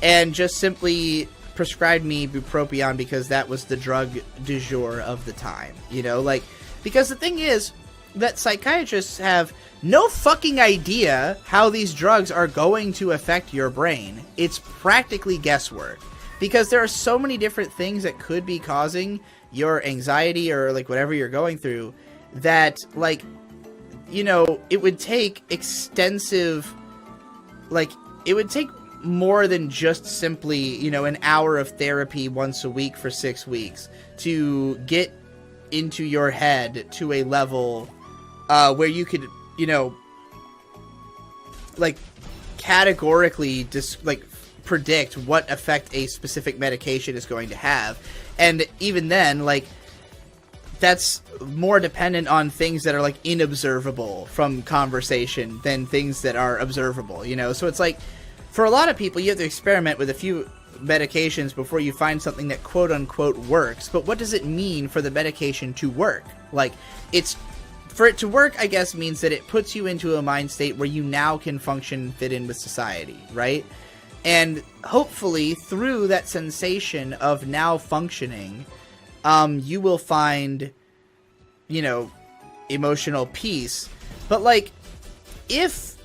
and just simply prescribed me bupropion because that was the drug du jour of the time. You know, like, because the thing is that psychiatrists have no fucking idea how these drugs are going to affect your brain. It's practically guesswork. Because there are so many different things that could be causing your anxiety or, like, whatever you're going through that, like, you know, it would take extensive, like, it would take more than just simply, you know, an hour of therapy once a week for 6 weeks to get into your head to a level where you could, you know, like, categorically predict what effect a specific medication is going to have. And even then, like, that's more dependent on things that are, like, inobservable from conversation than things that are observable, you know? So it's like, for a lot of people, you have to experiment with a few medications before you find something that quote-unquote works. But what does it mean for the medication to work? Like, for it to work, I guess, means that it puts you into a mind state where you now can function and fit in with society, right? And hopefully, through that sensation of now functioning, you will find, you know, emotional peace. But, like, if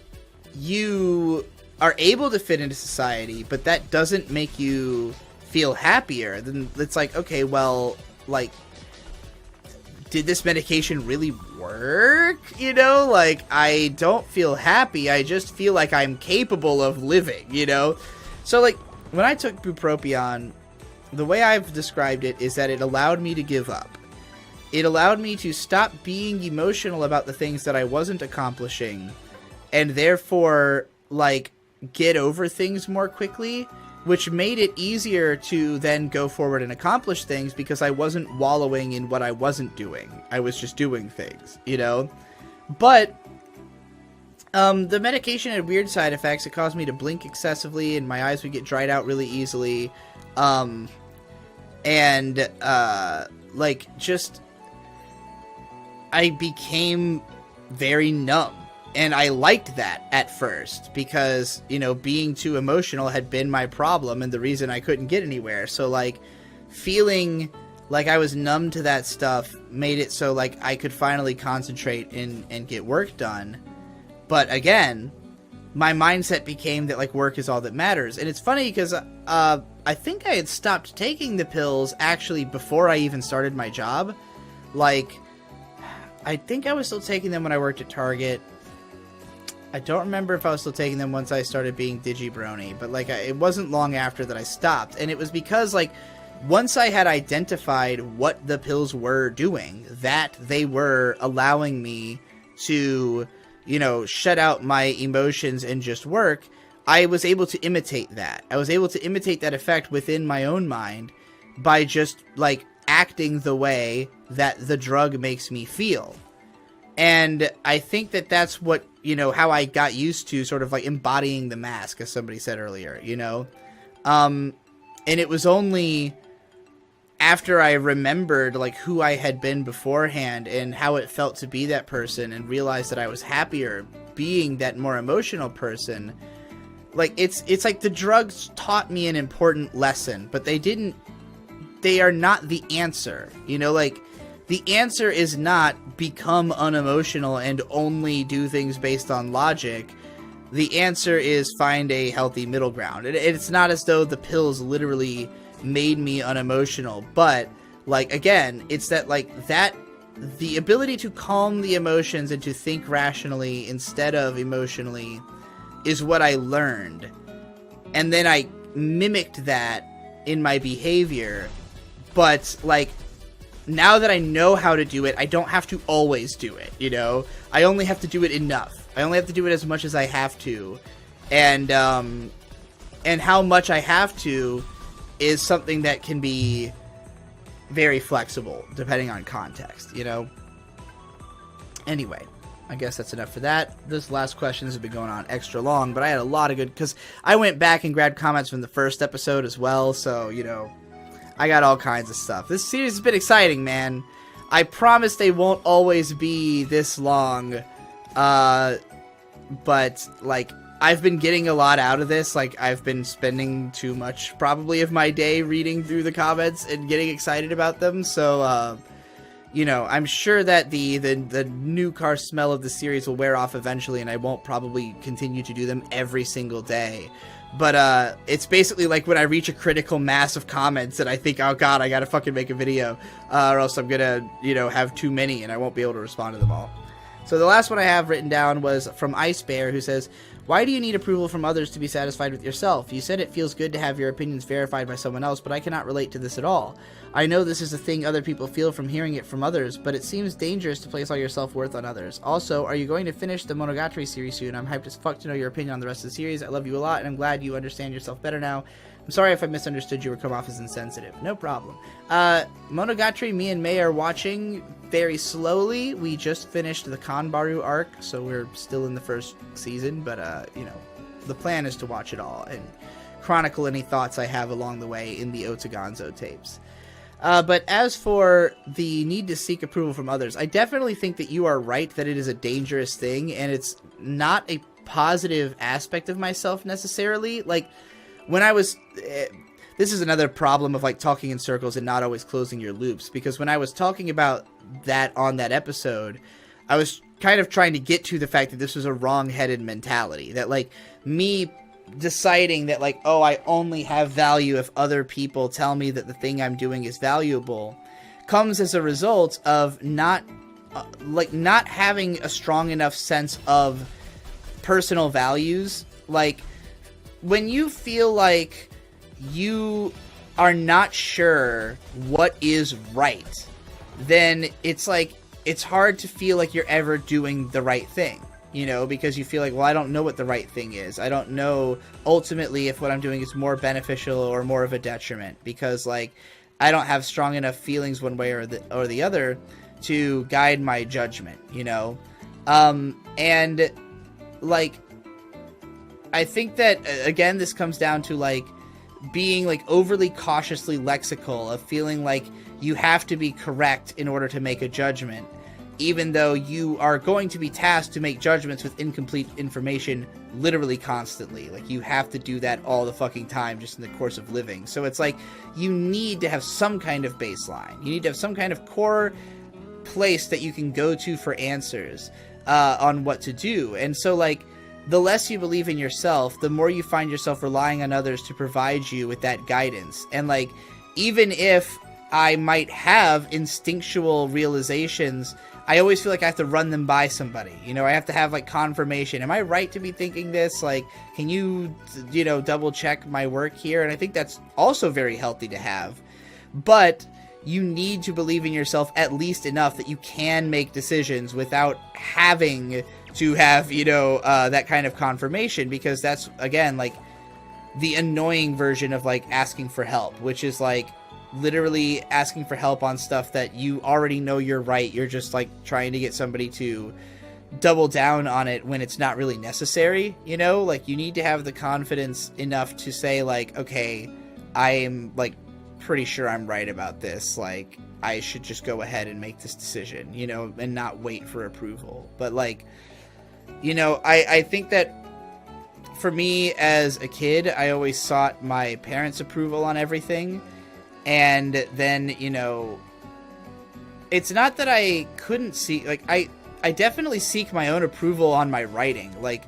you are able to fit into society, but that doesn't make you feel happier, then it's like, okay, well, like, did this medication really work? You know, like, I don't feel happy. I just feel like I'm capable of living, you know? So, like, when I took bupropion, the way I've described it is that it allowed me to give up. It allowed me to stop being emotional about the things that I wasn't accomplishing, and therefore, like, get over things more quickly, which made it easier to then go forward and accomplish things because I wasn't wallowing in what I wasn't doing. I was just doing things, you know? But the medication had weird side effects. It caused me to blink excessively, and my eyes would get dried out really easily. And like just I became very numb. And I liked that at first because, you know, being too emotional had been my problem and the reason I couldn't get anywhere. So, like, feeling like I was numb to that stuff made it so, like, I could finally concentrate and get work done. But, again, my mindset became that, like, work is all that matters. And it's funny because I think I had stopped taking the pills actually before I even started my job. Like, I think I was still taking them when I worked at Target. I don't remember if I was still taking them once I started being Digi Brony, but like it wasn't long after that I stopped. And it was because like once I had identified what the pills were doing, that they were allowing me to, you know, shut out my emotions and just work, I was able to imitate that. I was able to imitate that effect within my own mind by just like acting the way that the drug makes me feel. And I think that that's what, you know, how I got used to sort of like embodying the mask, as somebody said earlier, you know? And it was only after I remembered like who I had been beforehand and how it felt to be that person and realized that I was happier being that more emotional person. Like it's like the drugs taught me an important lesson, but they are not the answer, you know, like the answer is not become unemotional and only do things based on logic. The answer is find a healthy middle ground. It's not as though the pills literally made me unemotional, but like again, it's that like that the ability to calm the emotions and to think rationally instead of emotionally is what I learned. And then I mimicked that in my behavior, but like now that I know how to do it, I don't have to always do it, you know? I only have to do it enough. I only have to do it as much as I have to. And how much I have to is something that can be very flexible, depending on context, you know? Anyway, I guess that's enough for that. This last question has been going on extra long, but I had a lot of good... Because I went back and grabbed comments from the first episode as well, so, you know... I got all kinds of stuff. This series has been exciting, man. I promise they won't always be this long. But, like, I've been getting a lot out of this. Like, I've been spending too much, probably, of my day reading through the comments and getting excited about them. So, you know, I'm sure that the new car smell of the series will wear off eventually, and I won't probably continue to do them every single day. But it's basically like when I reach a critical mass of comments and I think, oh god, I gotta fucking make a video, or else I'm gonna, you know, have too many and I won't be able to respond to them all. So the last one I have written down was from Ice Bear, who says, why do you need approval from others to be satisfied with yourself? You said it feels good to have your opinions verified by someone else, but I cannot relate to this at all. I know this is a thing other people feel from hearing it from others, but it seems dangerous to place all your self-worth on others. Also, are you going to finish the Monogatari series soon? I'm hyped as fuck to know your opinion on the rest of the series. I love you a lot, and I'm glad you understand yourself better now. I'm sorry if I misunderstood you or come off as insensitive. No problem. Monogatari, me and May are watching very slowly. We just finished the Kanbaru arc, so we're still in the first season, but, you know, the plan is to watch it all and chronicle any thoughts I have along the way in the Otagonzo tapes. But as for the need to seek approval from others, I definitely think that you are right that it is a dangerous thing, and it's not a positive aspect of myself necessarily. Like, when I was... this is another problem of, like, talking in circles and not always closing your loops, because when I was talking about that on that episode, I was kind of trying to get to the fact that this was a wrong-headed mentality. That, like, me deciding that, like, oh, I only have value if other people tell me that the thing I'm doing is valuable, comes as a result of not having a strong enough sense of personal values. Like, when you feel like you are not sure what is right, then it's like, it's hard to feel like you're ever doing the right thing, you know, because you feel like, well, I don't know what the right thing is. I don't know ultimately if what I'm doing is more beneficial or more of a detriment, because, like, I don't have strong enough feelings one way or the other to guide my judgment, you know? And, like, I think that, again, this comes down to, like, being like overly cautiously lexical, of feeling like you have to be correct in order to make a judgment, even though you are going to be tasked to make judgments with incomplete information literally constantly. Like, you have to do that all the fucking time just in the course of living. So it's like, you need to have some kind of baseline. You need to have some kind of core place that you can go to for answers on what to do. And so, like, the less you believe in yourself, the more you find yourself relying on others to provide you with that guidance. And, like, even if I might have instinctual realizations, I always feel like I have to run them by somebody. You know, I have to have, like, confirmation. Am I right to be thinking this? Like, can you, you know, double check my work here? And I think that's also very healthy to have. But you need to believe in yourself at least enough that you can make decisions without having to have, you know, that kind of confirmation, because that's, again, like, the annoying version of, like, asking for help, which is, like, literally asking for help on stuff that you already know you're right. You're just, like, trying to get somebody to double down on it when it's not really necessary, you know? Like, you need to have the confidence enough to say, like, okay, I am, like, pretty sure I'm right about this. Like, I should just go ahead and make this decision, you know, and not wait for approval. But, like, you know, I think that for me as a kid, I always sought my parents' approval on everything. And then, you know, it's not that I couldn't see, like, I definitely seek my own approval on my writing. Like,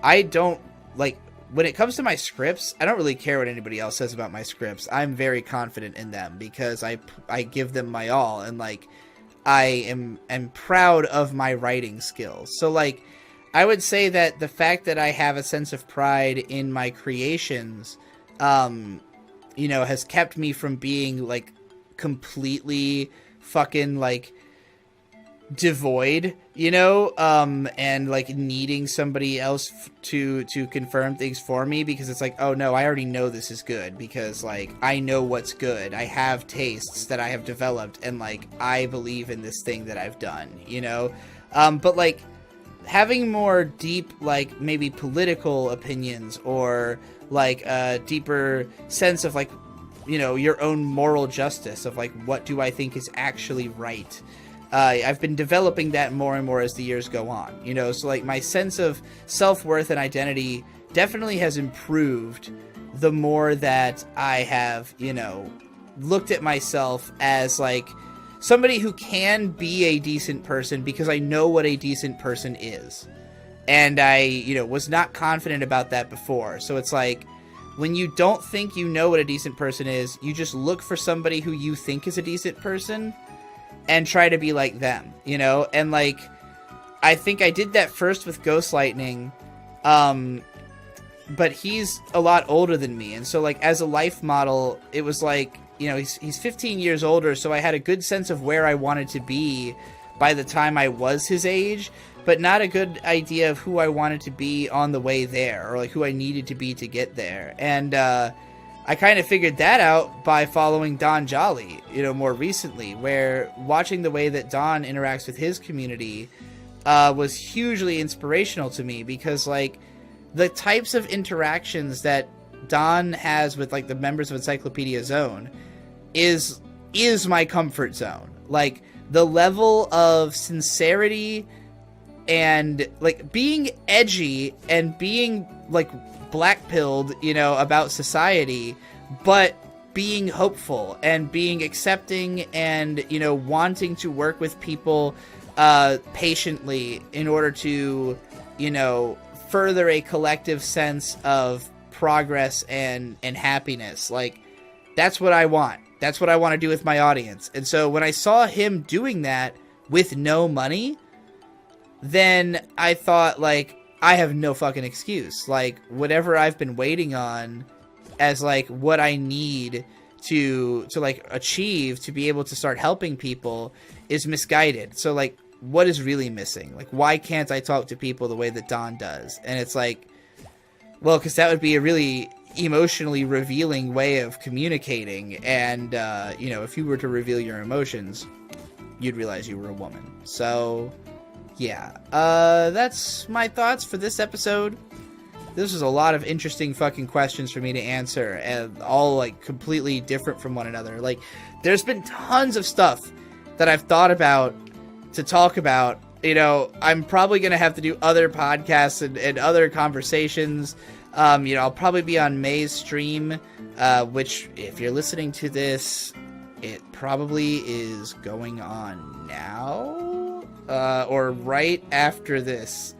I don't, like, when it comes to my scripts, I don't really care what anybody else says about my scripts. I'm very confident in them because I give them my all, and, like, I am proud of my writing skills. So, like, I would say that the fact that I have a sense of pride in my creations, you know, has kept me from being, like, completely fucking, like, devoid, you know, and, like, needing somebody else to confirm things for me, because it's like, oh no, I already know this is good, because, like, I know what's good. I have tastes that I have developed, and, like, I believe in this thing that I've done, you know? But, like, having more deep, like, maybe political opinions, or, like, a deeper sense of, like, you know, your own moral justice of, like, what do I think is actually right? I've been developing that more and more as the years go on, you know? So, like, my sense of self-worth and identity definitely has improved the more that I have, you know, looked at myself as, like, somebody who can be a decent person because I know what a decent person is. And I, you know, was not confident about that before. So it's like, when you don't think you know what a decent person is, you just look for somebody who you think is a decent person and try to be like them, you know? And, like, I think I did that first with Ghost Lightning, but he's a lot older than me. And so, like, as a life model, it was like, you know, he's 15 years older, so I had a good sense of where I wanted to be by the time I was his age, but not a good idea of who I wanted to be on the way there, or, like, who I needed to be to get there. And I kind of figured that out by following Don Jolly, you know, more recently, where watching the way that Don interacts with his community was hugely inspirational to me, because, like, the types of interactions that Don has with, like, the members of Encyclopedia Zone is my comfort zone. Like, the level of sincerity and, like, being edgy and being, like, black-pilled, you know, about society, but being hopeful and being accepting and, you know, wanting to work with people patiently in order to, you know, further a collective sense of progress and happiness. Like, that's what I want. That's what I want to do with my audience. And so when I saw him doing that with no money, then I thought, like, I have no fucking excuse. Like, whatever I've been waiting on as, like, what I need to like, achieve to be able to start helping people is misguided. So, like, what is really missing? Like, why can't I talk to people the way that Don does? And it's like, well, because that would be a really emotionally revealing way of communicating. And, you know, if you were to reveal your emotions, you'd realize you were a woman. So, yeah. That's my thoughts for this episode. this was a lot of interesting fucking questions for me to answer, and all like completely different from one another. Like, there's been tons of stuff that I've thought about to talk about. You know, I'm probably gonna have to do other podcasts and other conversations. You know, I'll probably be on May's stream, which, if you're listening to this, it probably is going on now, or right after this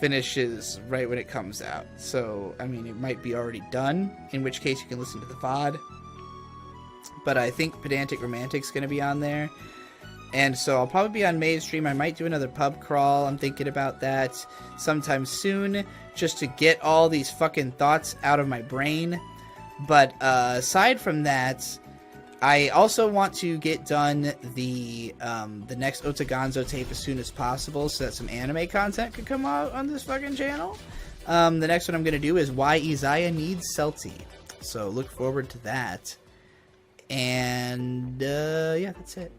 finishes, right when it comes out. So, I mean, it might be already done, in which case you can listen to the VOD. But I think Pedantic Romantic's going to be on there. And so I'll probably be on May's stream. I might do another pub crawl. I'm thinking about that sometime soon, just to get all these fucking thoughts out of my brain. But aside from that, I also want to get done the next Otagonzo tape as soon as possible, so that some anime content could come out on this fucking channel. The next one I'm going to do is Why Izaya Needs Celti. So look forward to that. And yeah, that's it.